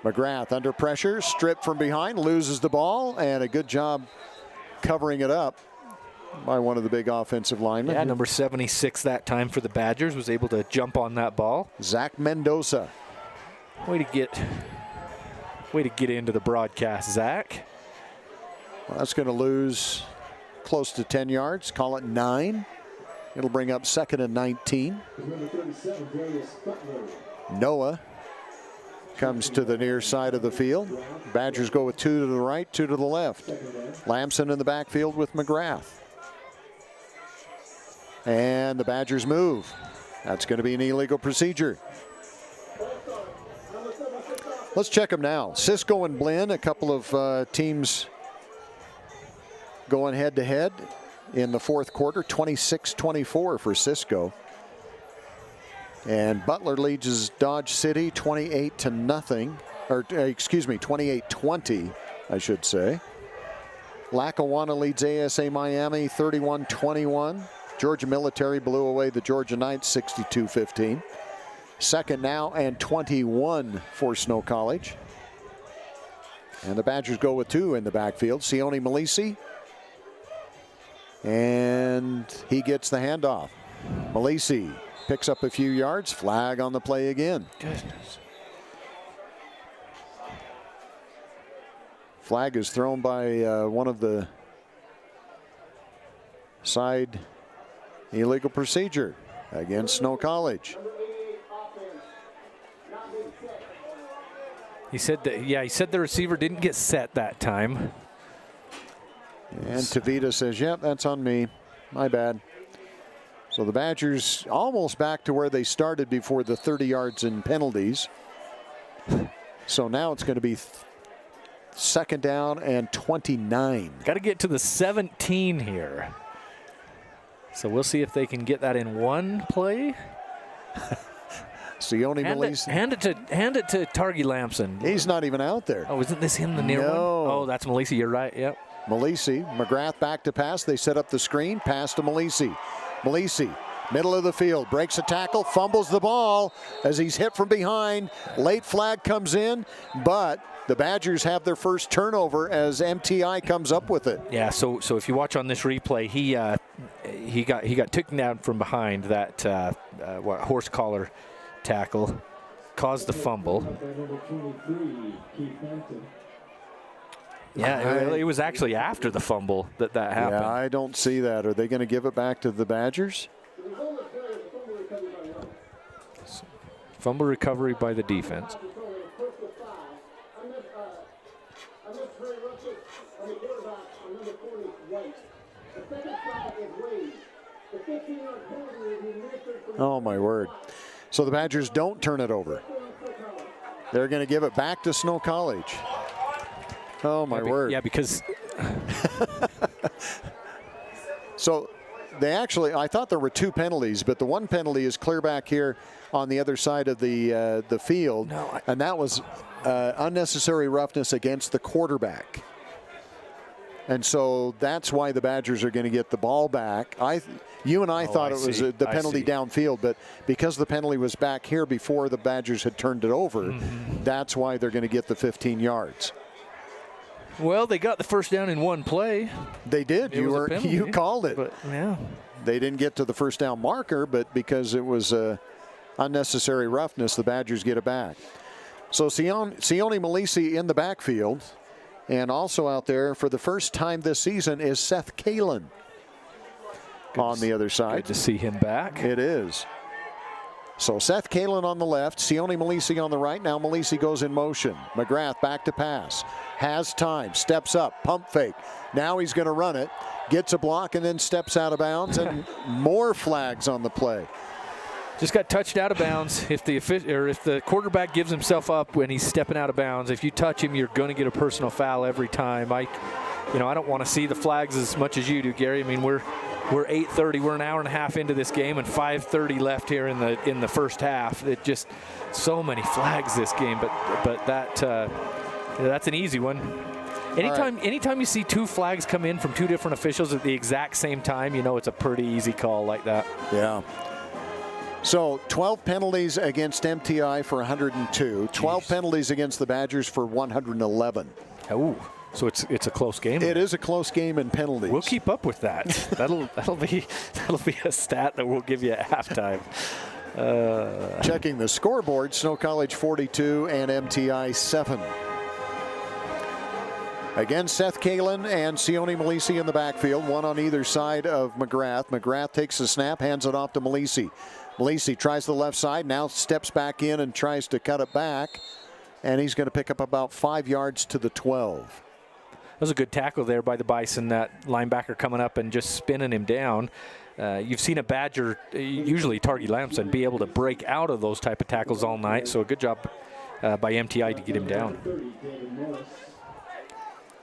A: McGrath under pressure, stripped from behind, loses the ball, and a good job covering it up by one of the big offensive linemen.
B: Yeah, number 76 that time for the Badgers was able to jump on that ball.
A: Zach Mendoza.
B: Way to get into the broadcast, Zach.
A: Well, that's going to lose close to 10 yards. Call it 9. It'll bring up 2nd and 19. Noah comes to the near side of the field. Badgers go with 2 to the right, 2 to the left. Lamson in the backfield with McGrath. And the Badgers move. That's going to be an illegal procedure. Let's check them now. Cisco and Blinn, a couple of teams going head-to-head in the fourth quarter. 26-24 for Cisco. And Butler leads Dodge City 28-0, or excuse me, 28-20, I should say. Lackawanna leads ASA Miami 31-21. Georgia Military blew away the Georgia Knights 62-15. Second now and 21 for Snow College. And the Badgers go with 2 in the backfield. Sione Malisi. And he gets the handoff. Malisi picks up a few yards. Flag on the play again.
B: Goodness.
A: Flag is thrown by one of the side illegal procedure against Snow College.
B: He said that, yeah, he said the receiver didn't get set that time.
A: And Tavita says, yep, that's on me. My bad. So the Badgers almost back to where they started before the 30 yards in penalties. So now it's going to be second down and 29.
B: Got to get to the 17 here. So we'll see if they can get that in one play.
A: Sione Malisi.
B: Hand it to Targi Lamson.
A: He's not even out there.
B: Oh, isn't this him, the near one? Oh, that's Malisi. You're right. Yep.
A: Malisi, McGrath back to pass. They set up the screen. Pass to Malisi. Malisi, middle of the field, breaks a tackle, fumbles the ball as he's hit from behind. Late flag comes in, but the Badgers have their first turnover as MTI comes up with it.
B: Yeah. So if you watch on this replay, he got taken down from behind. That horse collar tackle caused the fumble. Yeah, it was actually after the fumble that happened.
A: Yeah, I don't see that. Are they going to give it back to the Badgers?
B: Fumble recovery by the defense.
A: Oh, my word. So the Badgers don't turn it over. They're going to give it back to Snow College. Oh, my word.
B: Yeah, because...
A: So they actually, I thought there were 2 penalties, but the one penalty is clear back here on the other side of the field. And that was unnecessary roughness against the quarterback. And so that's why the Badgers are going to get the ball back. You and I thought it was the penalty downfield, but because the penalty was back here before the Badgers had turned it over, that's why they're going to get the 15 yards.
B: Well, they got the first down in one play.
A: They did. You called it.
B: But, yeah.
A: They didn't get to the first down marker, but because it was unnecessary roughness, the Badgers get it back. So Sione Malisi in the backfield. And also out there for the first time this season is Seth Kalin on the other side.
B: Good to see him back.
A: It is. So Seth Kalin on the left, Sione Malisi on the right. Now Malisi goes in motion. McGrath back to pass. Has time, steps up, pump fake. Now he's going to run it, gets a block, and then steps out of bounds, and more flags on the play.
B: Just got touched out of bounds. If the quarterback gives himself up when he's stepping out of bounds, if you touch him, you're going to get a personal foul every time. I don't want to see the flags as much as you do, Gary. I mean, we're 8:30. We're an hour and a half into this game, and 5:30 left here in the first half. It just so many flags this game, but that's an easy one. Anytime you see 2 flags come in from 2 different officials at the exact same time, you know it's a pretty easy call like that.
A: Yeah. So 12 penalties against MTI for 102. 12 penalties against the Badgers for 111.
B: Oh, so it's a close game.
A: It is a close game in penalties.
B: We'll keep up with that. that'll be a stat that we'll give you at halftime.
A: Checking the scoreboard, Snow College 42 and MTI 7. Again, Seth Kalin and Sione Malisi in the backfield, one on either side of McGrath. McGrath takes the snap, hands it off to Malisi. Malisi tries the left side, now steps back in and tries to cut it back, and he's going to pick up about 5 yards to the 12.
B: That was a good tackle there by the Bison, that linebacker coming up and just spinning him down. You've seen a Badger, usually Targi Lamson, be able to break out of those type of tackles all night, so a good job by MTI to get him down.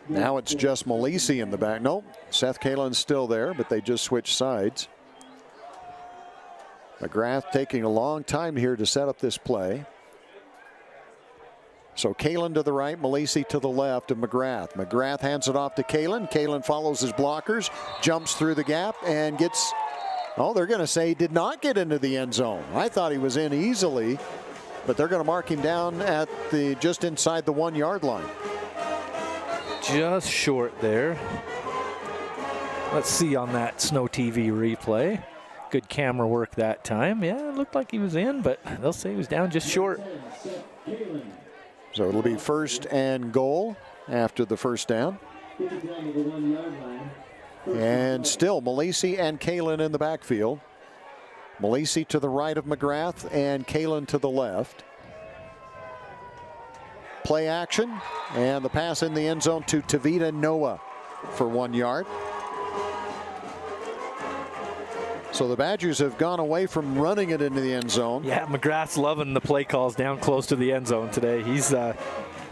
A: Now it's just Malisi in the back. Nope, Seth Kalin's still there, but they just switched sides. McGrath taking a long time here to set up this play. So Kalen to the right, Malisi to the left of McGrath. McGrath hands it off to Kalen. Kalen follows his blockers, jumps through the gap, and gets, oh, they're going to say he did not get into the end zone. I thought he was in easily, but they're going to mark him down at the just inside the 1 yard line.
B: Just short there. Let's see on that Snow TV replay. Good camera work that time. Yeah, it looked like he was in, but they'll say he was down just short.
A: So it'll be 1st and goal after the first down. And still Malisi and Kalen in the backfield. Malisi to the right of McGrath and Kalen to the left. Play action, and the pass in the end zone to Tavita Noah for 1 yard. So the Badgers have gone away from running it into the end zone.
B: Yeah, McGrath's loving the play calls down close to the end zone today. He's,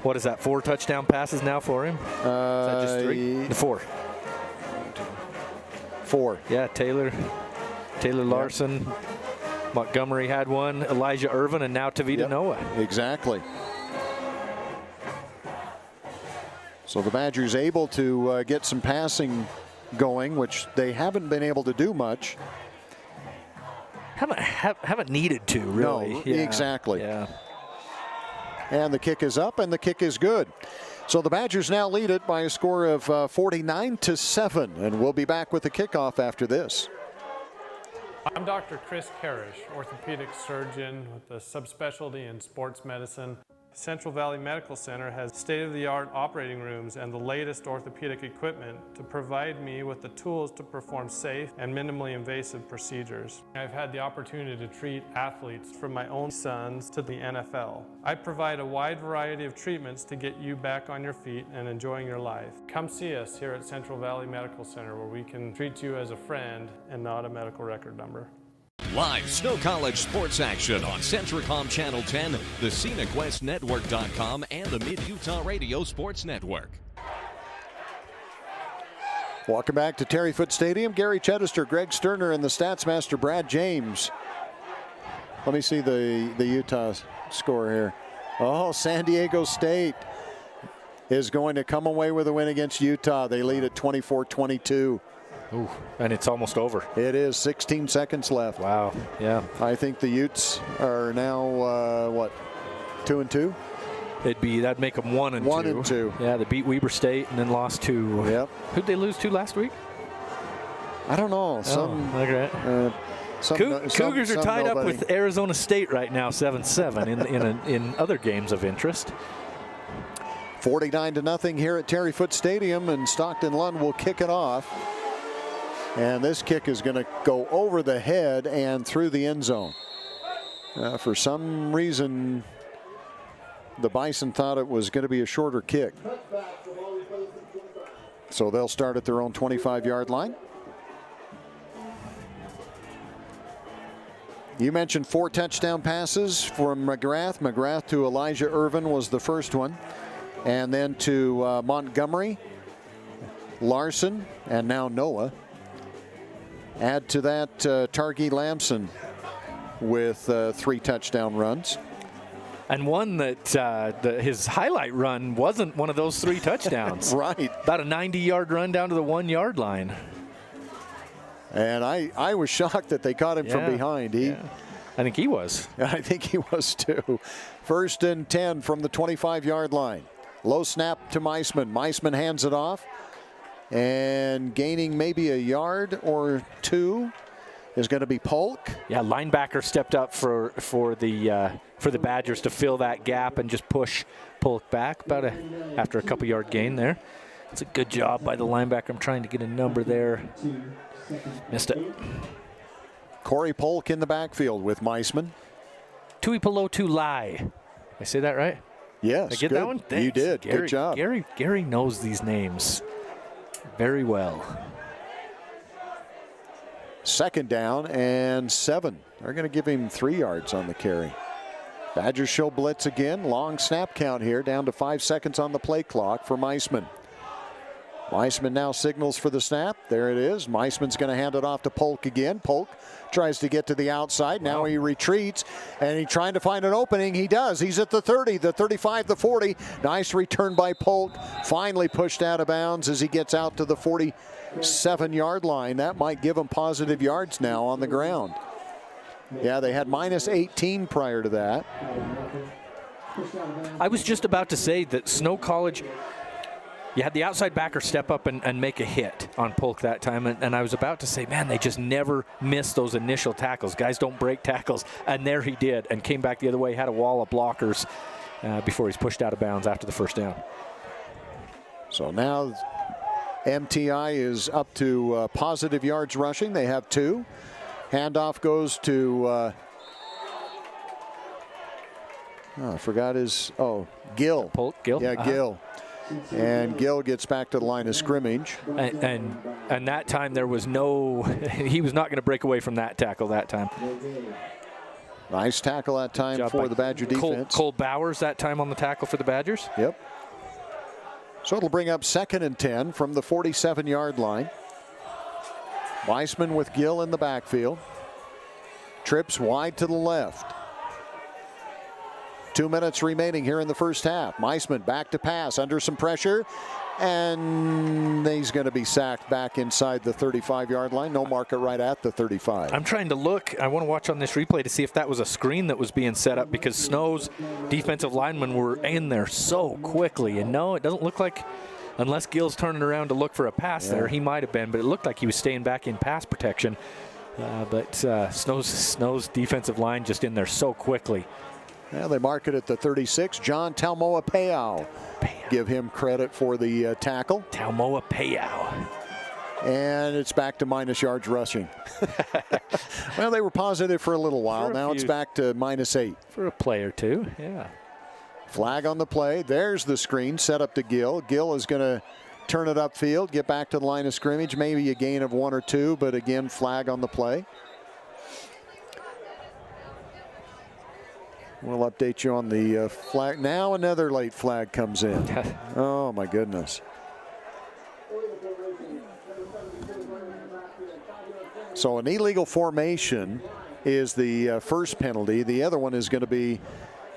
B: what is that, 4 touchdown passes now for him? Is that just 3? 4.
A: 4.
B: Yeah, Taylor Larson, Montgomery had one, Elijah Irvin, and now Tavita Noah.
A: Exactly. So the Badgers able to get some passing going, which they haven't been able to do much.
B: Haven't needed to, really.
A: No,
B: yeah.
A: exactly.
B: Yeah.
A: And the kick is up, and the kick is good. So the Badgers now lead it by a score of 49-7, and we'll be back with the kickoff after this.
C: I'm Dr. Chris Karish, orthopedic surgeon with a subspecialty in sports medicine. Central Valley Medical Center has state-of-the-art operating rooms and the latest orthopedic equipment to provide me with the tools to perform safe and minimally invasive procedures. I've had the opportunity to treat athletes from my own sons to the NFL. I provide a wide variety of treatments to get you back on your feet and enjoying your life. Come see us here at Central Valley Medical Center, where we can treat you as a friend and not a medical record number.
D: Live Snow College sports action on Centricom Channel 10, the ScenicWestNetwork.com, and the Mid-Utah Radio Sports Network.
A: Welcome back to Terry Foote Stadium. Gary Chedester, Greg Sterner, and the Statsmaster Brad James. Let me see the Utah score here. Oh, San Diego State is going to come away with a win against Utah. They lead at 24-22.
B: Ooh, and it's almost over.
A: It is 16 seconds left.
B: Wow, yeah.
A: I think the Utes are now, what, 2-2?
B: That'd make them 1-2.
A: 1-2.
B: Yeah, they beat Weber State and then lost to, who'd they lose to last week?
A: I don't know.
B: Cougars are tied up with Arizona State right now, 7-7 in other games of interest.
A: 49-0 here at Terry Foote Stadium, and Stockton Lund will kick it off. And this kick is going to go over the head and through the end zone. For some reason, the Bison thought it was going to be a shorter kick. So they'll start at their own 25-yard line. You mentioned 4 touchdown passes from McGrath. McGrath to Elijah Irvin was the first one. And then to Montgomery, Larson, and now Noah. Add to that Targi Lamson with 3 touchdown runs.
B: And one that his highlight run wasn't one of those 3 touchdowns.
A: Right.
B: About a 90-yard run down to the 1 yard line.
A: And I was shocked that they caught him from behind.
B: I think he was.
A: I think he was too. 1st and 10 from the 25-yard line. Low snap to Meisman. Meisman hands it off. And gaining maybe a yard or 2 is going to be Polk.
B: Yeah, linebacker stepped up for the Badgers to fill that gap and just push Polk back after a couple yard gain there. It's a good job by the linebacker. I'm trying to get a number there. Missed it.
A: Corey Polk in the backfield with Meisman.
B: Tuipulotu Lai. I say that right?
A: Yes.
B: Did I get that one? Thanks.
A: You did.
B: Gary,
A: good job.
B: Gary knows these names very well.
A: 2nd down and 7. They're going to give him 3 yards on the carry. Badgers show blitz again. Long snap count here, down to 5 seconds on the play clock for Meisman. Meisman now signals for the snap. There it is. Meisman's going to hand it off to Polk again. Polk tries to get to the outside. Now he retreats, and he's trying to find an opening. He does. He's at the 30, the 35, the 40. Nice return by Polk. Finally pushed out of bounds as he gets out to the 47-yard line. That might give him positive yards now on the ground. Yeah, they had minus 18 prior to that.
B: I was just about to say that Snow College, you had the outside backer step up and make a hit on Polk that time. And I was about to say, man, they just never miss those initial tackles. Guys don't break tackles. And there he did, and came back the other way, had a wall of blockers before he's pushed out of bounds after the first down.
A: So now MTI is up to positive yards rushing. They have 2. Handoff goes to, I forgot his, Gill.
B: Polk, Gill?
A: Yeah, Gill. And Gill gets back to the line of scrimmage.
B: And that time there was no, he was not going to break away from that tackle that time.
A: Nice tackle that time for the Badger defense.
B: Cole Bowers that time on the tackle for the Badgers.
A: Yep. So it'll bring up 2nd and 10 from the 47-yard line. Weissman with Gill in the backfield. Trips wide to the left. 2 minutes remaining here in the first half. Meisman back to pass under some pressure, and he's going to be sacked back inside the 35-yard line. No marker right at the 35.
B: I'm trying to look. I want to watch on this replay to see if that was a screen that was being set up, because Snow's defensive linemen were in there so quickly. And no, it doesn't look like, unless Gill's turning around to look for a pass there, he might have been, but it looked like he was staying back in pass protection. But Snow's defensive line just in there so quickly.
A: Yeah, they mark it at the 36. John Taumoa Peau. Give him credit for the tackle.
B: Taumoa Peau.
A: And it's back to minus yards rushing. Well, they were positive for a little while. Now it's back to minus 8.
B: For a play or two, yeah.
A: Flag on the play. There's the screen set up to Gill. Gill is going to turn it upfield, get back to the line of scrimmage. Maybe a gain of 1 or 2, but again, flag on the play. We'll update you on the flag. Now another late flag comes in. Oh, my goodness. So an illegal formation is the first penalty. The other one is going to be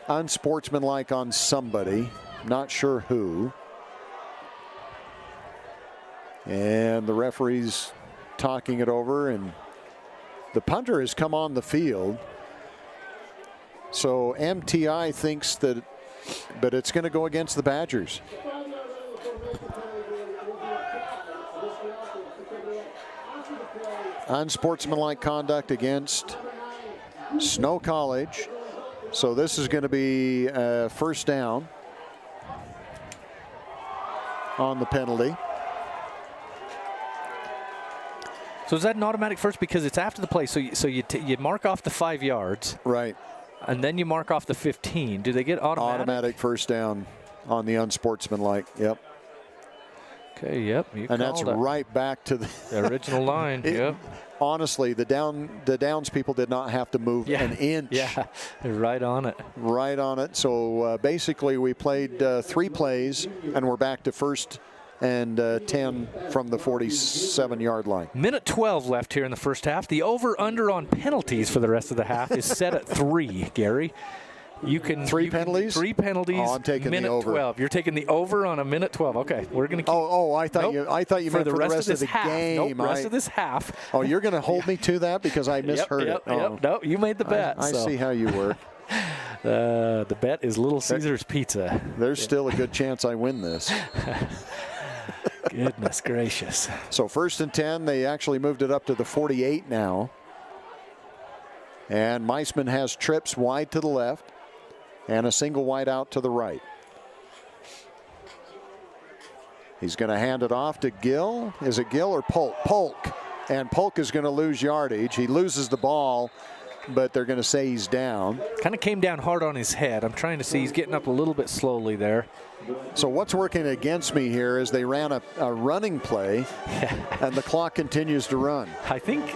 A: unsportsmanlike on somebody. Not sure who. And the referee's talking it over, and the punter has come on the field. So MTI thinks that, but it's going to go against the Badgers. Unsportsmanlike conduct against Snow College. So this is going to be first down on the penalty.
B: So is that an automatic first because it's after the play? So you mark off the 5 yards.
A: Right.
B: And then you mark off the 15. Do they get automatic?
A: Automatic first down on the unsportsmanlike. Yep.
B: Okay, yep.
A: And that's right back to the
B: original line. Yep.
A: Honestly, the downs people did not have to move an inch.
B: Yeah, they're right on it.
A: Right on it. So basically we played 3 plays and we're back to first and 10 from the 47-yard line.
B: Minute 12 left here in the first half. The over-under on penalties for the rest of the half is set at 3, Gary. You can
A: 3 penalties?
B: 3 penalties.
A: Oh, I'm taking
B: minute
A: the over.
B: 12. You're taking the over on a minute 12. Okay, we're going to keep.
A: I thought you meant for the rest of the
B: half.
A: game.
B: Nope, rest of this half.
A: Oh, you're going to hold me to that because I misheard it.
B: Yep. No, you made the bet.
A: I see how you work.
B: The bet is Little Caesars Pizza.
A: There's still a good chance I win this.
B: Goodness gracious.
A: So first and 10, they actually moved it up to the 48 now. And Meisman has trips wide to the left and a single wide out to the right. He's going to hand it off to Gill. Is it Gill or Polk? Polk. And Polk is going to lose yardage. He loses the ball, but they're going to say he's down.
B: Kind of came down hard on his head. I'm trying to see. He's getting up a little bit slowly there.
A: So what's working against me here is they ran a running play, and the clock continues to run.
B: I think.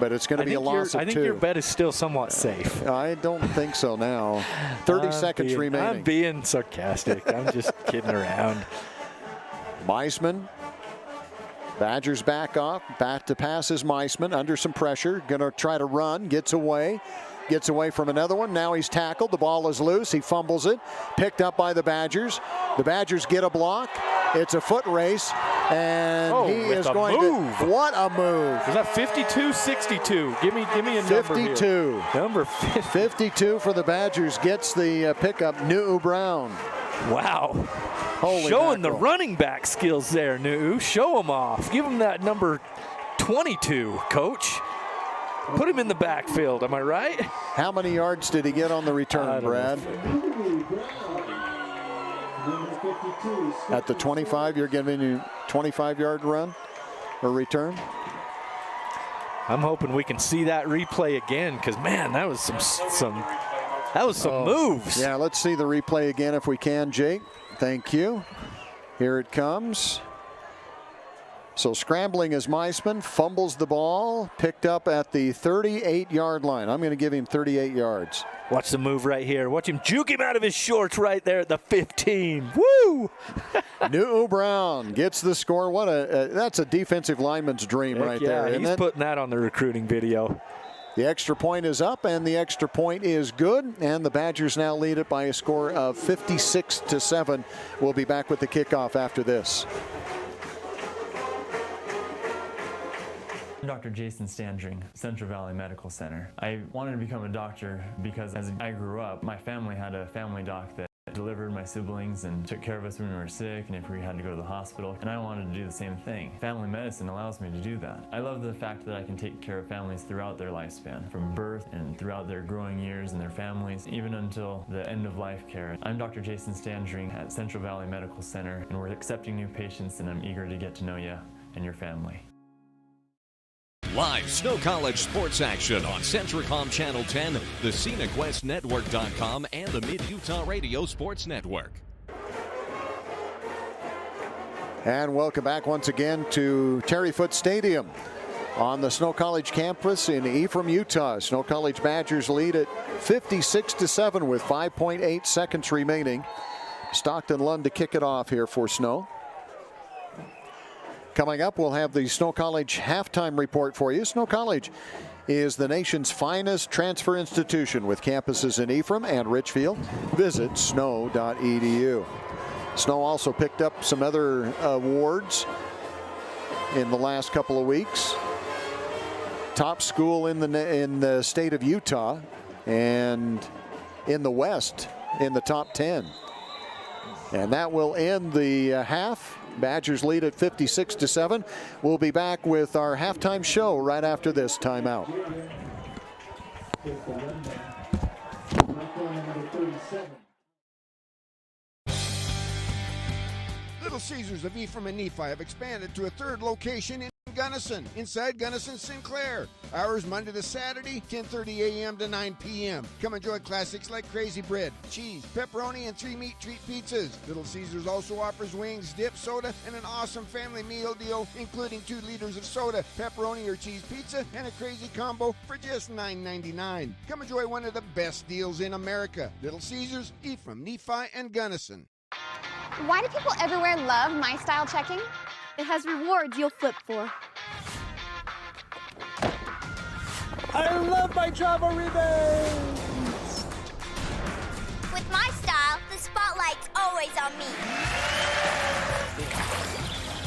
A: But it's going to be a loss of 2.
B: I think your bet is still somewhat safe.
A: I don't think so now. 30 seconds remaining.
B: I'm being sarcastic. I'm just kidding around.
A: Meisman. Badgers back off. Back to pass is Meisman. Under some pressure. Going to try to run. Gets away. Gets away from another one. Now he's tackled. The ball is loose. He fumbles it. Picked up by the Badgers. The Badgers get a block. It's a foot race. And he is going to. What a move.
B: Was that 52-62? Give me a number
A: 52.
B: Here. Number
A: 52 for the Badgers. Gets the pickup. Nuu Brown.
B: Wow.
A: Holy
B: Showing
A: mackerel.
B: the running back skills there, Nuu. Show him off. Give him that number 22, coach. Put him in the backfield, am I right?
A: How many yards did he get on the return, Brad? At the 25, you're giving you 25-yard run or return?
B: I'm hoping we can see that replay again, because man, that was some moves.
A: Yeah, let's see the replay again if we can, Jake. Thank you. Here it comes. So scrambling is Meisman, fumbles the ball, picked up at the 38-yard line. I'm going to give him 38 yards.
B: Watch the move right here. Watch him juke him out of his shorts right there at the 15. Woo!
A: Nuu Brown gets the score. What that's a defensive lineman's dream right there.
B: Yeah, he's putting that on the recruiting video.
A: The extra point is up, and the extra point is good. And the Badgers now lead it by a score of 56-7. We'll be back with the kickoff after this.
I: Dr. Jason Standring, Central Valley Medical Center. I wanted to become a doctor because as I grew up, my family had a family doc that delivered my siblings and took care of us when we were sick and if we had to go to the hospital, and I wanted to do the same thing. Family medicine allows me to do that. I love the fact that I can take care of families throughout their lifespan, from birth and throughout their growing years and their families, even until the end of life care. I'm Dr. Jason Standring at Central Valley Medical Center, and we're accepting new patients, and I'm eager to get to know you and your family.
D: Live Snow College sports action on Centricom Channel 10, the ScenicWestNetwork.com, and the Mid-Utah Radio Sports Network.
A: And welcome back once again to Terry Foote Stadium on the Snow College campus in Ephraim, Utah. Snow College Badgers lead at 56-7 with 5.8 seconds remaining. Stockton Lund to kick it off here for Snow. Coming up, we'll have the Snow College halftime report for you. Snow College is the nation's finest transfer institution with campuses in Ephraim and Richfield. Visit snow.edu. Snow also picked up some other awards in the last couple of weeks. Top school in the state of Utah, and in the West in the top 10. And that will end the half. Badgers lead at 56-7. We'll be back with our halftime show right after this timeout.
J: Little Caesars of Ephraim and Nephi have expanded to a third location in Gunnison, inside Gunnison Sinclair. Hours Monday to Saturday, 10:30 a.m. to 9 p.m. Come enjoy classics like crazy bread, cheese, pepperoni, and 3 meat treat pizzas. Little Caesars also offers wings, dip, soda, and an awesome family meal deal, including 2 liters of soda, pepperoni or cheese pizza, and a crazy combo for just $9.99. Come enjoy one of the best deals in America. Little Caesars, Ephraim, Nephi, and Gunnison.
K: Why do people everywhere love My Style Checking? It has rewards you'll flip for.
M: I love my travel rebates! With my style, the spotlight's always on me.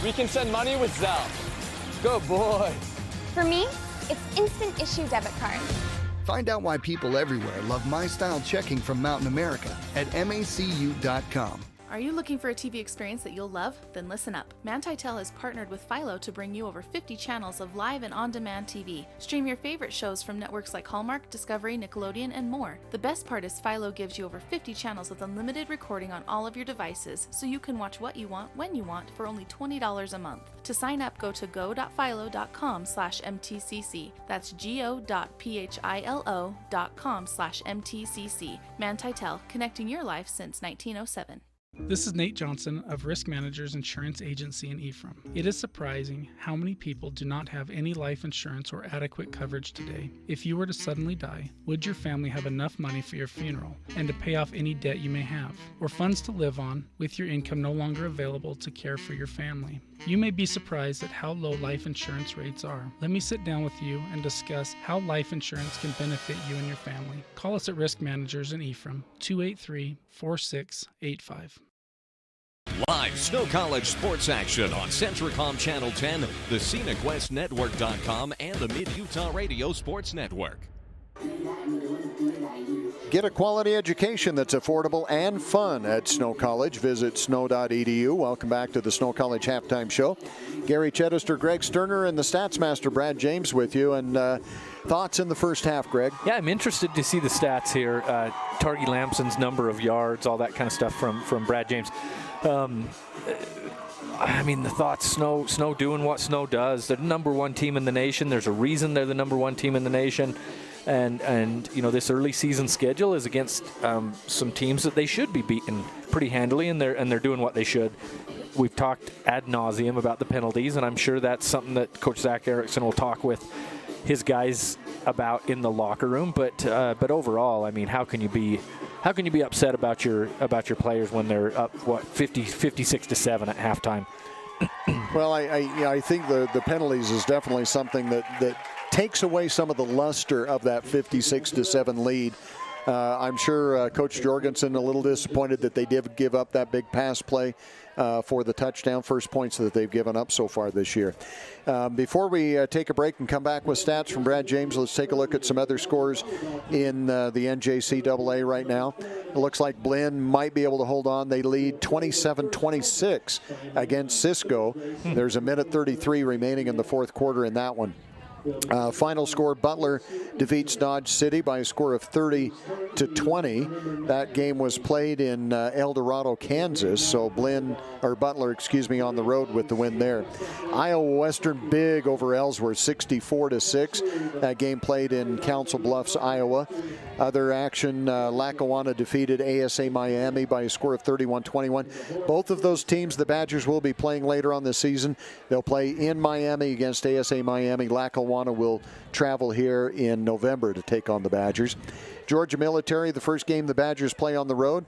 L: We can send money with Zelle. Good boy.
K: For me, it's instant issue debit card.
N: Find out why people everywhere love My Style Checking from Mountain America at macu.com.
O: Are you looking for a TV experience that you'll love? Then listen up. Manti-Tel has partnered with Philo to bring you over 50 channels of live and on-demand TV. Stream your favorite shows from networks like Hallmark, Discovery, Nickelodeon, and more. The best part is Philo gives you over 50 channels with unlimited recording on all of your devices, so you can watch what you want, when you want, for only $20 a month. To sign up, go to go.philo.com/mtcc. That's go.philo.com/mtcc. Manti-Tel, connecting your life since 1907.
P: This is Nate Johnson of Risk Managers Insurance Agency in Ephraim. It is surprising how many people do not have any life insurance or adequate coverage today. If you were to suddenly die, would your family have enough money for your funeral and to pay off any debt you may have, or funds to live on with your income no longer available to care for your family? You may be surprised at how low life insurance rates are. Let me sit down with you and discuss how life insurance can benefit you and your family. Call us at Risk Managers in Ephraim, 283-4685.
D: Live Snow College sports action on Centricom Channel 10, the ScenicWestNetwork.com, and the Mid-Utah Radio Sports Network.
A: Get a quality education that's affordable and fun at Snow College. Visit snow.edu. Welcome back to the Snow College Halftime Show. Gary Chedester, Greg Sterner, and the Stats Master Brad James with you. And thoughts in the first half, Greg?
B: Yeah, I'm interested to see the stats here. Targi Lamson's number of yards, all that kind of stuff from Brad James. I mean, the thoughts, Snow doing what Snow does. They're the number one team in the nation. There's a reason they're the number one team in the nation. And you know, this early season schedule is against some teams that they should be beaten pretty handily, and they're doing what they should. We've talked ad nauseum about the penalties, and I'm sure that's something that Coach Zach Erickson will talk with his guys about in the locker room. But overall, I mean, how can you be upset about your players when they're up 56-7 at halftime?
A: Well, I think the penalties is definitely something that takes away some of the luster of that 56-7 lead. I'm sure Coach Jorgensen a little disappointed that they did give up that big pass play for the touchdown, first points that they've given up so far this year. Before we take a break and come back with stats from Brad James, let's take a look at some other scores in the NJCAA right now. It looks like Blinn might be able to hold on. They lead 27-26 against Cisco. There's a minute 33 remaining in the fourth quarter in that one. Final score, Butler defeats Dodge City by a score of 30-20. That game was played in El Dorado, Kansas. So Butler, on the road with the win there. Iowa Western big over Ellsworth, 64-6. That game played in Council Bluffs, Iowa. Other action, Lackawanna defeated ASA Miami by a score of 31-21. Both of those teams the Badgers will be playing later on this season. They'll play in Miami against ASA Miami. Lackawanna will travel here in November to take on the Badgers. Georgia Military, the first game the Badgers play on the road.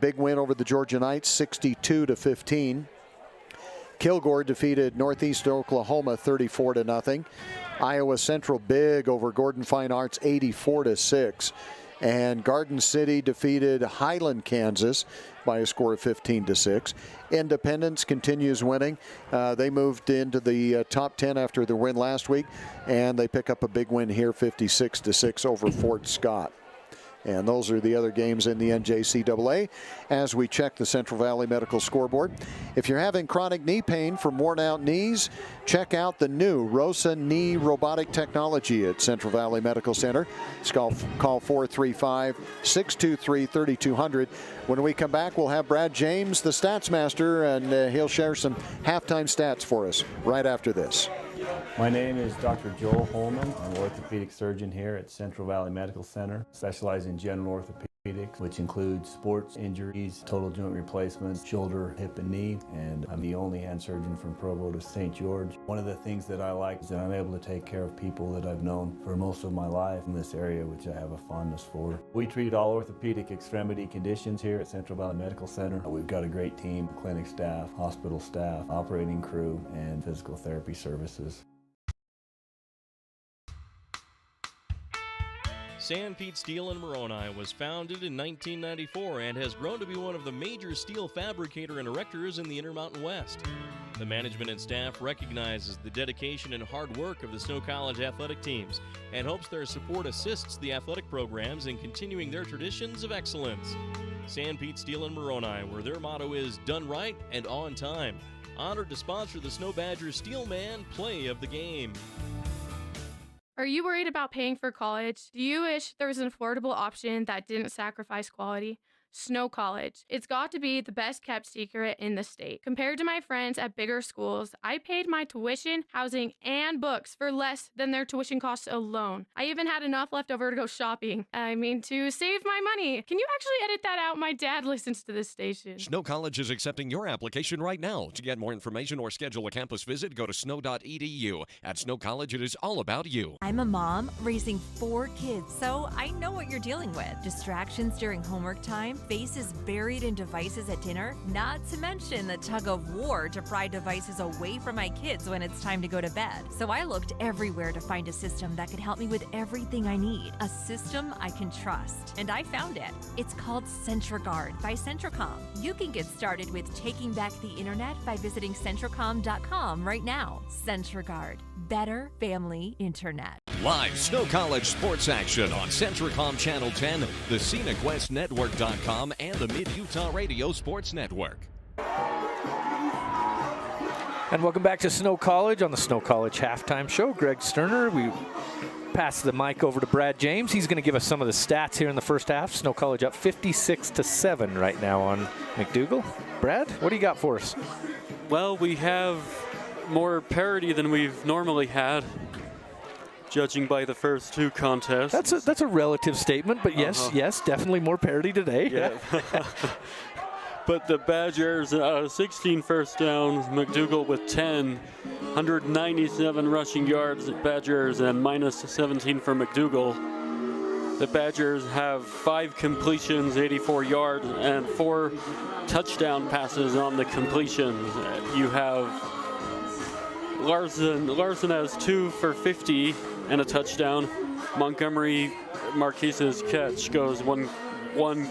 A: Big win over the Georgia Knights, 62-15. Kilgore defeated Northeast Oklahoma 34-0. Iowa Central big over Gordon Fine Arts 84-6. And Garden City defeated Highland, Kansas by a score of 15-6. Independence continues winning. They moved into the top 10 after their win last week, and they pick up a big win here, 56-6 over Fort Scott. And those are the other games in the NJCAA as we check the Central Valley Medical Scoreboard. If you're having chronic knee pain from worn out knees, check out the new ROSA Knee Robotic Technology at Central Valley Medical Center. Call 435-623-3200. When we come back, we'll have Brad James, the Stats Master, and he'll share some halftime stats for us right after this.
R: My name is Dr. Joel Holman. I'm an orthopedic surgeon here at Central Valley Medical Center, specializing in general orthopedics, which includes sports injuries, total joint replacements, shoulder, hip, and knee. And I'm the only hand surgeon from Provo to St. George. One of the things that I like is that I'm able to take care of people that I've known for most of my life in this area, which I have a fondness for. We treat all orthopedic extremity conditions here at Central Valley Medical Center. We've got a great team, clinic staff, hospital staff, operating crew, and physical therapy services.
Q: Sanpete Steel in Moroni was founded in 1994 and has grown to be one of the major steel fabricator and erectors in the Intermountain West. The management and staff recognizes the dedication and hard work of the Snow College athletic teams and hopes their support assists the athletic programs in continuing their traditions of excellence. Sanpete Steel in Moroni, where their motto is done right and on time. Honored to sponsor the Snow Badgers Steelman Play of the Game.
S: Are you worried about paying for college? Do you wish there was an affordable option that didn't sacrifice quality? Snow College. It's got to be the best kept secret in the state. Compared to my friends at bigger schools, I paid my tuition, housing, and books for less than their tuition costs alone. I even had enough left over to go shopping. To save my money. Can you actually edit that out? My dad listens to this station.
D: Snow College is accepting your application right now. To get more information or schedule a campus visit, go to snow.edu. At Snow College, it is all about you.
E: I'm a mom raising 4 kids, so I know what you're dealing with. Distractions during homework time, faces buried in devices at dinner, not to mention the tug of war to pry devices away from my kids when it's time to go to bed. So I looked everywhere to find a system that could help me with everything I need. A system I can trust. And I found it. It's called CentraGuard by Centracom. You can get started with taking back the internet by visiting Centracom.com right now. CentraGuard. Better family internet.
D: Live Snow College sports action on Centracom Channel 10, the ScenicWestNetwork.com, and the Mid-Utah Radio Sports Network.
B: And welcome back to Snow College on the Snow College Halftime Show. Greg Sterner, we pass the mic over to Brad James. He's going to give us some of the stats here in the first half. Snow College up 56-7 right now on McDougal. Brad, what do you got for us?
T: Well, we have more parity than we've normally had, judging by the first 2 contests.
B: That's a relative statement, but yes, definitely more parity today.
T: Yeah. But the Badgers, 16 first downs, McDougal with 10, 197 rushing yards, Badgers, and minus 17 for McDougal. The Badgers have 5 completions, 84 yards, and 4 touchdown passes on the completions. You have Larson has 2 for 50 and a touchdown. Montgomery Marquise's catch goes one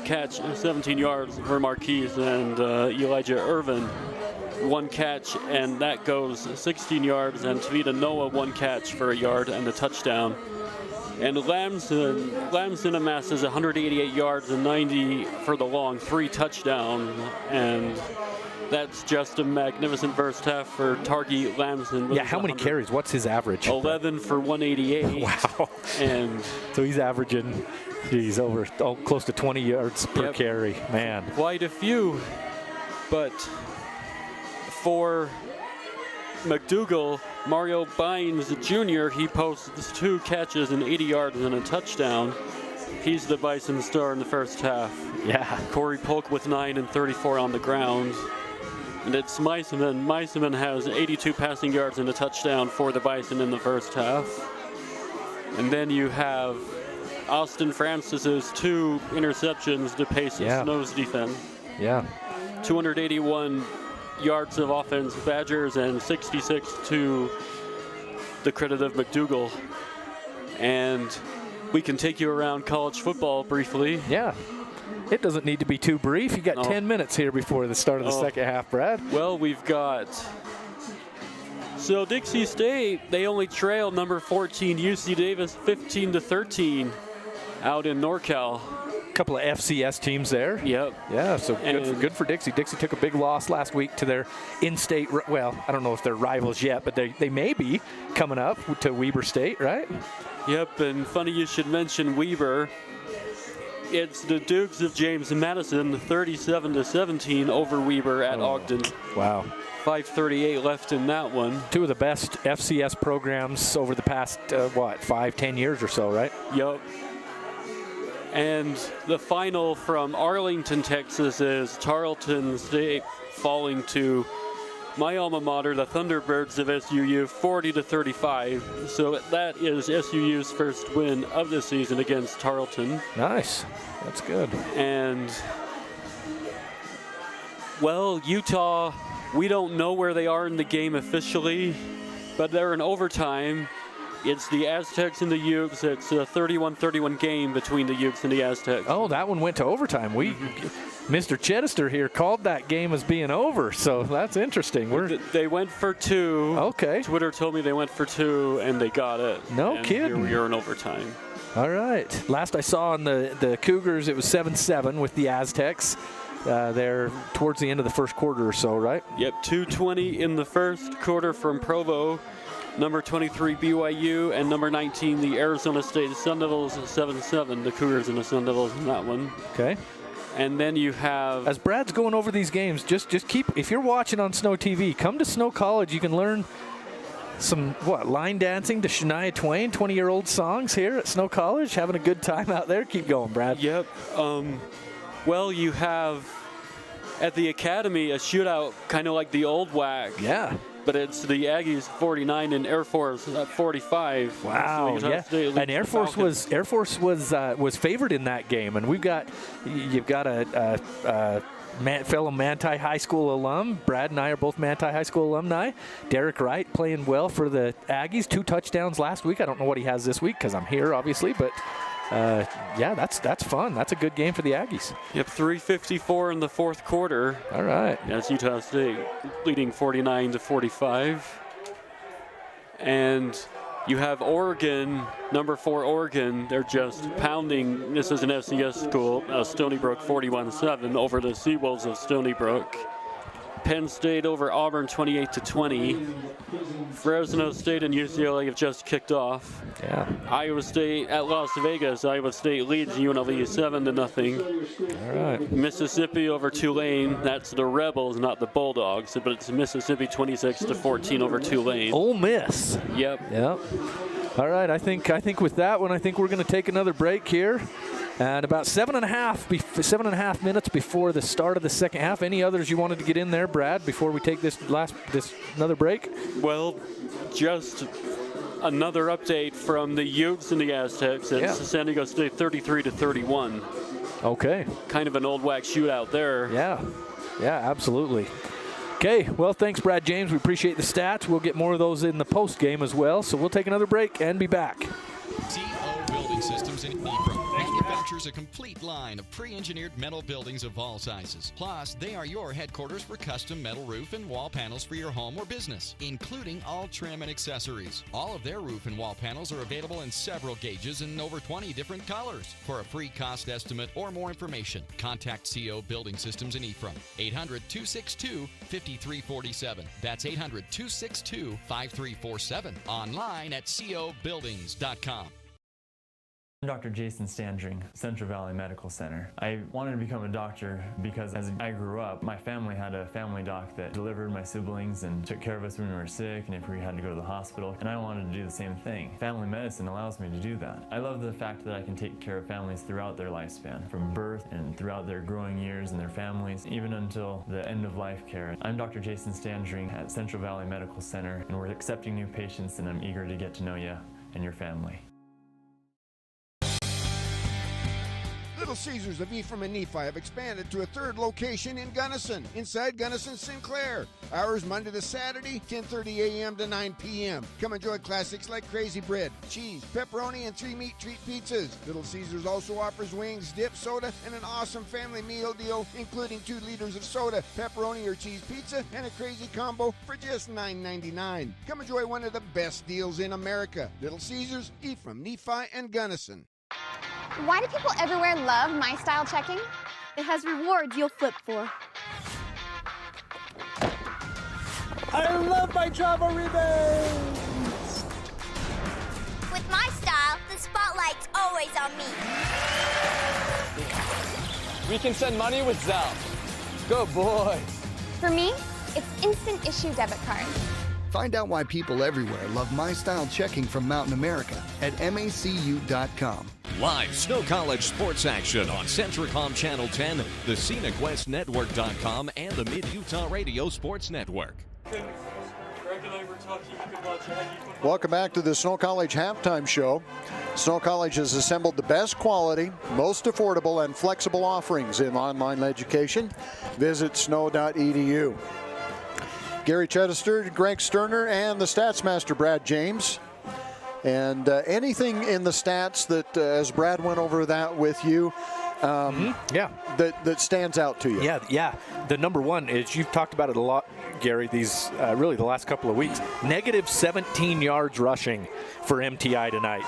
T: catch, 17 yards for Marquise, and Elijah Irvin 1 catch, and that goes 16 yards, and Tavita Noah 1 catch for a yard and a touchdown. And Lamson amasses 188 yards and 90 for the long, 3 touchdowns, and that's just a magnificent first half for Targi Lamson.
B: Yeah, how many carries? What's his average?
T: 11 for 188.
B: Wow.
T: And
B: so he's averaging, over close to 20 yards per carry. Man.
T: Quite a few. But for McDougal, Mario Bynes Jr., he posts 2 catches and 80 yards and a touchdown. He's the Bison star in the first half.
B: Yeah.
T: Corey Polk with 9 and 34 on the ground. And it's Meisman. Meisman has 82 passing yards and a touchdown for the Bison in the first half. And then you have Austin Francis's 2 interceptions to pace Snow's defense.
B: Yeah.
T: 281 yards of offense, Badgers, and 66 to the credit of McDougal. And we can take you around college football briefly.
B: Yeah. It doesn't need to be too brief. You got 10 minutes here before the start of the second half, Brad.
T: Well, we've got... So Dixie State, they only trail number 14 UC Davis 15-13 out in NorCal.
B: A couple of FCS teams there.
T: Yep.
B: Yeah, so good for Dixie. Dixie took a big loss last week to their in-state, well, I don't know if they're rivals yet, but they may be coming up to Weber State, right?
T: Yep, and funny you should mention Weber. It's the Dukes of James Madison 37-17 over Weber at Ogden.
B: Wow.
T: 5:38 left in that one.
B: 2 of the best FCS programs over the past, 5-10 years or so, right?
T: Yep. And the final from Arlington, Texas is Tarleton State falling to my alma mater, the Thunderbirds of SUU, 40-35. So that is SUU's first win of the season against Tarleton.
B: Nice. That's good.
T: And, well, Utah, we don't know where they are in the game officially, but they're in overtime. It's the Aztecs and the Utes. It's a 31-31 game between the Utes and the Aztecs.
B: Oh, that one went to overtime. Mr. Chittister here called that game as being over, so that's interesting.
T: They went for 2.
B: Okay.
T: Twitter told me they went for 2, and they got it.
B: No kidding.
T: Here we are in overtime.
B: All right. Last I saw on the Cougars, it was 7-7 with the Aztecs. There towards the end of the first quarter or so, right?
T: Yep, 2:20 in the first quarter from Provo. Number 23, BYU, and number 19, the Arizona State Sun Devils, 7-7, the Cougars and the Sun Devils in that one.
B: Okay.
T: And then you have...
B: As Brad's going over these games, just keep, if you're watching on Snow TV, come to Snow College. You can learn some, line dancing to Shania Twain, 20-year-old songs here at Snow College. Having a good time out there. Keep going, Brad.
T: Yep. Well, you have at the academy a shootout kind of like the old WAC.
B: Yeah.
T: But it's the Aggies 49 and Air Force 45.
B: Wow,
T: yeah.
B: And Air Force was favored in that game, and you've got a fellow Manti High School alum. Brad and I are both Manti High School alumni. Derek Wright playing well for the Aggies. 2 touchdowns last week. I don't know what he has this week because I'm here, obviously, but. Yeah, that's fun. That's a good game for the Aggies.
T: Yep, 3:54 in the fourth quarter.
B: All right.
T: That's Utah State leading 49-45. And you have Oregon, number 4 Oregon. They're just pounding. This is an FCS school, Stony Brook 41-7 over the Seawolves of Stony Brook. Penn State over Auburn 28-20. Fresno State and UCLA have just kicked off.
B: Yeah.
T: Iowa State at Las Vegas. Iowa State leads UNLV 7-0.
B: All right.
T: Mississippi over Tulane. That's the Rebels, not the Bulldogs, but it's Mississippi 26-14 over Tulane.
B: Ole Miss.
T: Yep.
B: Yep. All right. I think with that one, I think we're going to take another break here. And about 7.5 minutes before the start of the second half. Any others you wanted to get in there, Brad, before we take this another break?
T: Well, just another update from the Utes and the Aztecs. It's San Diego State 33-31.
B: Okay.
T: Kind of an old WAC shootout there.
B: Yeah. Yeah, absolutely. Okay, well, thanks, Brad James. We appreciate the stats. We'll get more of those in the post game as well. So we'll take another break and be back.
G: CO Building Systems in Ebro manufactures a complete line of pre-engineered metal buildings of all sizes. Plus, they are your headquarters for custom metal roof and wall panels for your home or business, including all trim and accessories. All of their roof and wall panels are available in several gauges and over 20 different colors. For a free cost estimate or more information, contact CO Building Systems in Ephraim. 800-262-5347. That's 800-262-5347. Online at cobuildings.com.
I: I'm Dr. Jason Standring, Central Valley Medical Center. I wanted to become a doctor because as I grew up, my family had a family doc that delivered my siblings and took care of us when we were sick and if we had to go to the hospital, and I wanted to do the same thing. Family medicine allows me to do that. I love the fact that I can take care of families throughout their lifespan, from birth and throughout their growing years and their families, even until the end of life care. I'm Dr. Jason Standring at Central Valley Medical Center, and we're accepting new patients, and I'm eager to get to know you and your family.
J: Little Caesars of Ephraim and Nephi have expanded to a 3rd location in Gunnison, inside Gunnison Sinclair. Hours Monday to Saturday, 10:30 a.m. to 9 p.m. Come enjoy classics like crazy bread, cheese, pepperoni, and 3 meat treat pizzas. Little Caesars also offers wings, dip, soda, and an awesome family meal deal, including 2 liters of soda, pepperoni or cheese pizza, and a crazy combo for just $9.99. Come enjoy one of the best deals in America. Little Caesars, Ephraim, Nephi, and Gunnison.
K: Why do people everywhere love My Style Checking? It has rewards you'll flip for.
L: I love my travel rebates!
M: With My Style, the spotlight's always on me.
L: We can send money with Zelle. Go, boys.
K: For me, it's instant issue debit card.
N: Find out why people everywhere love My Style Checking from Mountain America at macu.com.
D: Live Snow College sports action on Centricom Channel 10, the ScenicWestNetwork.com, and the Mid-Utah Radio Sports Network.
A: Welcome back to the Snow College halftime show. Snow College has assembled the best quality, most affordable, and flexible offerings in online education. Visit snow.edu. Gary Chedester, Greg Sterner, and the Stats Master, Brad James. And anything in the stats that, as Brad went over that with you, that stands out to you?
B: Yeah. The number one is, you've talked about it a lot, Gary, these really the last couple of weeks. Negative 17 yards rushing for MTI tonight.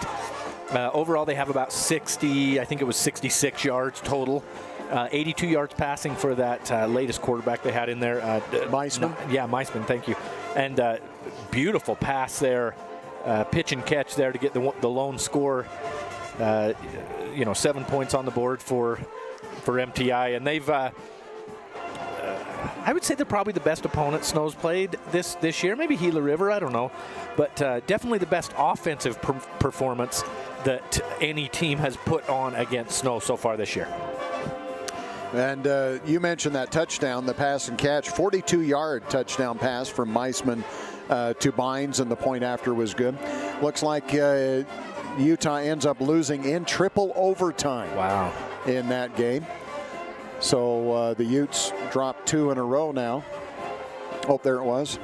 B: Overall, they have about 66 yards total. 82 yards passing for that latest quarterback they had in there.
A: Meisman?
B: Meisman, thank you. And beautiful pass there, pitch and catch there to get the lone score. 7 points on the board for for MTI, and they've. I would say they're probably the best opponent Snow's played this year. Maybe Gila River, I don't know, but definitely the best offensive performance that any team has put on against Snow so far this year.
A: And you mentioned that touchdown, the pass and catch, 42-yard touchdown pass from Meisman to Bynes, and the point after was good. Looks like Utah ends up losing in triple overtime.
B: Wow.
A: In that game. So the Utes dropped 2 in a row now. Oh, there it was.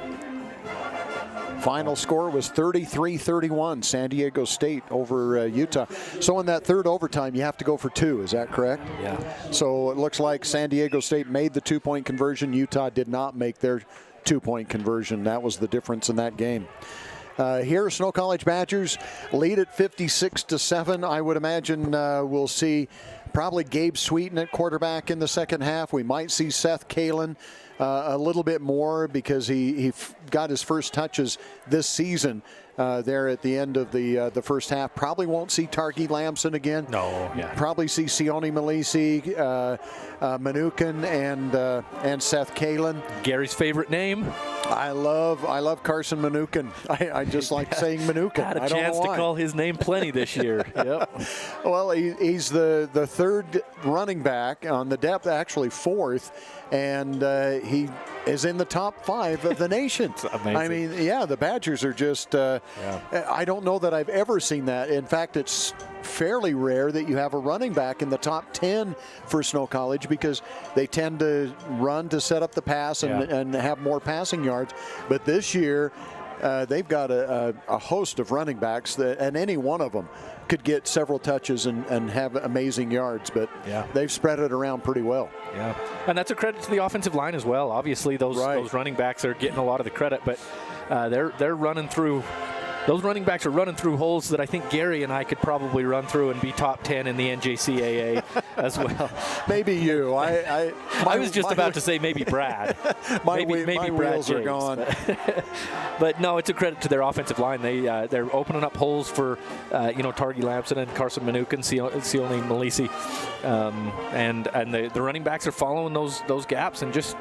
A: Final score was 33-31, San Diego State over Utah. So in that third overtime, you have to go for 2. Is that correct?
B: Yeah.
A: So it looks like San Diego State made the 2-point conversion. Utah did not make their 2-point conversion. That was the difference in that game. Here, Snow College Badgers lead at 56-7. I would imagine we'll see probably Gabe Sweeten at quarterback in the second half. We might see Seth Kalin a little bit more because he got his first touches this season there at the end of the first half. Probably won't see Targi Lamson again.
B: No, yeah.
A: Probably see Sione Malisi, Manukin, and Seth Kalin.
B: Gary's favorite name.
A: I love Carson Manukin. I just like saying Manukin.
B: Had a chance to call his name plenty this year. Yep.
A: Well, he's the third running back on the depth, actually fourth, and he is in the top 5 of the nation.
B: Amazing.
A: I mean, yeah, the Badgers are just, I don't know that I've ever seen that. In fact, it's fairly rare that you have a running back in the top 10 for Snow College because they tend to run to set up the pass and have more passing yards. But this year, they've got a host of running backs, and any one of them could get several touches and have amazing yards, but they've spread it around pretty well.
B: Yeah, and that's a credit to the offensive line as well. Obviously, those running backs are getting a lot of the credit, but they're running through. Those running backs are running through holes that I think Gary and I could probably run through and be top 10 in the NJCAA as well.
A: Maybe you. I
B: was just about to say maybe Brad. maybe
A: my
B: Brad
A: wheels
B: James,
A: are gone.
B: But no, it's a credit to their offensive line. They're opening up holes for Targi Lamson and Carson Manukin, Sione Malisi, and the running backs are following those gaps and just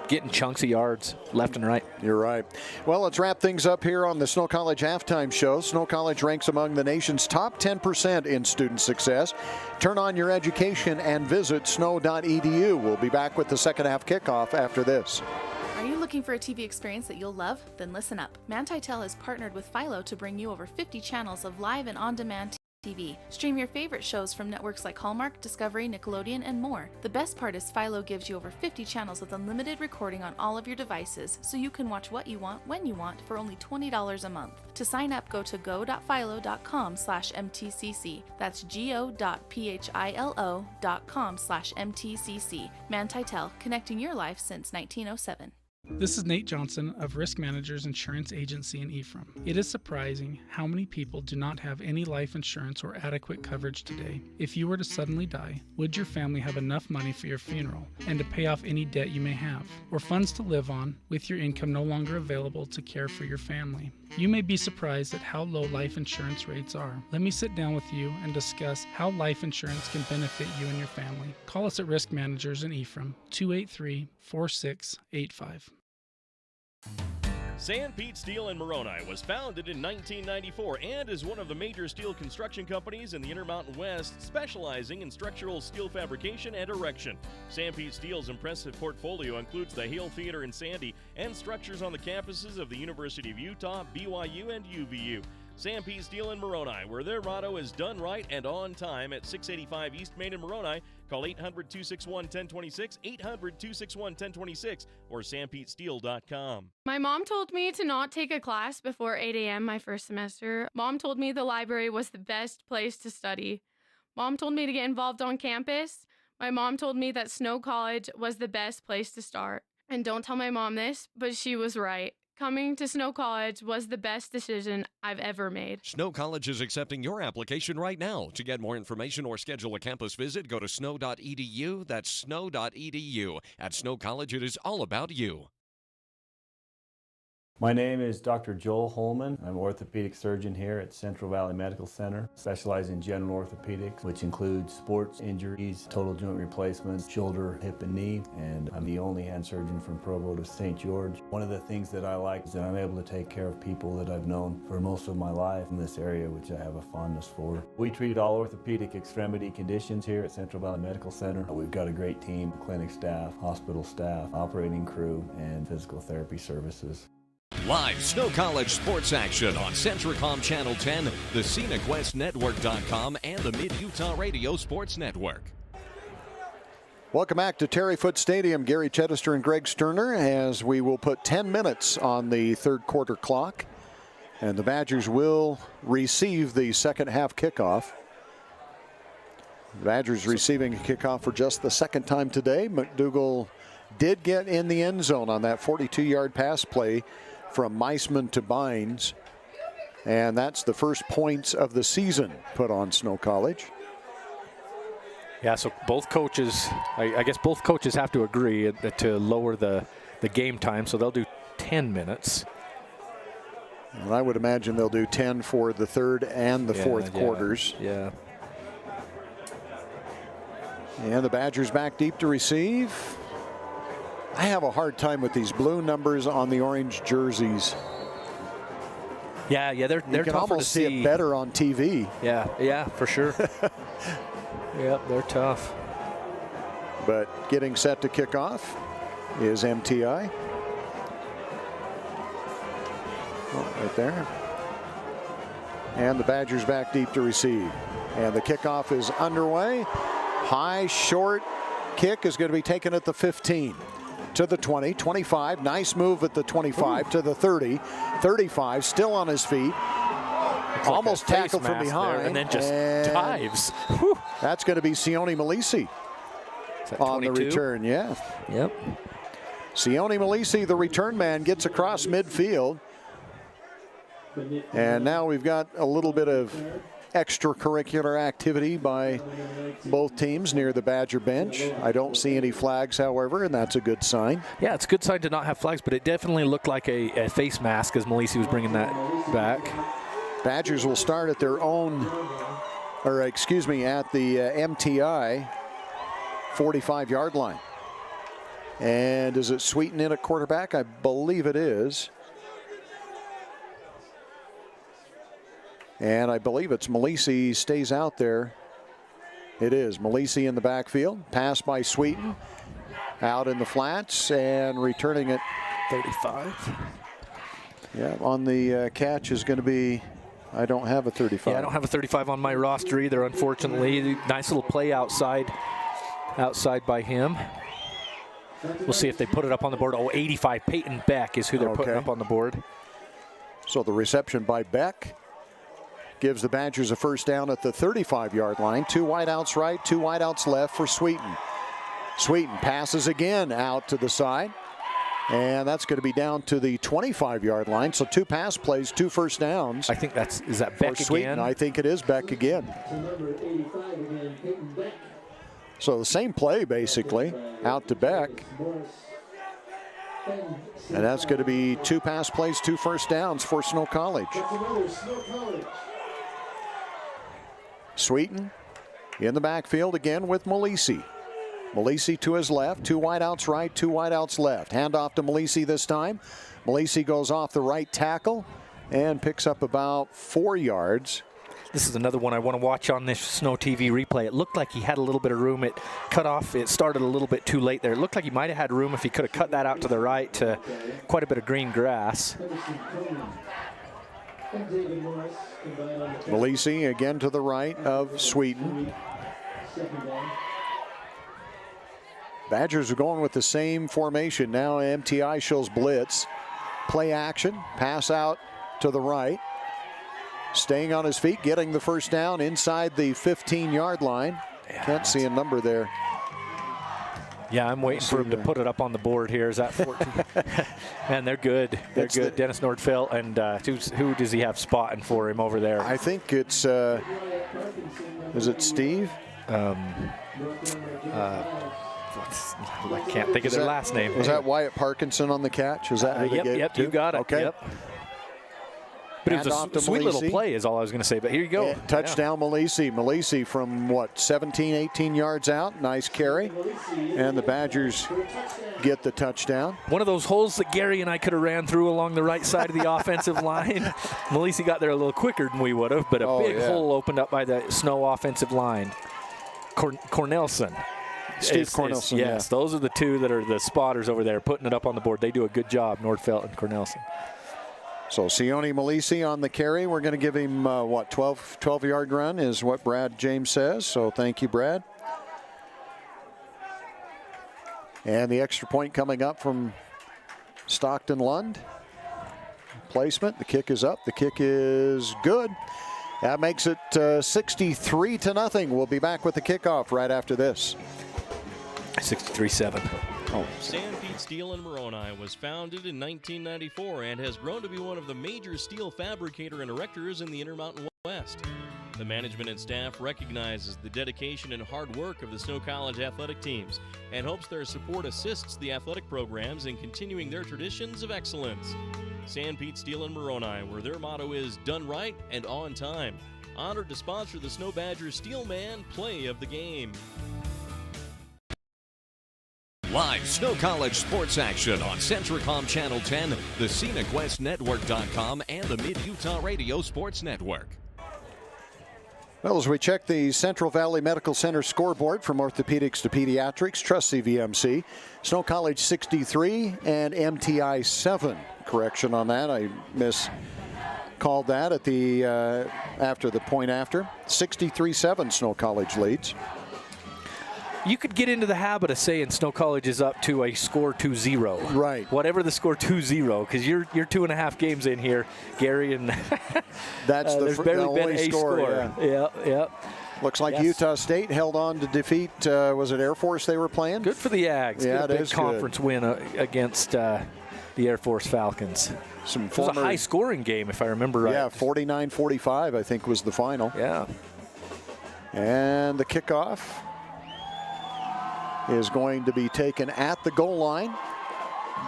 B: getting chunks of yards left and right.
A: You're right. Well, let's wrap things up here on the Snow College Halftime Show. Snow College ranks among the nation's top 10% in student success. Turn on your education and visit snow.edu. We'll be back with the second half kickoff after this.
O: Are you looking for a TV experience that you'll love? Then listen up. Manti-Tel has partnered with Philo to bring you over 50 channels of live and on-demand TV. Stream your favorite shows from networks like Hallmark, Discovery, Nickelodeon, and more. The best part is Philo gives you over 50 channels with unlimited recording on all of your devices, so you can watch what you want, when you want, for only $20 a month. To sign up, go to go.philo.com/mtcc. That's go.philo.com/mtcc. Manti-Tel, connecting your life since 1907.
P: This is Nate Johnson of Risk Managers Insurance Agency in Ephraim. It is surprising how many people do not have any life insurance or adequate coverage today. If you were to suddenly die, would your family have enough money for your funeral and to pay off any debt you may have, or funds to live on with your income no longer available to care for your family? You may be surprised at how low life insurance rates are. Let me sit down with you and discuss how life insurance can benefit you and your family. Call us at Risk Managers in Ephraim, 283-4685.
Q: San Pete Steel in Moroni was founded in 1994 and is one of the major steel construction companies in the Intermountain West, specializing in structural steel fabrication and erection. San Pete Steel's impressive portfolio includes the Hale Theater in Sandy and structures on the campuses of the University of Utah, BYU, and UVU. San Pete Steel in Moroni, where their motto is done right and on time, at 685 East Main in Moroni. Call 800-261-1026, 800-261-1026, or sanpetesteel.com.
S: My mom told me to not take a class before 8 a.m. my first semester. Mom told me the library was the best place to study. Mom told me to get involved on campus. My mom told me that Snow College was the best place to start. And don't tell my mom this, but she was right. Coming to Snow College was the best decision I've ever made.
D: Snow College is accepting your application right now. To get more information or schedule a campus visit, go to snow.edu. That's snow.edu. At Snow College, it is all about you.
R: My name is Dr. Joel Holman. I'm an orthopedic surgeon here at Central Valley Medical Center, specializing in general orthopedics, which includes sports injuries, total joint replacements, shoulder, hip, and knee. And I'm the only hand surgeon from Provo to St. George. One of the things that I like is that I'm able to take care of people that I've known for most of my life in this area, which I have a fondness for. We treat all orthopedic extremity conditions here at Central Valley Medical Center. We've got a great team, clinic staff, hospital staff, operating crew, and physical therapy services.
D: Live Snow College sports action on Centricom Channel 10, the ScenicWestNetwork.com, and the Mid-Utah Radio Sports Network.
A: Welcome back to Terry Foote Stadium. Gary Chedester and Greg Sterner, as we will put 10 minutes on the third quarter clock. And the Badgers will receive the second half kickoff. The Badgers receiving a kickoff for just the second time today. McDougal did get in the end zone on that 42-yard pass play from Meisman to Bynes. And that's the first points of the season put on Snow College.
B: Yeah, so both coaches, I guess both coaches have to agree to lower the game time, so they'll do 10 minutes.
A: And I would imagine they'll do 10 for the third and the fourth quarters.
B: Yeah.
A: And the Badgers back deep to receive. I have a hard time with these blue numbers on the orange jerseys.
B: Yeah, they're
A: you can almost see it better on TV.
B: Yeah, for sure. Yep, they're tough.
A: But getting set to kick off is MTI. Oh, right there. And the Badgers back deep to receive. And the kickoff is underway. High, short kick is going to be taken at the 15. To the 20, 25, nice move at the 25, to the 30, 35, still on his feet. Almost tackled from behind.
B: And then just dives.
A: That's going to be Sione Malisi on the return, yeah.
B: Yep.
A: Sione Malisi, the return man, gets across midfield. And now we've got a little bit of extracurricular activity by both teams near the Badger bench. I don't see any flags, however, and that's a good sign.
B: Yeah, it's a good sign to not have flags, but it definitely looked like a face mask as Malisi was bringing that back.
A: Badgers will start at their own, or excuse me, at the MTI 45-yard line. And is it Sweeten in at quarterback? I believe it is. And I believe it's Malisi stays out there. It is Malisi in the backfield. Pass by Sweeten. Out in the flats and returning it
B: 35.
A: Yeah, on the catch is going to be, I don't have a 35.
B: Yeah, I don't have a 35 on my roster either, unfortunately. Nice little play outside by him. We'll see if they put it up on the board. Oh, 85, Peyton Beck is who they're putting up on the board.
A: So the reception by Beck gives the Badgers a first down at the 35-yard line. 2 wideouts right, 2 wideouts left for Sweeten. Sweeten passes again out to the side. And that's going to be down to the 25-yard line. So 2 pass plays, 2 first downs.
B: I think is that Beck again?
A: I think it is Beck again. So the same play, basically, out to Beck. And that's going to be 2 pass plays, 2 first downs for Snow College. Sweeten in the backfield again with Malisi. Malisi to his left, 2 wideouts right, 2 wideouts left. Handoff to Malisi this time. Malisi goes off the right tackle and picks up about 4 yards.
B: This is another one I want to watch on this Snow TV replay. It looked like he had a little bit of room. It cut off. It started a little bit too late there. It looked like he might have had room if he could have cut that out to the right to quite a bit of green grass.
A: Malisi again to the right of Sweeten. Badgers are going with the same formation. Now MTI shows blitz. Play action. Pass out to the right. Staying on his feet, getting the first down inside the 15-yard line. Yeah, can't see a number there.
B: Yeah, I'm waiting for him to put it up on the board here. Is that 14? Man, they're good. They're good. Dennis Nordfeldt, and who does he have spotting for him over there?
A: I think it's, is it Steve?
B: I can't think of their last name.
A: Was that Wyatt Parkinson on the catch? Is that who they gave
B: Yep,
A: to?
B: you got it.
A: Okay.
B: Yep. But it was a sweet little play is all I was going to say, but here you go.
A: Touchdown, Malisi. Malisi from, what, 17, 18 yards out. Nice carry. And the Badgers get the touchdown.
B: One of those holes that Gary and I could have ran through along the right side of the offensive line. Malisi got there a little quicker than we would have, but a big hole opened up by the Snow offensive line. Cornelson.
A: Steve Cornelson,
B: yes, those are the two that are the spotters over there putting it up on the board. They do a good job, Nordfeldt and Cornelson.
A: So Sione Malisi on the carry. We're going to give him, 12-yard run is what Brad James says. So thank you, Brad. And the extra point coming up from Stockton Lund. Placement. The kick is up. The kick is good. That makes it 63-0. We'll be back with the kickoff right after this.
B: 63-7.
A: Oh.
Q: Sanpete Steel in Moroni was founded in 1994 and has grown to be one of the major steel fabricator and erectors in the Intermountain West. The management and staff recognizes the dedication and hard work of the Snow College athletic teams and hopes their support assists the athletic programs in continuing their traditions of excellence. Sanpete Steel in Moroni, where their motto is done right and on time. Honored to sponsor the Snow Badgers Steelman Play of the Game.
D: Live Snow College sports action on Centricom Channel 10, the ScenicWestNetwork.com, and the Mid-Utah Radio Sports Network.
A: Well, as we check the Central Valley Medical Center scoreboard from orthopedics to pediatrics, trust CVMC, Snow College 63 and MTI 7. Correction on that. I miscalled that at the after the point after. 63-7 Snow College leads.
B: You could get into the habit of saying Snow College is up to a score 2-0.
A: Right.
B: Whatever the score 2-0, because you're 2.5 games in here, Gary, and
A: that's
B: there's barely been a score. Yeah.
A: Looks like Utah State held on to defeat, was it Air Force they were playing?
B: Good for the Ags.
A: Yeah,
B: a big conference win against the Air Force Falcons. It was a high-scoring game, if I remember right.
A: Yeah, 49-45, I think, was the final.
B: Yeah.
A: And the kickoff is going to be taken at the goal line.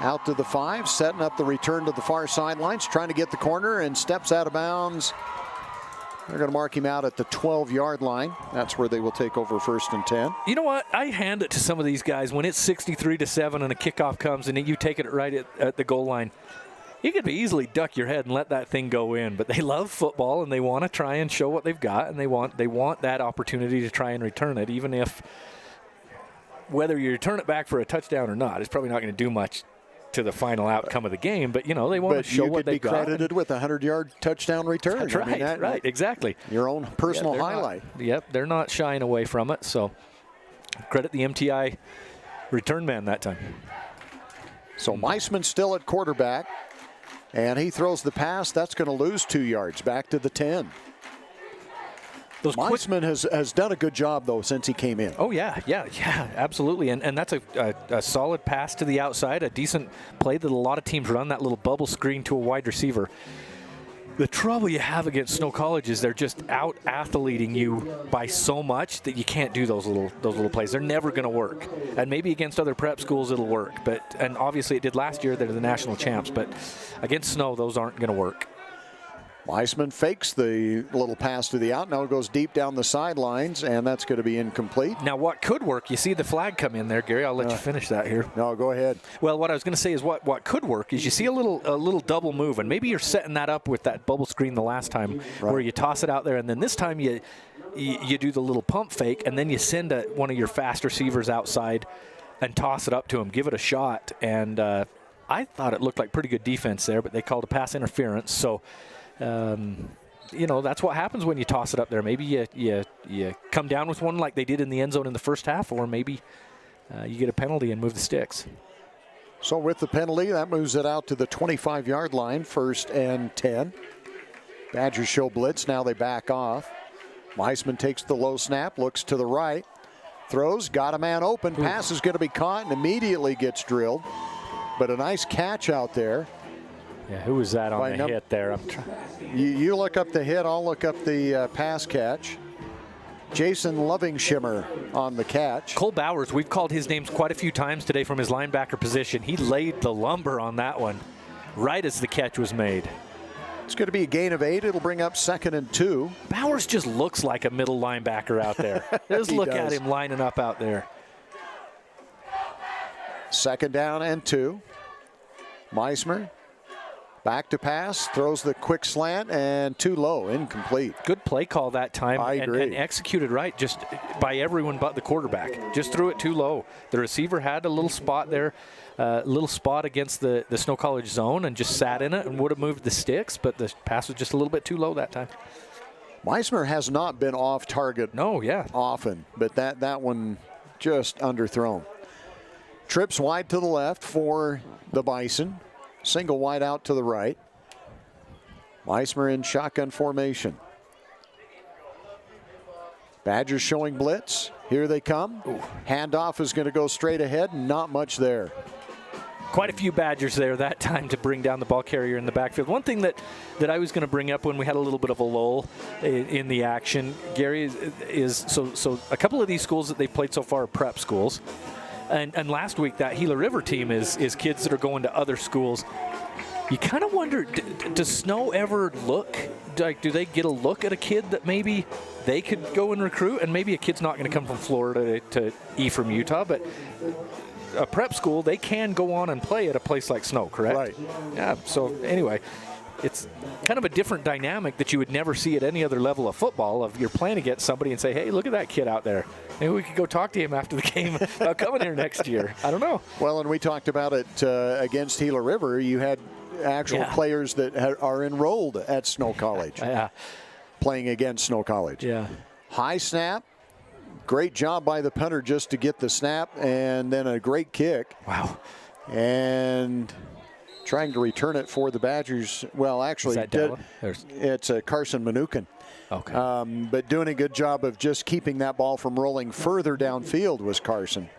A: Out to the 5, setting up the return to the far sidelines, trying to get the corner, and steps out of bounds. They're going to mark him out at the 12-yard line. That's where they will take over 1st and 10.
B: You know what? I hand it to some of these guys. When it's 63-7 and a kickoff comes and you take it right at the goal line, you could easily duck your head and let that thing go in. But they love football, and they want to try and show what they've got, and they want that opportunity to try and return it, even if whether you return it back for a touchdown or not, it's probably not going to do much to the final outcome of the game. But, they want to show what they've got.
A: But you could be credited with a 100-yard touchdown return.
B: That's right, right, exactly.
A: Your own personal highlight.
B: They're not shying away from it. So credit the MTI return man that time.
A: So Meisman still at quarterback, and he throws the pass. That's going to lose 2 yards, back to the 10. Meisman has done a good job, though, since he came in.
B: Oh, yeah, absolutely. And that's a solid pass to the outside, a decent play that a lot of teams run, that little bubble screen to a wide receiver. The trouble you have against Snow College is they're just out-athleting you by so much that you can't do those little plays. They're never going to work. And maybe against other prep schools it'll work. And obviously it did last year. They're the national champs. But against Snow, those aren't going to work.
A: Meisman fakes the little pass to the out. Now it goes deep down the sidelines, and that's going to be incomplete.
B: Now, what could work, you see the flag come in there, Gary. I'll let you finish that here.
A: No, go ahead.
B: Well, what I was going to say is what could work is you see a little double move, and maybe you're setting that up with that bubble screen the last time where you toss it out there, and then this time you do the little pump fake, and then you send one of your fast receivers outside and toss it up to him, give it a shot. And I thought it looked like pretty good defense there, but they called a pass interference. So, that's what happens when you toss it up there. Maybe you come down with one like they did in the end zone in the first half, or maybe you get a penalty and move the sticks.
A: So with the penalty, that moves it out to the 25-yard line, 1st and 10. Badgers show blitz. Now they back off. Meisman takes the low snap, looks to the right, throws, got a man open. Pass is going to be caught and immediately gets drilled. But a nice catch out there.
B: Yeah, who was that on the hit there?
A: You look up the hit, I'll look up the pass catch. Jason Lovingshimmer on the catch.
B: Cole Bowers, we've called his names quite a few times today from his linebacker position. He laid the lumber on that one right as the catch was made.
A: It's going to be a gain of 8. It'll bring up 2nd and 2.
B: Bowers just looks like a middle linebacker out there. Just look at him lining up out there.
A: 2nd down and 2. Meismer back to pass, throws the quick slant, and too low, incomplete.
B: Good play call that time.
A: I agree.
B: And executed right just by everyone but the quarterback. Just threw it too low. The receiver had a little spot there, little spot against the Snow College zone and just sat in it and would have moved the sticks, but the pass was just a little bit too low that time.
A: Meismer has not been off target often, but that one just underthrown. Trips wide to the left for the Bison. Single wide out to the right. Meismer in shotgun formation. Badgers showing blitz. Here they come. Handoff is going to go straight ahead. Not much there.
B: Quite a few Badgers there that time to bring down the ball carrier in the backfield. One thing that I was going to bring up when we had a little bit of a lull in the action, Gary, is so a couple of these schools that they've played so far are prep schools. And last week, that Gila River team is kids that are going to other schools. You kind of wonder, does Snow ever look, like, do they get a look at a kid that maybe they could go and recruit? And maybe a kid's not going to come from Florida to Ephraim, Utah, but a prep school, they can go on and play at a place like Snow, correct?
A: Right.
B: Yeah, so anyway, it's kind of a different dynamic that you would never see at any other level of football, of you're playing against somebody and say, hey, look at that kid out there. Maybe we could go talk to him after the game about coming here next year. I don't know.
A: Well, and we talked about it against Gila River. You had actual players that are enrolled at Snow College. Playing against Snow College.
B: Yeah.
A: High snap. Great job by the punter just to get the snap, and then a great kick.
B: Wow.
A: And trying to return it for the Badgers. Well, actually, it's Carson Mnookin.
B: Okay.
A: But doing a good job of just keeping that ball from rolling further downfield was Carson.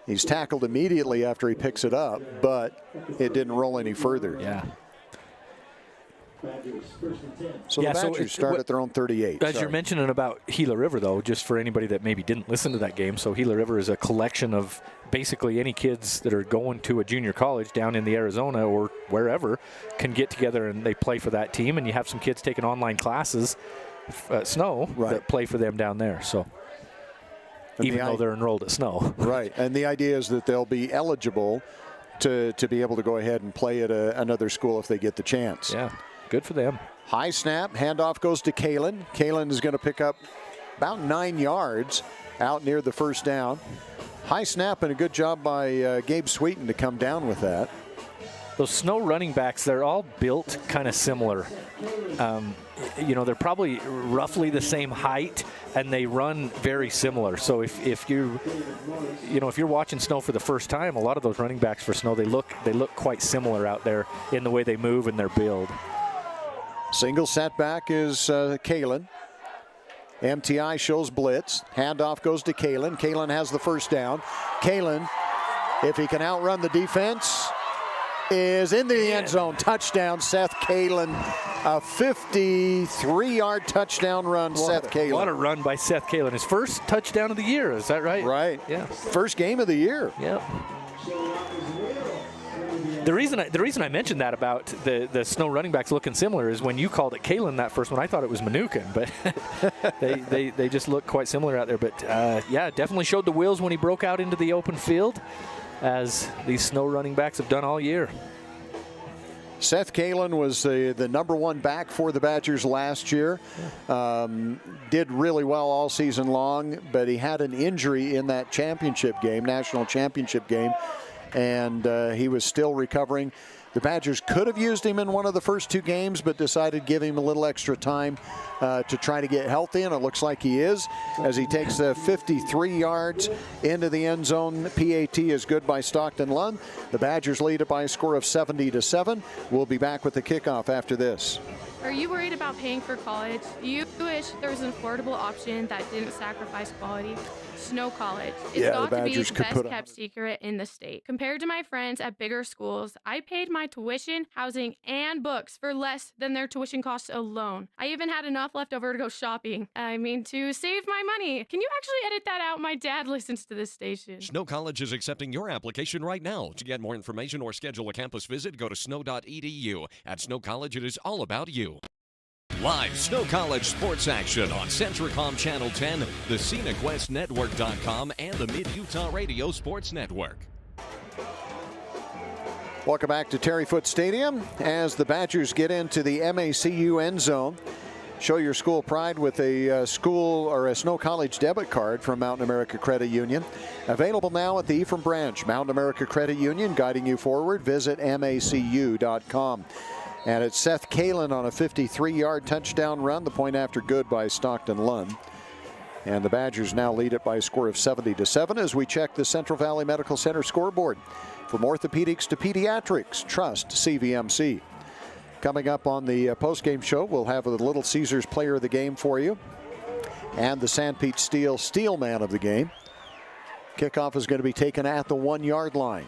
A: He's tackled immediately after he picks it up, but it didn't roll any further.
B: Yeah.
A: So the Badgers start at their own 38.
B: As you're mentioning about Gila River, though, just for anybody that maybe didn't listen to that game, so Gila River is a collection of basically any kids that are going to a junior college down in the Arizona or wherever can get together and they play for that team, and you have some kids taking online classes at Snow that play for them down there. So even though they're enrolled at Snow.
A: Right, and the idea is that they'll be eligible to be able to go ahead and play at another school if they get the chance.
B: Yeah. Good for them.
A: High snap, handoff goes to Kalen. Kalen is going to pick up about 9 yards out near the first down. High snap and a good job by Gabe Sweeten to come down with that.
B: Those Snow running backs, they're all built kind of similar. You know, they're probably roughly the same height, and they run very similar. So if you're watching Snow for the first time, a lot of those running backs for Snow, they look quite similar out there in the way they move and their build.
A: Single setback is Kalen. MTI shows blitz. Handoff goes to Kalen. Kalen has the first down. Kalen, if he can outrun the defense, is in the end zone. Touchdown, Seth Kalen. A 53-yard touchdown run, Seth Kalen.
B: What a run by Seth Kalen. His first touchdown of the year, is that right?
A: Right.
B: Yeah.
A: First game of the year.
B: Yeah. The reason I mentioned that about the Snow running backs looking similar is when you called it Kalen that first one, I thought it was Mnookin, but they just look quite similar out there. But yeah, definitely showed the wheels when he broke out into the open field, as these Snow running backs have done all year.
A: Seth Kalen was the #1 back for the Badgers last year. Did really well all season long, but he had an injury in that championship game, national championship game, and he was still recovering. The Badgers could have used him in one of the first 2 games, but decided to give him a little extra time to try to get healthy, and it looks like he is, as he takes 53 yards into the end zone. PAT is good by Stockton Lund. The Badgers lead it by a score of 70-7. We'll be back with the kickoff after this.
S: Are you worried about paying for college? Do you wish wish there was an affordable option that didn't sacrifice quality? Snow College. It's
A: Yeah,
S: got
A: the
S: to be
A: Badgers
S: the
A: could
S: best
A: put
S: kept secret in the state. Compared to my friends at bigger schools, I paid my tuition, housing, and books for less than their tuition costs alone. I even had enough left over to go shopping. To save my money. Can you actually edit that out? My dad listens to this station.
D: Snow College is accepting your application right now. To get more information or schedule a campus visit, go to snow.edu. At Snow College, it is all about you. Live Snow College sports action on Centricom Channel 10, the ScenicWestNetwork.com, and the Mid-Utah Radio Sports Network.
A: Welcome back to Terry Foote Stadium as the Badgers get into the MACU end zone. Show your school pride with a school or a Snow College debit card from Mountain America Credit Union. Available now at the Ephraim branch. Mountain America Credit Union guiding you forward. Visit macu.com. And it's Seth Kalin on a 53-yard touchdown run. The point after good by Stockton Lund. And the Badgers now lead it by a score of 70-7 as we check the Central Valley Medical Center scoreboard. From orthopedics to pediatrics, trust CVMC. Coming up on the postgame show, we'll have the Little Caesars player of the game for you and the Sanpete Steel man of the game. Kickoff is going to be taken at the 1-yard line.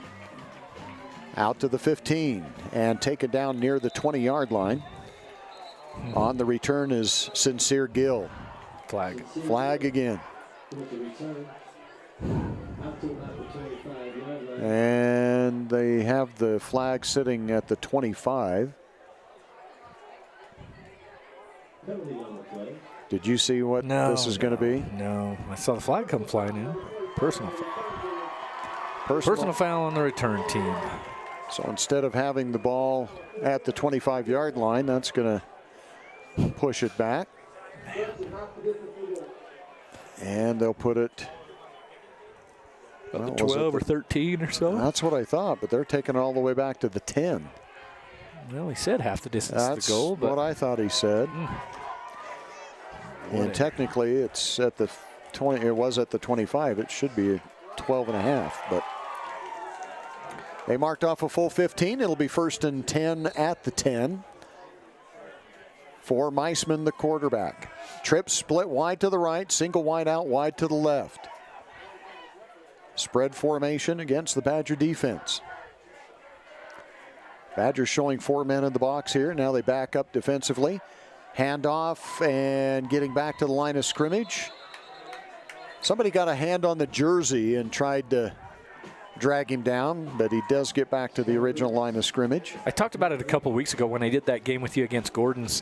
A: Out to the 15 and taken down near the 20-yard line. On the return is Sincere Gill. Flag again. And they have the flag sitting at the 25. Did you see what this is going to be?
B: No, I saw the flag come flying in. Personal foul. Personal foul on the return team.
A: So instead of having the ball at the 25-yard line, that's going to push it back. And they'll put it
B: the 12 or 13 or so.
A: That's what I thought, but they're taking it all the way back to the 10.
B: Well, he said half the distance
A: That's
B: to go.
A: But what I thought he said. And technically, it's at the 20. It was at the 25. It should be 12 and a half, but they marked off a full 15. It'll be 1st and 10 at the 10 for Meisman, the quarterback. Trips split wide to the right, single wide out, wide to the left. Spread formation against the Badger defense. Badgers showing 4 men in the box here. Now they back up defensively. Handoff and getting back to the line of scrimmage. Somebody got a hand on the jersey and tried to drag him down, but he does get back to the original line of scrimmage.
B: I talked about it a couple weeks ago when I did that game with you against Gordon's.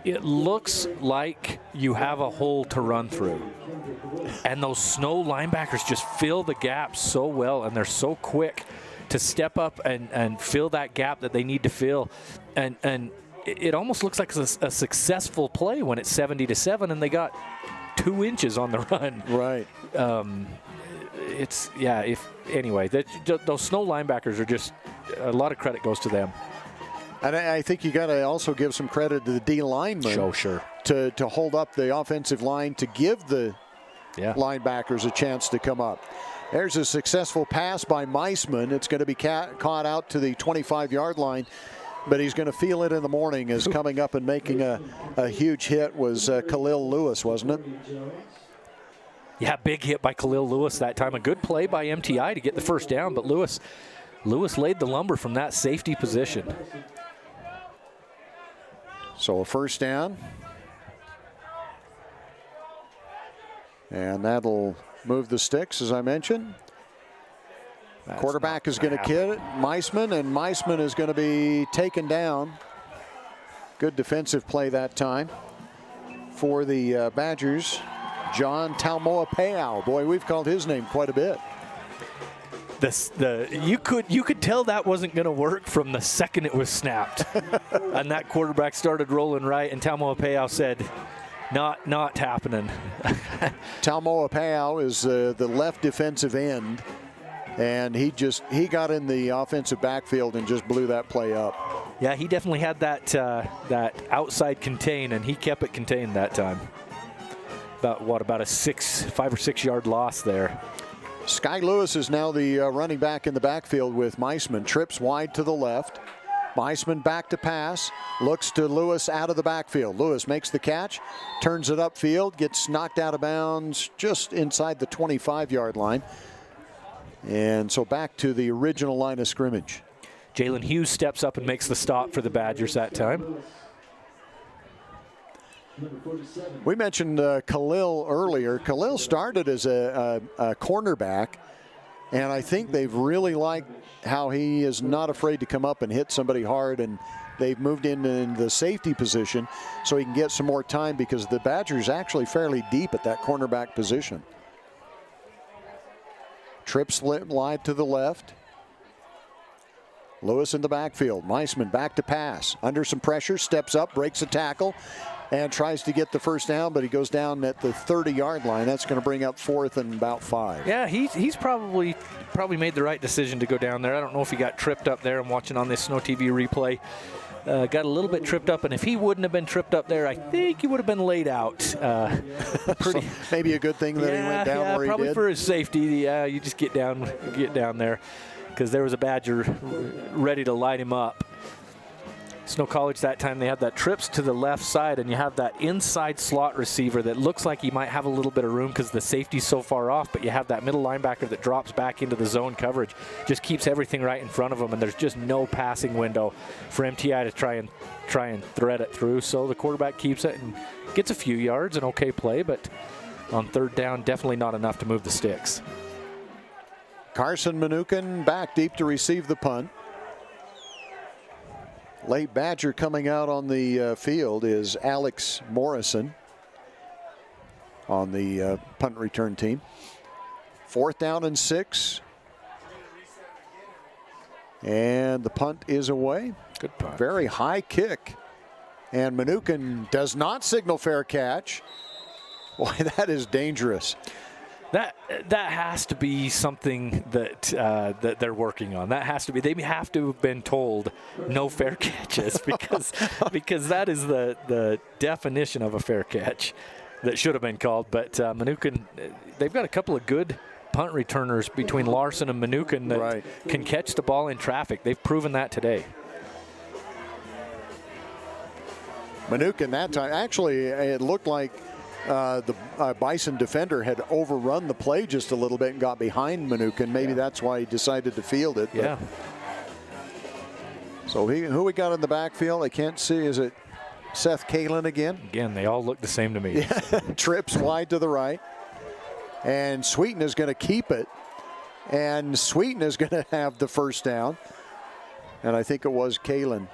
B: It looks like you have a hole to run through. And those Snow linebackers just fill the gap so well, and they're so quick to step up and fill that gap that they need to fill. And it almost looks like a successful play when it's 70-7 and they got 2 inches on the run.
A: Right.
B: Anyway, those Snow linebackers are just, a lot of credit goes to them.
A: And I think you got to also give some credit to the D linemen.
B: Sure.
A: To hold up the offensive line to give the linebackers a chance to come up. There's a successful pass by Meisman. It's going to be caught out to the 25-yard line, but he's going to feel it in the morning as coming up and making a huge hit was Khalil Lewis, wasn't it?
B: Yeah, big hit by Khalil Lewis that time. A good play by MTI to get the first down, but Lewis laid the lumber from that safety position.
A: So a first down. And that'll move the sticks, as I mentioned. Quarterback is going to kick it, Meisman, and Meisman is going to be taken down. Good defensive play that time for the Badgers. John Taumoa-Peau. Boy, we've called his name quite a bit.
B: You could tell that wasn't going to work from the second it was snapped. And that quarterback started rolling right, and Taumoa-Peau said, not happening.
A: Taumoa-Peau is the left defensive end, and he got in the offensive backfield and just blew that play up.
B: Yeah, he definitely had that outside contain, and he kept it contained that time. About a 5 or 6 yard loss there.
A: Sky Lewis is now the running back in the backfield with Meisman. Trips wide to the left. Weissman back to pass, looks to Lewis out of the backfield. Lewis makes the catch, turns it upfield, gets knocked out of bounds just inside the 25-yard line. And so back to the original line of scrimmage.
B: Jalen Hughes steps up and makes the stop for the Badgers that time.
A: We mentioned Khalil earlier. Khalil started as a cornerback, and I think they've really liked how he is not afraid to come up and hit somebody hard, and they've moved in the safety position so he can get some more time because the Badgers actually fairly deep at that cornerback position. Trips live to the left. Lewis in the backfield. Weissman back to pass. Under some pressure, steps up, breaks a tackle, and tries to get the first down, but he goes down at the 30-yard line. That's going to bring up 4th and about 5.
B: Yeah, he's probably made the right decision to go down there. I don't know if he got tripped up there. I'm watching on this Snow TV replay. Got a little bit tripped up, and if he wouldn't have been tripped up there, I think he would have been laid out.
A: So maybe a good thing that he went down where he did.
B: Probably for his safety. Yeah, you just get down there, because there was a Badger ready to light him up. Snow College that time, they had that trips to the left side, and you have that inside slot receiver that looks like he might have a little bit of room because the safety's so far off, but you have that middle linebacker that drops back into the zone coverage, just keeps everything right in front of him, and there's just no passing window for MTI to try and thread it through. So the quarterback keeps it and gets a few yards, an okay play, but on 3rd down, definitely not enough to move the sticks.
A: Carson Mnookin back deep to receive the punt. Late Badger coming out on the field is Alex Morrison on the punt return team. 4th down and 6. And the punt is away.
B: Good punt.
A: Very high kick. And Mnookin does not signal fair catch. Boy, that is dangerous.
B: That has to be something that they're working on. That has to be. They have to have been told no fair catches because that is the definition of a fair catch that should have been called. But Mnookin, they've got a couple of good punt returners between Larson and Mnookin that can catch the ball in traffic. They've proven that today.
A: Mnookin that time, actually, it looked like the Bison defender had overrun the play just a little bit and got behind Mnookin. Maybe that's why he decided to field it.
B: Yeah.
A: So who we got in the backfield? I can't see. Is it Seth Kalin again?
B: Again, they all look the same to me.
A: Yeah. Trips wide to the right. And Sweeten is going to keep it. And Sweeten is going to have the first down. And I think it was Kalin.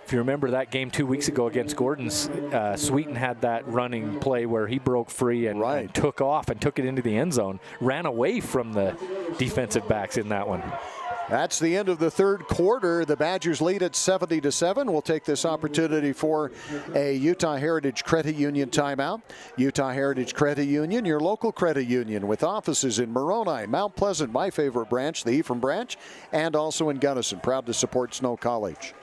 B: If you remember that game 2 weeks ago against Gordon's, Sweeten had that running play where he broke free and took off and took it into the end zone, ran away from the defensive backs in that one.
A: That's the end of the 3rd quarter. The Badgers lead at 70-7. We'll take this opportunity for a Utah Heritage Credit Union timeout. Utah Heritage Credit Union, your local credit union with offices in Moroni, Mount Pleasant, my favorite branch, the Ephraim branch, and also in Gunnison. Proud to support Snow College.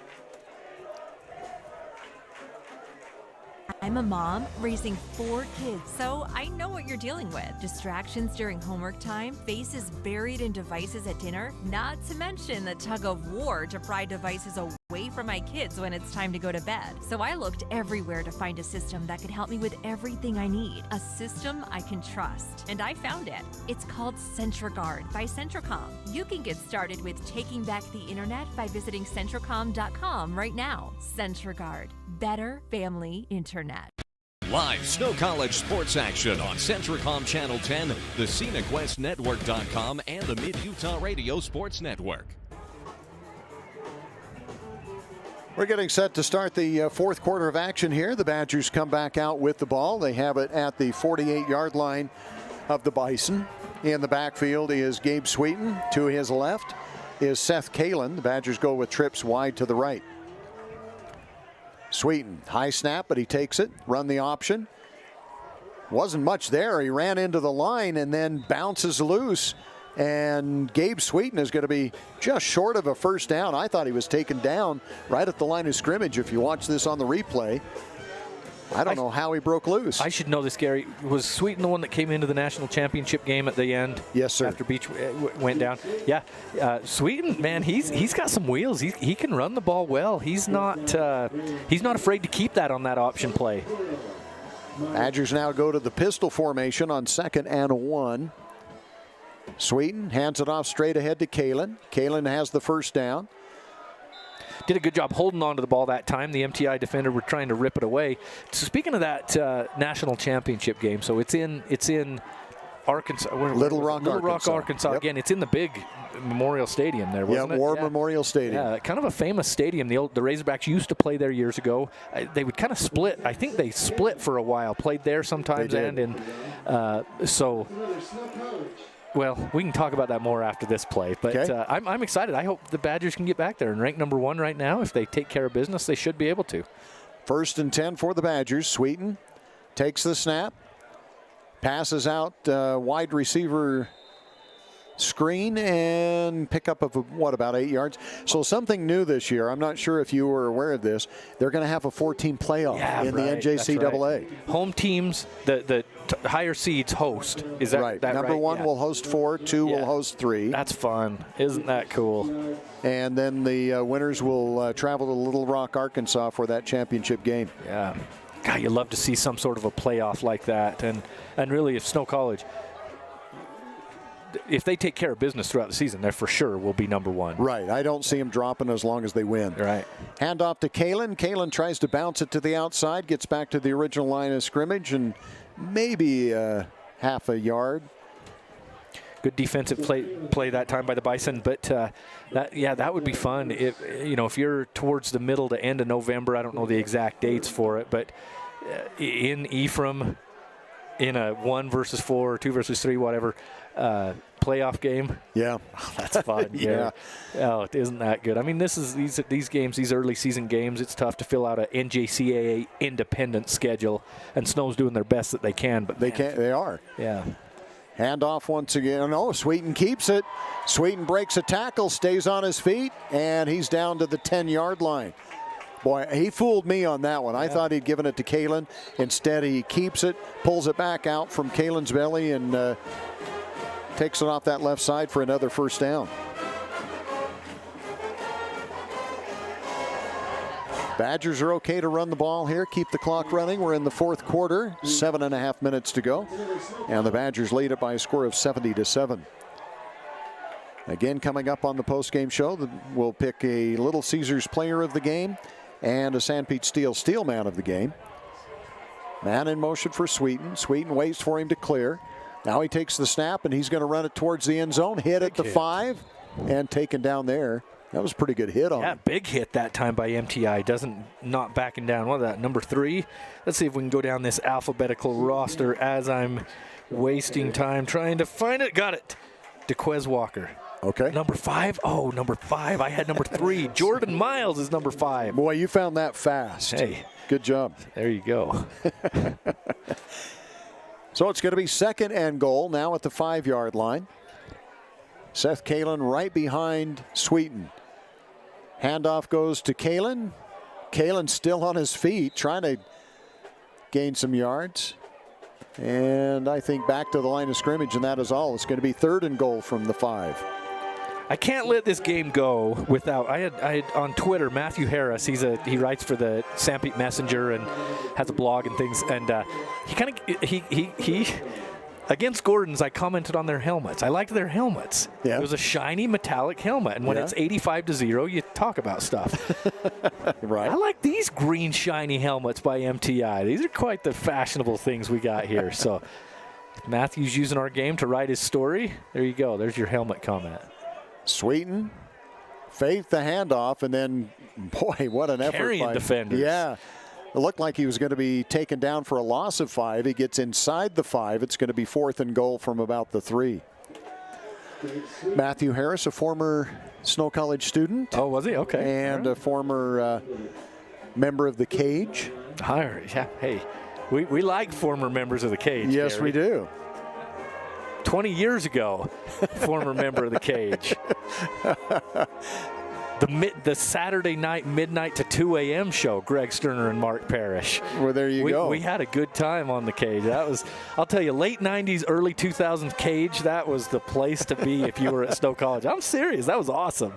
E: I'm a mom raising 4 kids, so I know what you're dealing with. Distractions during homework time, faces buried in devices at dinner, not to mention the tug of war to pry devices away from my kids when it's time to go to bed. So I looked everywhere to find a system that could help me with everything I need. A system I can trust. And I found it. It's called CentraGuard by Centracom. You can get started with taking back the internet by visiting Centracom.com right now. CentraGuard. Better family internet.
D: Live Snow College sports action on Centracom Channel 10, the ScenicWestNetwork.com, and the Mid-Utah Radio Sports Network.
A: We're getting set to start the 4th quarter of action here. The Badgers come back out with the ball. They have it at the 48-yard line of the Bison. In the backfield is Gabe Sweeten. To his left is Seth Kalin. The Badgers go with trips wide to the right. Sweeten, high snap, but he takes it. Run the option. Wasn't much there. He ran into the line and then bounces loose. And Gabe Sweeten is going to be just short of a first down. I thought he was taken down right at the line of scrimmage if you watch this on the replay. I don't know how he broke loose.
B: I should know this, Gary. Was Sweeten the one that came into the national championship game at the end?
A: Yes, sir.
B: After Beach went down. Yeah. Sweeten, man, he's got some wheels. He can run the ball well. He's not afraid to keep that on that option play.
A: Badgers now go to the pistol formation on 2nd and 1. Sweeten hands it off straight ahead to Kalen. Kalen has the first down.
B: Did a good job holding on to the ball that time. The MTI defender were trying to rip it away. So speaking of that national championship game, so it's in Arkansas.
A: Little Rock,
B: Arkansas.
A: Yep.
B: Again, it's in the big Memorial Stadium there, wasn't it?
A: War Memorial Stadium.
B: Yeah, kind of a famous stadium. The Razorbacks used to play there years ago. They would kind of split. I think they split for a while. Played there sometimes and in. Well, we can talk about that more after this play. But
A: okay.
B: I'm excited. I hope the Badgers can get back there and rank number 1 right now. If they take care of business, they should be able to.
A: 1st and 10 for the Badgers. Sweeten takes the snap. Passes out wide receiver screen and pickup of about 8 yards. So something new this year. I'm not sure if you were aware of this. They're going to have a 14 playoff in the NJCAA.
B: Right. Home teams, the higher seeds host. Is that
A: right?
B: That
A: Number
B: right?
A: 1 will host 4, 2 will host 3.
B: That's fun. Isn't that cool?
A: And then the winners will travel to Little Rock, Arkansas for that championship game.
B: Yeah. God, you love to see some sort of a playoff like that. And really, if Snow College, if they take care of business throughout the season, they for sure will be number 1.
A: Right. I don't see them dropping as long as they win.
B: Right.
A: Hand off to Kalen. Kalen tries to bounce it to the outside, gets back to the original line of scrimmage, and maybe half a yard.
B: Good defensive play that time by the Bison, but that would be fun. If you're towards the middle to end of November, I don't know the exact dates for it, but in Ephraim, in a 1 versus 4 or 2 versus 3, whatever, playoff game.
A: Yeah.
B: Oh, that's fun.
A: Yeah.
B: Oh, isn't that good? I mean, these games, these early season games, it's tough to fill out an NJCAA independent schedule, and Snow's doing their best that they can. But
A: they are.
B: Yeah.
A: Hand off once again. Oh, Sweeten keeps it. Sweeten breaks a tackle, stays on his feet, and he's down to the 10-yard line. Boy, he fooled me on that one. I thought he'd given it to Kalen. Instead, he keeps it, pulls it back out from Kalen's belly, and takes it off that left side for another first down. Badgers are okay to run the ball here, keep the clock running. We're in the 4th quarter, 7.5 minutes to go. And the Badgers lead it by a score of 70-7. Again, coming up on the postgame show, we'll pick a Little Caesars player of the game and a San Pete Steel man of the game. Man in motion for Sweeten. Sweeten waits for him to clear. Now he takes the snap, and he's going to run it towards the end zone. Hit at the 5 and taken down there. That was a pretty good hit on him.
B: Yeah, big hit that time by MTI. Not backing down. What is that, number 3? Let's see if we can go down this alphabetical roster as I'm wasting time trying to find it. Got it. DeQuez Walker.
A: Okay.
B: Number 5? Oh, number 5. I had number 3. Jordan Miles is number 5.
A: Boy, you found that fast.
B: Hey.
A: Good job.
B: There you go.
A: So it's going to be 2nd and goal now at the 5-yard line. Seth Kalen right behind Sweeten. Handoff goes to Kalen. Kalen still on his feet, trying to gain some yards. And I think back to the line of scrimmage, and that is all. It's going to be 3rd and goal from the 5.
B: I can't let this game go without. I had on Twitter Matthew Harris. He writes for the San Pete Messenger and has a blog and things. And he against Gordon's, I commented on their helmets. I liked their helmets.
A: Yeah.
B: It was a shiny metallic helmet, and when it's 85-0, you talk about stuff.
A: Right.
B: I like these green shiny helmets by MTI. These are quite the fashionable things we got here. So Matthew's using our game to write his story. There you go. There's your helmet comment.
A: Sweeten, Faith the handoff, and then, boy, what an effort.
B: Carrying defenders.
A: Yeah. It looked like he was going to be taken down for a loss of 5. He gets inside the 5. It's going to be 4th and goal from about the 3. Matthew Harris, a former Snow College student.
B: Oh, was he? Okay.
A: And a former member of the Cage.
B: Yeah. Hey, we like former members of the Cage.
A: Yes,
B: Gary.
A: we do.
B: 20 years ago, former member of the Cage. the Saturday night midnight to 2 a.m. show, Greg Sterner and Mark Parrish.
A: Well, there you go.
B: We had a good time on the cage. That was, I'll tell you, late 90s, early 2000s cage, that was the place to be if you were at Snow College. I'm serious. That was awesome.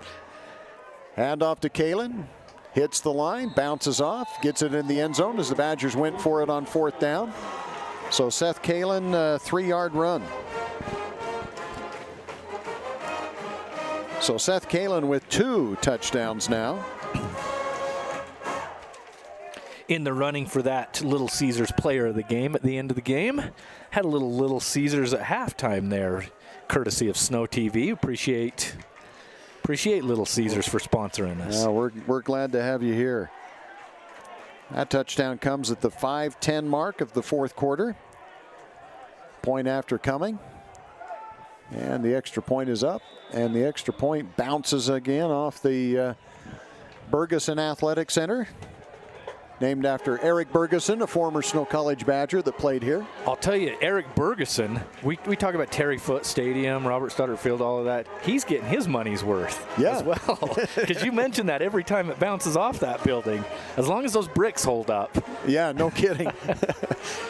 A: Hand off to Kalen. Hits the line, bounces off, gets it in the end zone as the Badgers went for it on 4th down. So Seth Kalen, 3-yard run. So Seth Kalen with 2 touchdowns now.
B: In the running for that Little Caesars player of the game at the end of the game. Had a Little Caesars at halftime there, courtesy of Snow TV. Appreciate Little Caesars for sponsoring us.
A: We're glad to have you here. That touchdown comes at the 5:10 mark of the 4th quarter. Point after coming. And the extra point is up. And the extra point bounces again off the Bergeson Athletic Center. Named after Eric Bergeson, a former Snow College Badger that played here.
B: I'll tell you, Eric Bergeson, we talk about Terry Foote Stadium, Robert Stoddard Field, all of that. He's getting his money's worth as well. Because you mentioned that every time it bounces off that building, as long as those bricks hold up.
A: Yeah, no kidding.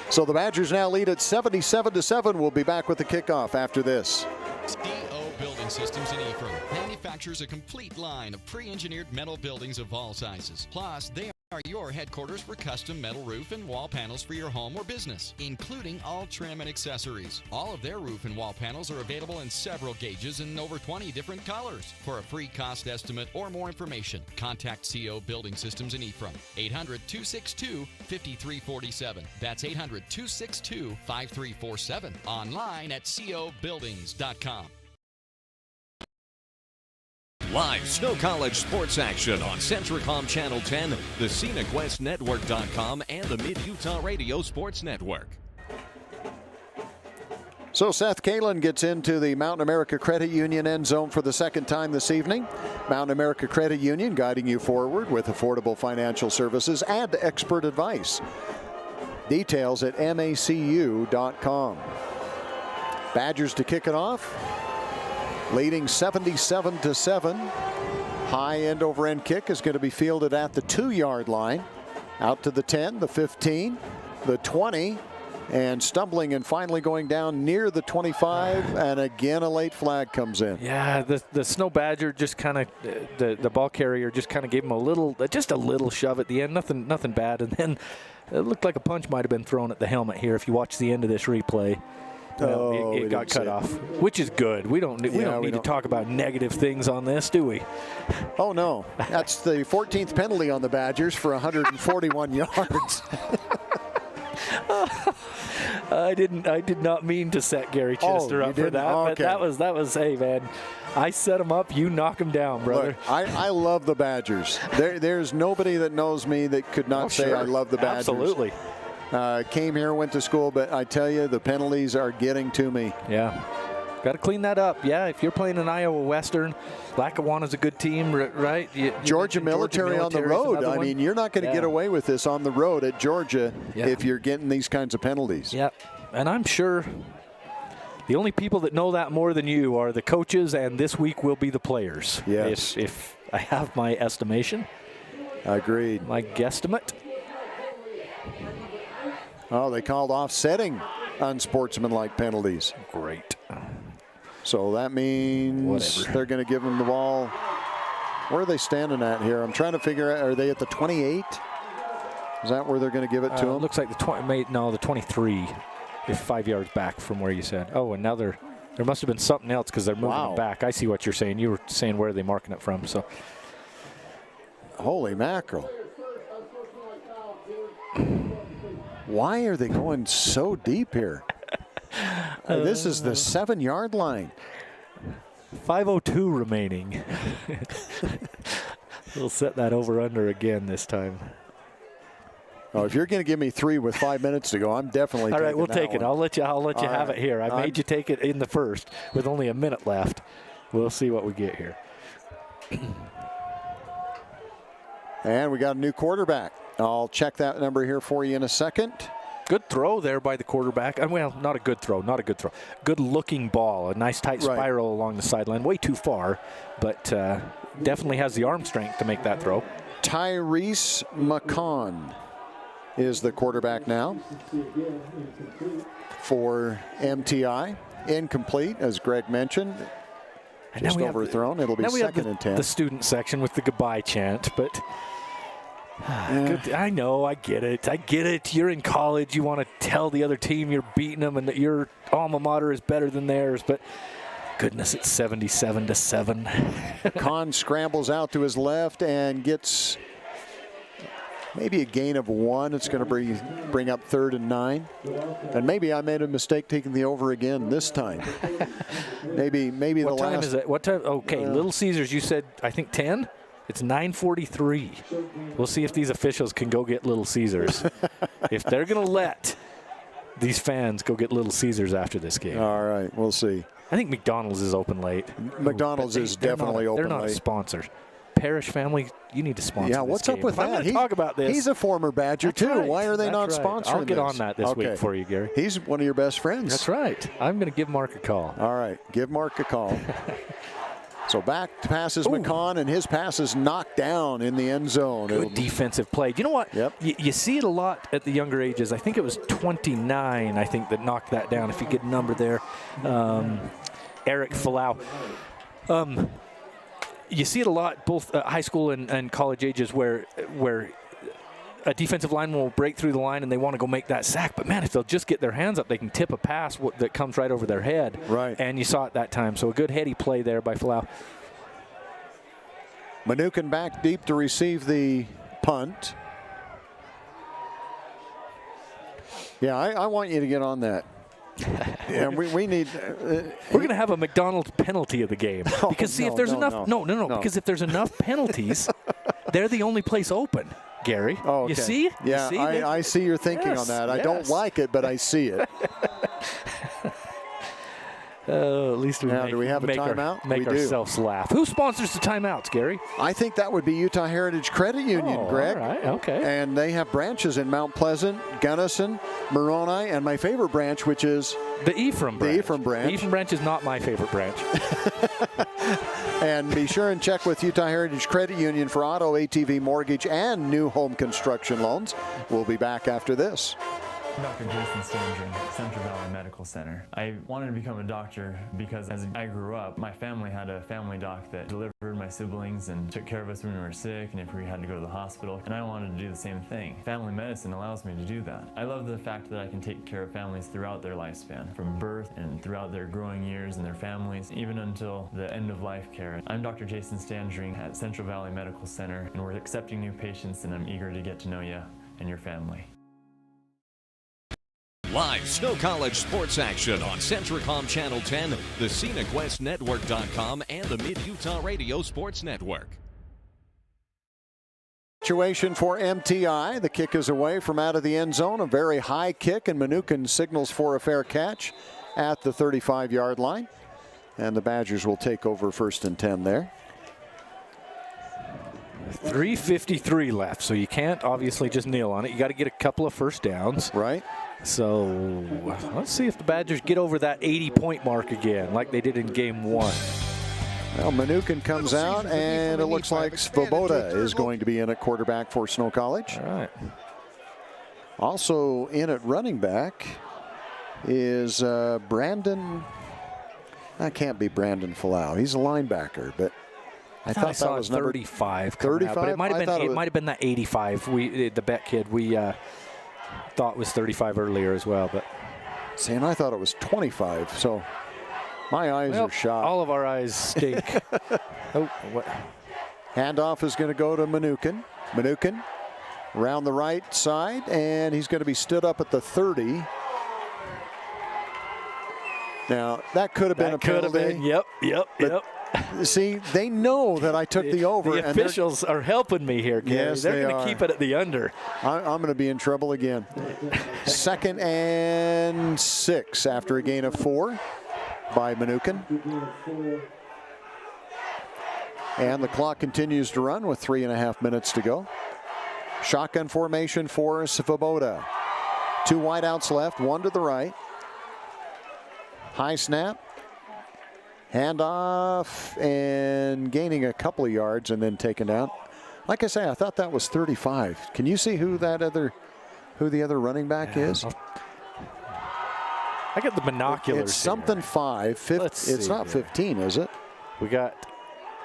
A: So the Badgers now lead at 77-7. We'll be back with the kickoff after this.
G: CO Building Systems in Ephraim manufactures a complete line of pre-engineered metal buildings of all sizes. Plus, they are your headquarters for custom metal roof and wall panels for your home or business, including all trim and accessories. All of their roof and wall panels are available in several gauges and over 20 different colors. For a free cost estimate or more information, contact CO Building Systems in Ephraim, 800-262-5347. That's 800-262-5347. Online at cobuildings.com.
D: Live Snow College sports action on Centricom Channel 10, the ScenicWestNetwork.com, and the Mid-Utah Radio Sports Network.
A: So Seth Kalen gets into the Mountain America Credit Union end zone for the 2nd time this evening. Mountain America Credit Union guiding you forward with affordable financial services and expert advice. Details at macu.com. Badgers to kick it off. Leading 77-7. High end over end kick is going to be fielded at the 2-yard line. Out to the 10, the 15, the 20, and stumbling and finally going down near the 25, and again a late flag comes in.
B: Yeah, the Snow Badger just kind of, the ball carrier just kind of gave him just a little shove at the end, nothing bad, and then it looked like a punch might have been thrown at the helmet here if you watch the end of this replay. It got cut off, which is good. We don't need to talk about negative things on this, do we?
A: Oh, no. That's the 14th penalty on the Badgers for 141 yards.
B: I did not mean to set Gary Chittister up for that.
A: Okay.
B: But that was, hey, man, I set him up, you knock him down, brother.
A: Look, I love the Badgers. There's nobody that knows me that could not say I love the Badgers.
B: Absolutely.
A: Came here, went to school, but I tell you, the penalties are getting to me.
B: Yeah. Got to clean that up. Yeah, if you're playing an Iowa Western, Lackawanna's a good team, right?
A: Georgia Military on the road. I mean, you're not going to get away with this on the road at Georgia if you're getting these kinds of penalties.
B: Yeah, and I'm sure the only people that know that more than you are the coaches, and this week will be the players.
A: Yes.
B: If I have my estimation.
A: Agreed.
B: My guesstimate.
A: Oh, they called offsetting unsportsmanlike penalties.
B: Great.
A: So that means they're going to give them the ball. Where are they standing at here? I'm trying to figure out, are they at the 28? Is that where they're going to give it to them?
B: Looks like the 23, if 5 yards back from where you said. Oh, and now there must have been something else because they're moving it back. I see what you're saying. You were saying where are they marking it from. So,
A: holy mackerel. Why are they going so deep here? This is the 7-yard line.
B: 5:02 remaining. We'll set that over under again this time.
A: Oh, if you're going to give me 3 with 5 minutes to go, I'm definitely taking
B: all right, we'll take
A: one.
B: it. I'll let you have it here. I made you take it in the first with only a minute left. We'll see what we get here.
A: And we got a new quarterback. I'll check that number here for you in a second.
B: Good throw there by the quarterback. Well, not a good throw. Good looking ball. A nice tight spiral along the sideline. Way too far, but definitely has the arm strength to make that throw.
A: Tyrese McCon is the quarterback now for MTI. Incomplete, as Greg mentioned. Just overthrown. It'll be second and 10.
B: The student section with the goodbye chant, but I know, I get it. You're in college. You want to tell the other team you're beating them and that your alma mater is better than theirs, but goodness, it's 77-7.
A: Kahn scrambles out to his left and gets maybe a gain of 1. It's going to bring up 3rd and 9. And maybe I made a mistake taking the over again this time. maybe
B: what time is it? What time? Okay, Little Caesars, you said, I think 10? It's 9:43. We'll see if these officials can go get Little Caesars. If they're going to let these fans go get Little Caesars after this game.
A: All right, we'll see.
B: I think McDonald's is open late.
A: McDonald's is definitely open late.
B: They're not a sponsor. Parish family, you need to sponsor this
A: what's
B: game.
A: up with that?
B: I'm going to talk about this.
A: He's a former Badger,
B: That's
A: too.
B: right.
A: Why are they not sponsoring
B: I'll get
A: this?
B: on that this week for you, Gary.
A: He's one of your best friends.
B: That's right. I'm going to give Mark a call.
A: All right. Give Mark a call. So back passes McCon, and his pass is knocked down in the end zone.
B: Good defensive play. You know what?
A: Yep.
B: You see it a lot at the younger ages. I think it was 29, I think, that knocked that down, if you get a number there. Eric Falau. You see it a lot, both high school and college ages, where a defensive lineman will break through the line and they want to go make that sack. But, man, if they'll just get their hands up, they can tip a pass that comes right over their head.
A: Right.
B: And you saw it that time. So a good heady play there by Falau.
A: Manukin back deep to receive the punt. Yeah, I want you to get on that. Yeah, we need.
B: We're going to have a McDonald's penalty of the game because if there's enough, because if there's enough penalties, they're the only place open. Gary,
A: okay.
B: You see?
A: Yeah,
B: you see?
A: I see your thinking on that. I don't like it, but I see it.
B: At least we
A: do we have a timeout?
B: Make ourselves laugh. Who sponsors the timeouts, Gary?
A: I think that would be Utah Heritage Credit Union, Greg.
B: All right, okay.
A: And they have branches in Mount Pleasant, Gunnison, Moroni, and my favorite branch, which is
B: the Ephraim branch.
A: The Ephraim branch.
B: The Ephraim branch is not my favorite branch.
A: And be sure and check with Utah Heritage Credit Union for auto, ATV, mortgage, and new home construction loans. We'll be back after this.
I: Dr. Jason Standring, Central Valley Medical Center. I wanted to become a doctor because as I grew up, my family had a family doc that delivered my siblings and took care of us when we were sick and if we had to go to the hospital, and I wanted to do the same thing. Family medicine allows me to do that. I love the fact that I can take care of families throughout their lifespan, from birth and throughout their growing years and their families, even until the end of life care. I'm Dr. Jason Standring at Central Valley Medical Center, and we're accepting new patients, and I'm eager to get to know you and your family.
D: Live Snow College sports action on Centricom Channel 10, the ScenicWestNetwork.com, and the Mid-Utah Radio Sports Network.
A: Situation for MTI. The kick is away from out of the end zone. A very high kick, and Manukin signals for a fair catch at the 35-yard line. And the Badgers will take over 1st and 10 there.
B: 3:53 left, so you can't obviously just kneel on it. You got to get a couple of first downs.
A: Right.
B: So let's see if the Badgers get over that 80-point mark again, like they did in game 1.
A: Well, Manukin comes out, and it looks like Svoboda is going to be in at quarterback for Snow College.
B: All right.
A: Also in at running back is Brandon. That can't be Brandon Falau. He's a linebacker, but I thought that was number
B: 35.
A: 35,
B: but it might have been that 85. The bet kid we thought was 35 earlier as well, but
A: see, and I thought it was 25. So my eyes are shot.
B: All of our eyes stink. What?
A: Handoff is going to go to Manukin. Manukin around the right side, and he's going to be stood up at the 30. Now that could have been a penalty.
B: Yep.
A: See, they know that I took the over.
B: The officials are helping me here, Gary.
A: Yes,
B: they're going to keep it at the under.
A: I'm going to be in trouble again. 2nd and 6 after a gain of 4 by Manukin. And the clock continues to run with 3.5 minutes to go. Shotgun formation for Svoboda. 2 wideouts left, 1 to the right. High snap. Handoff and gaining a couple of yards and then taken down. Like I say, I thought that was 35. Can you see who the other running back is?
B: I got the binoculars.
A: It's something
B: here.
A: 5. It's not 15, is it?
B: We got,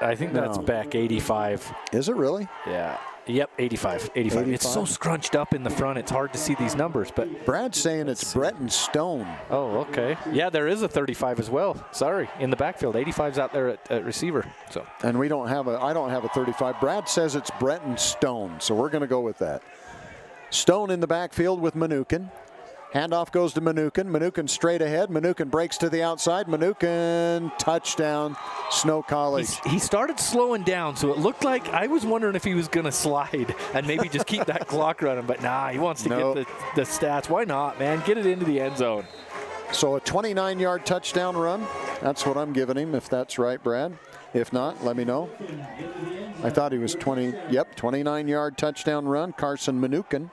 B: I think that's back 85.
A: Is it really?
B: Yeah. Yep, 85. 85. It's so scrunched up in the front, it's hard to see these numbers. But
A: Brad's saying it's Breton Stone.
B: Oh, okay. Yeah, there is a 35 as well. Sorry, in the backfield. 85's out there at receiver. So.
A: And I don't have a 35. Brad says it's Breton Stone, so we're going to go with that. Stone in the backfield with Mnookin. Handoff goes to Mnookin. Mnookin straight ahead. Mnookin breaks to the outside. Mnookin, touchdown, Snow College.
B: He started slowing down, so it looked like I was wondering if he was going to slide and maybe just keep that clock running. But nah, he wants to get the stats. Why not, man? Get it into the end zone.
A: So a 29-yard touchdown run. That's what I'm giving him, if that's right, Brad. If not, let me know. I thought he was 20. Yep, 29-yard touchdown run. Carson Mnookin.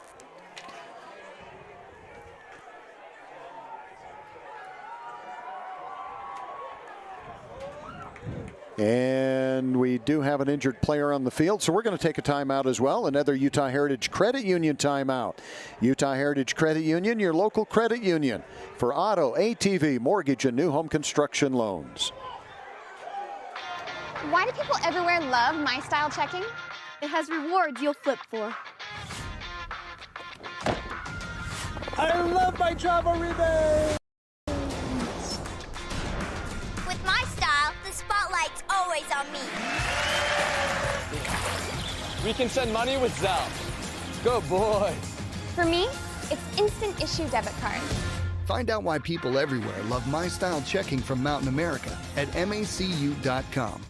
A: And we do have an injured player on the field, so we're going to take a timeout as well. Another Utah Heritage Credit Union timeout. Utah Heritage Credit Union, your local credit union for auto, ATV, mortgage, and new home construction loans.
K: Why do people everywhere love My Style Checking? It has rewards you'll flip for.
L: I love my travel rebate!
M: With my style, the spotlight's always on me.
L: We can send money with Zelle. Good boy.
K: For me, it's instant issue debit cards.
N: Find out why people everywhere love My Style Checking from Mountain America at macu.com.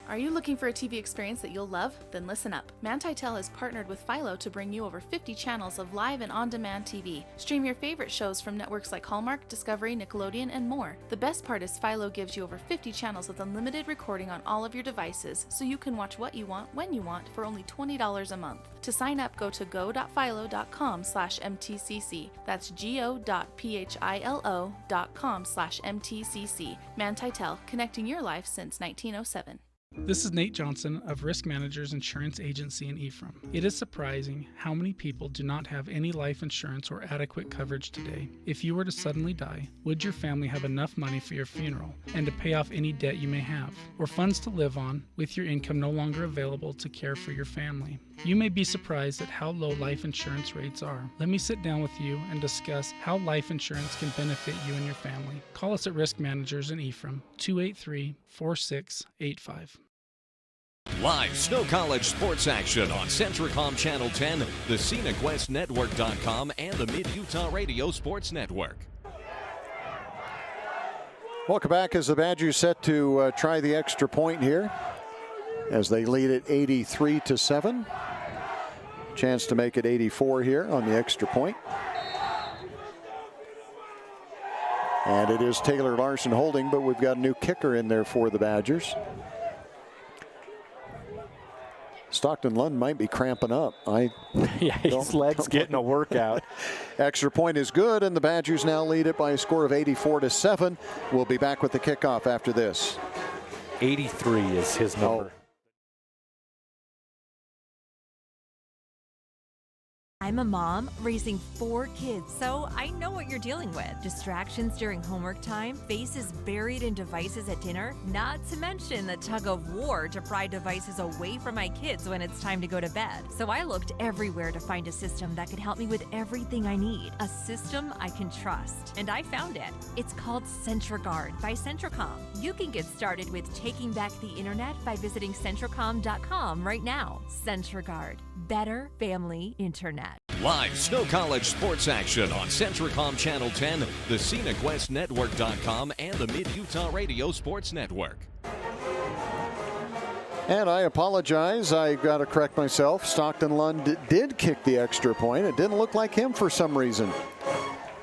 O: Are you looking for a TV experience that you'll love? Then listen up. Manti-Tel has partnered with Philo to bring you over 50 channels of live and on-demand TV. Stream your favorite shows from networks like Hallmark, Discovery, Nickelodeon, and more. The best part is Philo gives you over 50 channels with unlimited recording on all of your devices, so you can watch what you want, when you want, for only $20 a month. To sign up, go to go.philo.com/mtcc. That's go.philo.com/mtcc. Manti-Tel, connecting your life since 1907.
P: This is Nate Johnson of Risk Managers Insurance Agency in Ephraim. It is surprising how many people do not have any life insurance or adequate coverage today. If you were to suddenly die, would your family have enough money for your funeral and to pay off any debt you may have, or funds to live on with your income no longer available to care for your family? You may be surprised at how low life insurance rates are. Let me sit down with you and discuss how life insurance can benefit you and your family. Call us at Risk Managers in Ephraim, 283-4685.
D: Live Snow College sports action on Centricom Channel 10, the ScenicWestNetwork.com, and the Mid-Utah Radio Sports Network.
A: Welcome back as the Badgers set to try the extra point here as they lead it 83-7. Chance to make it 84 here on the extra point. And it is Taylor Larson holding, but we've got a new kicker in there for the Badgers. Stockton Lund might be cramping up.
B: Yeah, his leg's getting a workout.
A: Extra point is good, and the Badgers now lead it by a score of 84-7. We'll be back with the kickoff after this.
B: 83 is his number.
E: I'm a mom raising 4 kids, so I know what you're dealing with. Distractions during homework time, faces buried in devices at dinner, not to mention the tug of war to pry devices away from my kids when it's time to go to bed. So I looked everywhere to find a system that could help me with everything I need. A system I can trust. And I found it. It's called CentraGuard by Centricom. You can get started with taking back the internet by visiting Centricom.com right now. CentraGuard. Better family internet.
D: Live Snow College sports action on Centricom Channel 10, the ScenicWestNetwork.com, and the Mid-Utah Radio Sports Network.
A: And I apologize. I got to correct myself. Stockton Lund did kick the extra point. It didn't look like him for some reason.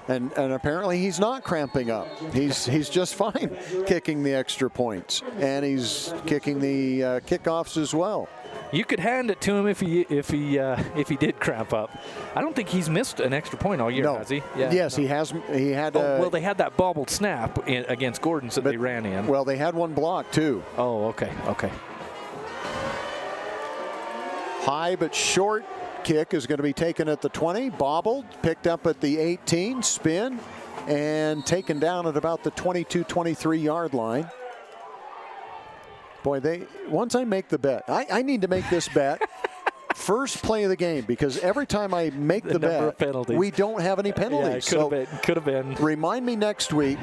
A: And apparently he's not cramping up. He's just fine kicking the extra points. And he's kicking the kickoffs as well.
B: You could hand it to him if he did cramp up. I don't think he's missed an extra point all year,
A: No.
B: has he?
A: Yes, he has. He had.
B: Well, they had that bobbled snap against Gordon's that they ran in.
A: Well, they had one block too.
B: Oh, okay.
A: High but short kick is going to be taken at the 20, bobbled, picked up at the 18, spin, and taken down at about the 22-23 yard line. Boy, once I make the bet, I need to make this bet first play of the game, because every time I make the bet, we don't have any penalties.
B: Yeah, could have been.
A: Remind me next week.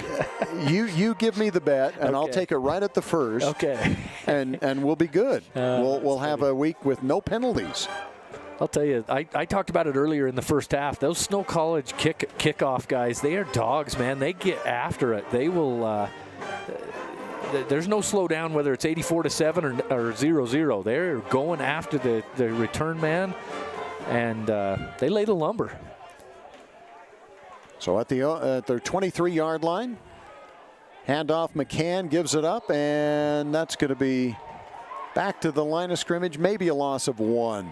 A: You give me the bet, and I'll take it right at the first.
B: Okay.
A: And we'll be good. We'll have a week with no penalties.
B: I'll tell you, I talked about it earlier in the first half. Those Snow College kickoff guys, they are dogs, man. They get after it. They will. There's no slowdown whether it's 84-7 or 0-0. They're going after the return man, and they lay the lumber.
A: So at their 23-yard line, handoff, McCann gives it up, and that's going to be back to the line of scrimmage, maybe a loss of 1.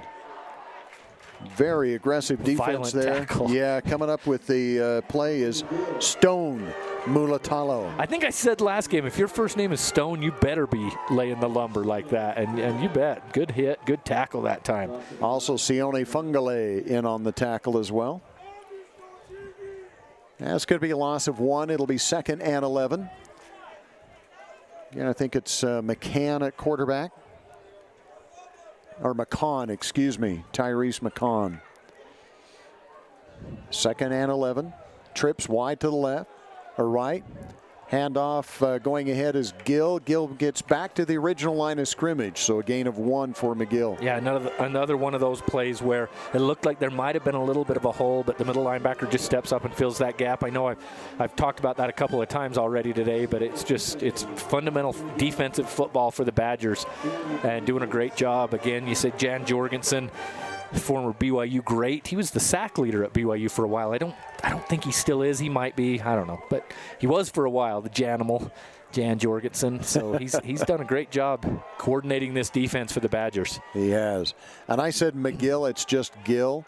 A: Very aggressive defense there.
B: Tackle.
A: Yeah, coming up with the play is Stone Mulatalo.
B: I think I said last game, if your first name is Stone, you better be laying the lumber like that. And you bet. Good hit, good tackle that time.
A: Also, Sione Fungale in on the tackle as well. That's going to be a loss of 1. It'll be 2nd and 11. Again, I think it's McCann at quarterback. Or McCon, excuse me. Tyrese McCon. 2nd and 11. Trips wide to the left or right. Handoff going ahead is Gill. Gill gets back to the original line of scrimmage, so a gain of 1 for McGill.
B: Yeah, another one of those plays where it looked like there might have been a little bit of a hole, but the middle linebacker just steps up and fills that gap. I know I've talked about that a couple of times already today, but it's fundamental defensive football for the Badgers and doing a great job. Again, you said Jan Jorgensen, former BYU great. He was the sack leader at BYU for a while. I don't think he still is. He might be. I don't know. But he was for a while, the Janimal, Jan Jorgensen. So he's done a great job coordinating this defense for the Badgers.
A: He has. And I said McGill. It's just Gill,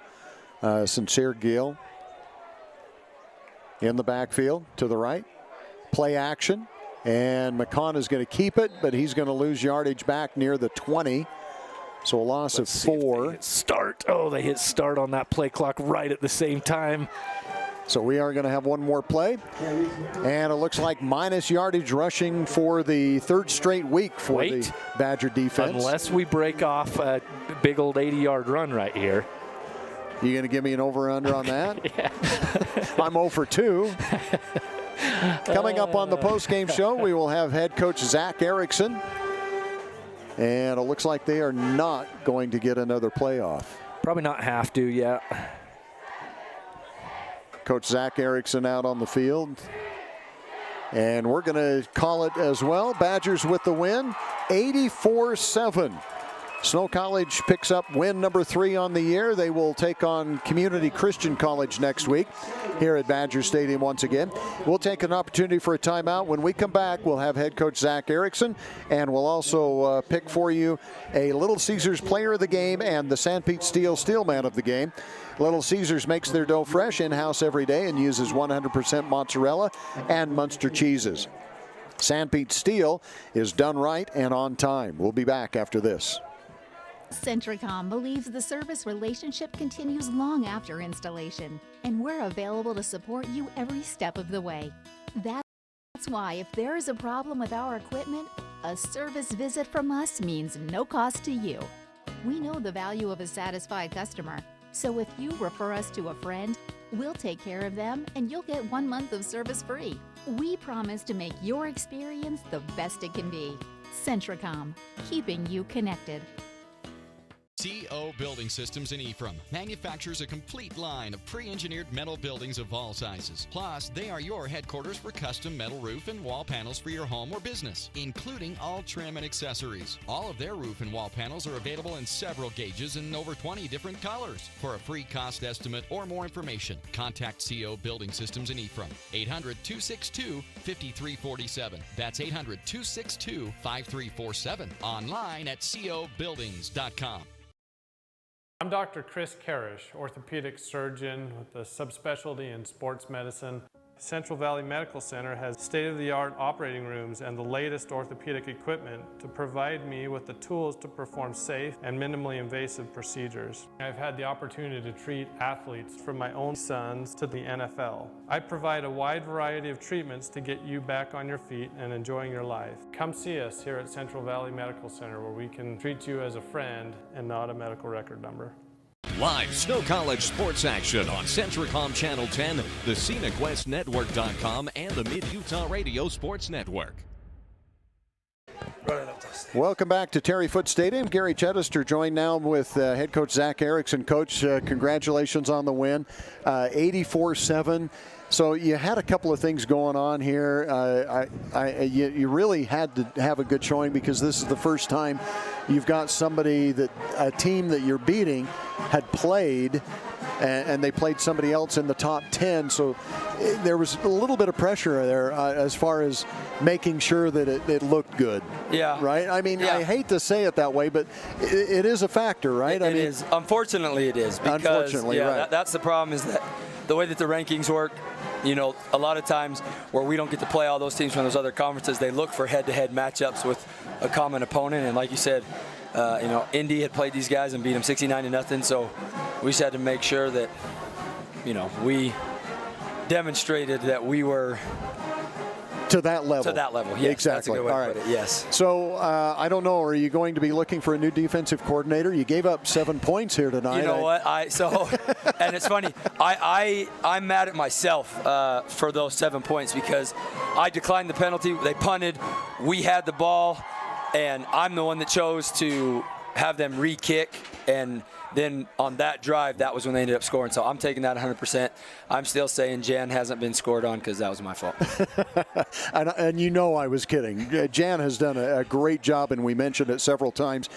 A: Sincere Gill. In the backfield to the right. Play action. And McCon is going to keep it, but he's going to lose yardage back near the 20. So a loss of 4.
B: They hit start on that play clock right at the same time.
A: So we are going to have one more play. And it looks like minus yardage rushing for the 3rd straight week for the Badger defense.
B: Unless we break off a big old 80-yard run right here.
A: You going to give me an over-under on that?
B: Yeah.
A: I'm 0 for 2. Coming up on the post-game show, we will have head coach Zach Erickson. And it looks like they are not going to get another playoff.
B: Probably not have to, yeah.
A: Coach Zach Erickson out on the field. And we're going to call it as well. Badgers with the win, 84-7. Snow College picks up win number 3 on the year. They will take on Community Christian College next week here at Badger Stadium once again. We'll take an opportunity for a timeout. When we come back, we'll have head coach Zach Erickson, and we'll also pick for you a Little Caesars Player of the Game and the San Pete Steel Steelman of the Game. Little Caesars makes their dough fresh in-house every day and uses 100% mozzarella and Munster cheeses. San Pete Steel is done right and on time. We'll be back after this.
F: Centricom believes the service relationship continues long after installation, and we're available to support you every step of the way. That's why if there is a problem with our equipment, a service visit from us means no cost to you. We know the value of a satisfied customer, so if you refer us to a friend, we'll take care of them and you'll get 1 month of service free. We promise to make your experience the best it can be. Centricom, keeping you connected.
G: CO Building Systems in Ephraim manufactures a complete line of pre-engineered metal buildings of all sizes. Plus, they are your headquarters for custom metal roof and wall panels for your home or business, including all trim and accessories. All of their roof and wall panels are available in several gauges and over 20 different colors. For a free cost estimate or more information, contact CO Building Systems in Ephraim. 800-262-5347. That's 800-262-5347. Online at cobuildings.com.
C: I'm Dr. Chris Karish, orthopedic surgeon with a subspecialty in sports medicine. Central Valley Medical Center has state-of-the-art operating rooms and the latest orthopedic equipment to provide me with the tools to perform safe and minimally invasive procedures. I've had the opportunity to treat athletes from my own sons to the NFL. I provide a wide variety of treatments to get you back on your feet and enjoying your life. Come see us here at Central Valley Medical Center, where we can treat you as a friend and not a medical record number.
D: Live Snow College sports action on Centricom Channel 10, the ScenicWestNetwork.com, and the Mid-Utah Radio Sports Network.
A: Welcome back to Terry Foote Stadium. Gary Chedester joined now with head coach Zach Erickson. Coach, congratulations on the win, 84-7. So you had a couple of things going on here. You really had to have a good showing, because this is the first time you've got a team that you're beating had played, and they played somebody else in the top 10. So there was a little bit of pressure there as far as making sure that it looked good.
U: Yeah.
A: Right? I mean, yeah. I hate to say it that way, but it is a factor, right?
U: It is. Unfortunately, it is. Because,
A: unfortunately, right.
U: That's the problem, is that the way that the rankings work, you know, a lot of times where we don't get to play all those teams from those other conferences, they look for head-to-head matchups with a common opponent. And like you said, you know, Indy had played these guys and beat them 69-0. So we just had to make sure that, you know, we demonstrated that we were
A: to that level.
U: To that level, yes.
A: Exactly.
U: That's a good way to put it, yes.
A: So, I don't know, are you going to be looking for a new defensive coordinator? You gave up 7 points here tonight.
U: You know what? And it's funny, I'm mad at myself for those 7 points, because I declined the penalty. They punted. We had the ball, and I'm the one that chose to have them re-kick, and then on that drive, that was when they ended up scoring. So I'm taking that 100%. I'm still saying Jan hasn't been scored on, because that was my fault.
A: and you know I was kidding. Jan has done a great job, and we mentioned it several times.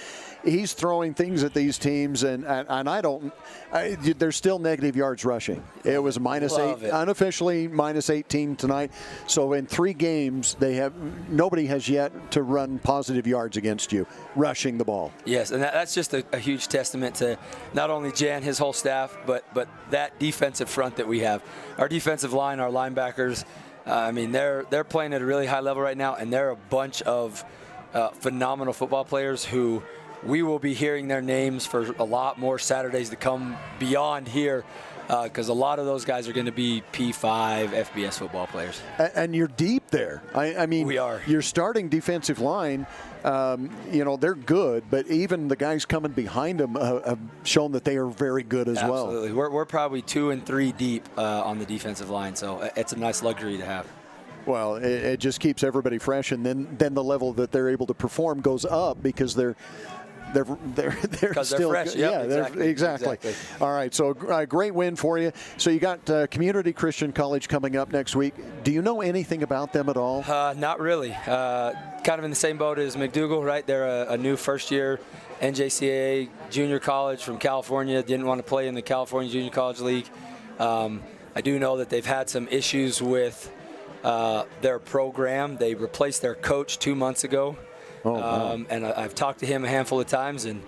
A: He's throwing things at these teams, and there's still negative yards rushing. It was -8, unofficially -18 tonight. So in 3 games, nobody has yet to run positive yards against you, rushing the ball.
U: Yes, and that's just a huge testament to not only Jan, his whole staff, but that defensive front that we have. Our defensive line, our linebackers, I mean, they're playing at a really high level right now, and they're a bunch of phenomenal football players who we will be hearing their names for a lot more Saturdays to come beyond here, because a lot of those guys are going to be P5 FBS football players.
A: And you're deep there. I mean,
U: we are.
A: Your starting defensive line, you know, they're good, but even the guys coming behind them have shown that they are very good as well.
U: Absolutely. We're probably 2 and 3 deep on the defensive line, so it's a nice luxury to have.
A: Well, it just keeps everybody fresh, and then the level that they're able to perform goes up, because they're still
U: fresh.
A: Yep, exactly. All right, so a great win for you. So you got Community Christian College coming up next week. Do you know anything about them at all?
U: Not really. Kind of in the same boat as McDougal, right? They're a new first-year NJCAA junior college from California. Didn't want to play in the California Junior College League. I do know that they've had some issues with their program. They replaced their coach 2 months ago.
A: Wow.
U: And I've talked to him a handful of times, and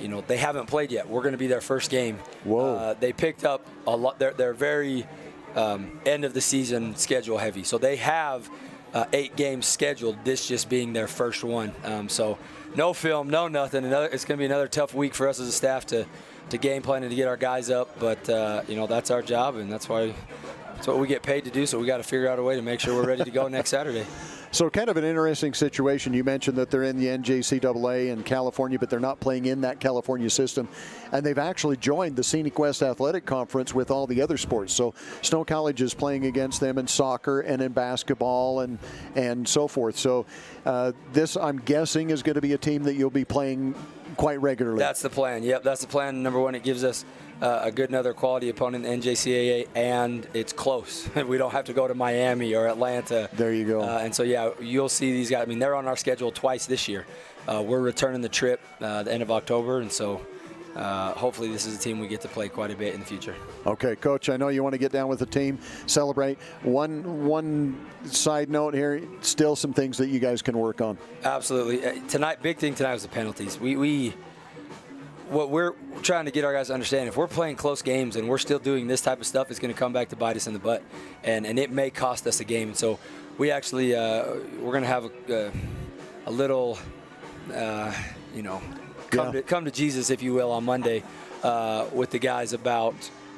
U: you know, they haven't played yet. We're going to be their first game.
A: Whoa.
U: They picked up a lot. They're very end of the season schedule heavy, so they have 8 games scheduled. This just being their first one. So no film, no nothing. It's going to be another tough week for us as a staff to game plan and to get our guys up. But you know, that's our job, and that's what we get paid to do. So we got to figure out a way to make sure we're ready to go next Saturday.
A: So kind of an interesting situation. You mentioned that they're in the NJCAA in California, but they're not playing in that California system. And they've actually joined the Scenic West Athletic Conference with all the other sports. So Snow College is playing against them in soccer and in basketball and so forth. So this, I'm guessing, is going to be a team that you'll be playing quite regularly.
U: That's the plan. Yep, that's the plan. Number one, it gives us a good another quality opponent in NJCAA, and it's close. We don't have to go to Miami or Atlanta.
A: There you go.
U: And so, yeah, you'll see these guys. I mean, they're on our schedule twice this year. We're returning the trip the end of October, and so hopefully this is a team we get to play quite a bit in the future.
A: Okay, Coach, I know you want to get down with the team, celebrate. One side note here, still some things that you guys can work on.
U: Absolutely. Tonight, big thing tonight was the penalties. What we're trying to get our guys to understand, if we're playing close games and we're still doing this type of stuff, it's going to come back to bite us in the butt, and it may cost us a game. And so we actually we're going to have a little, come to Jesus, if you will, on Monday with the guys about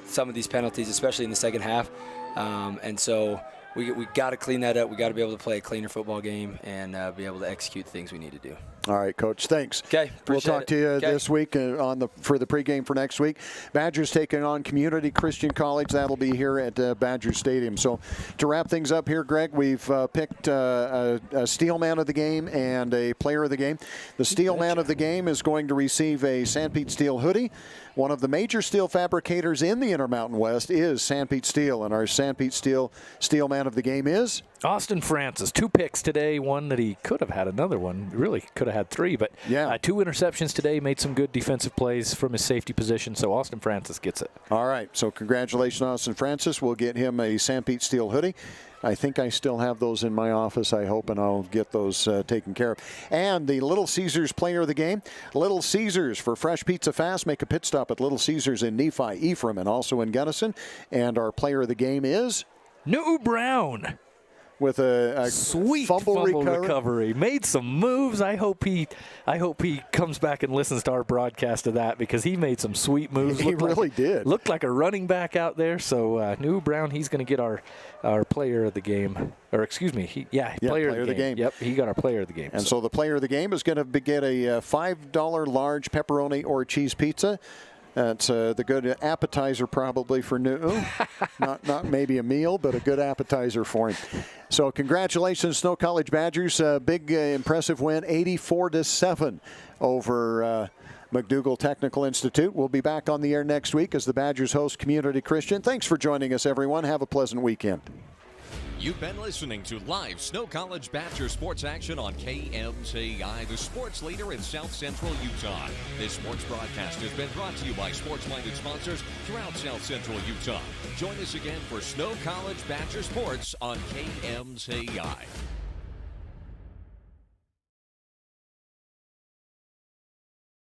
U: some of these penalties, especially in the second half. And so we got to clean that up. We got to be able to play a cleaner football game and be able to execute things we need to do.
A: All right, Coach. Thanks.
U: Okay.
A: We'll talk to you this week for the pregame for next week. Badgers taking on Community Christian College. That'll be here at Badger Stadium. So to wrap things up here, Greg, we've picked a Steel Man of the Game and a Player of the Game. The Steel Man of the Game is going to receive a Sanpete Steel hoodie. One of the major steel fabricators in the Intermountain West is Sanpete Steel, and our Sanpete Steel Man of the Game is
B: Austin Francis. 2 picks today, one that he could have had another one. Really could have had 3, but 2 interceptions today, made some good defensive plays from his safety position, so Austin Francis gets it.
A: All right, so congratulations, Austin Francis. We'll get him a Sanpete Steel hoodie. I think I still have those in my office, I hope, and I'll get those taken care of. And the Little Caesars Player of the Game. Little Caesars for fresh pizza fast. Make a pit stop at Little Caesars in Nephi, Ephraim, and also in Gunnison. And our Player of the Game is
B: New Brown.
A: With a
B: sweet
A: fumble
B: recovery. Made some moves. I hope he comes back and listens to our broadcast of that, because he made some sweet moves.
A: He really did.
B: Looked like a running back out there. So New Brown, he's going to get our Player of the Game. Or excuse me, Player of the Game. Yep, he got our Player of the Game.
A: And so the Player of the Game is going to get a $5 large pepperoni or cheese pizza. That's the good appetizer probably for New. not maybe a meal, but a good appetizer for him. So congratulations, Snow College Badgers. Big, impressive win, 84-7 over McDougal Technical Institute. We'll be back on the air next week as the Badgers host Community Christian. Thanks for joining us, everyone. Have a pleasant weekend.
D: You've been listening to live Snow College Badger sports action on KMTI, the sports leader in South Central Utah. This sports broadcast has been brought to you by sports-minded sponsors throughout South Central Utah. Join us again for Snow College Badger sports on KMTI.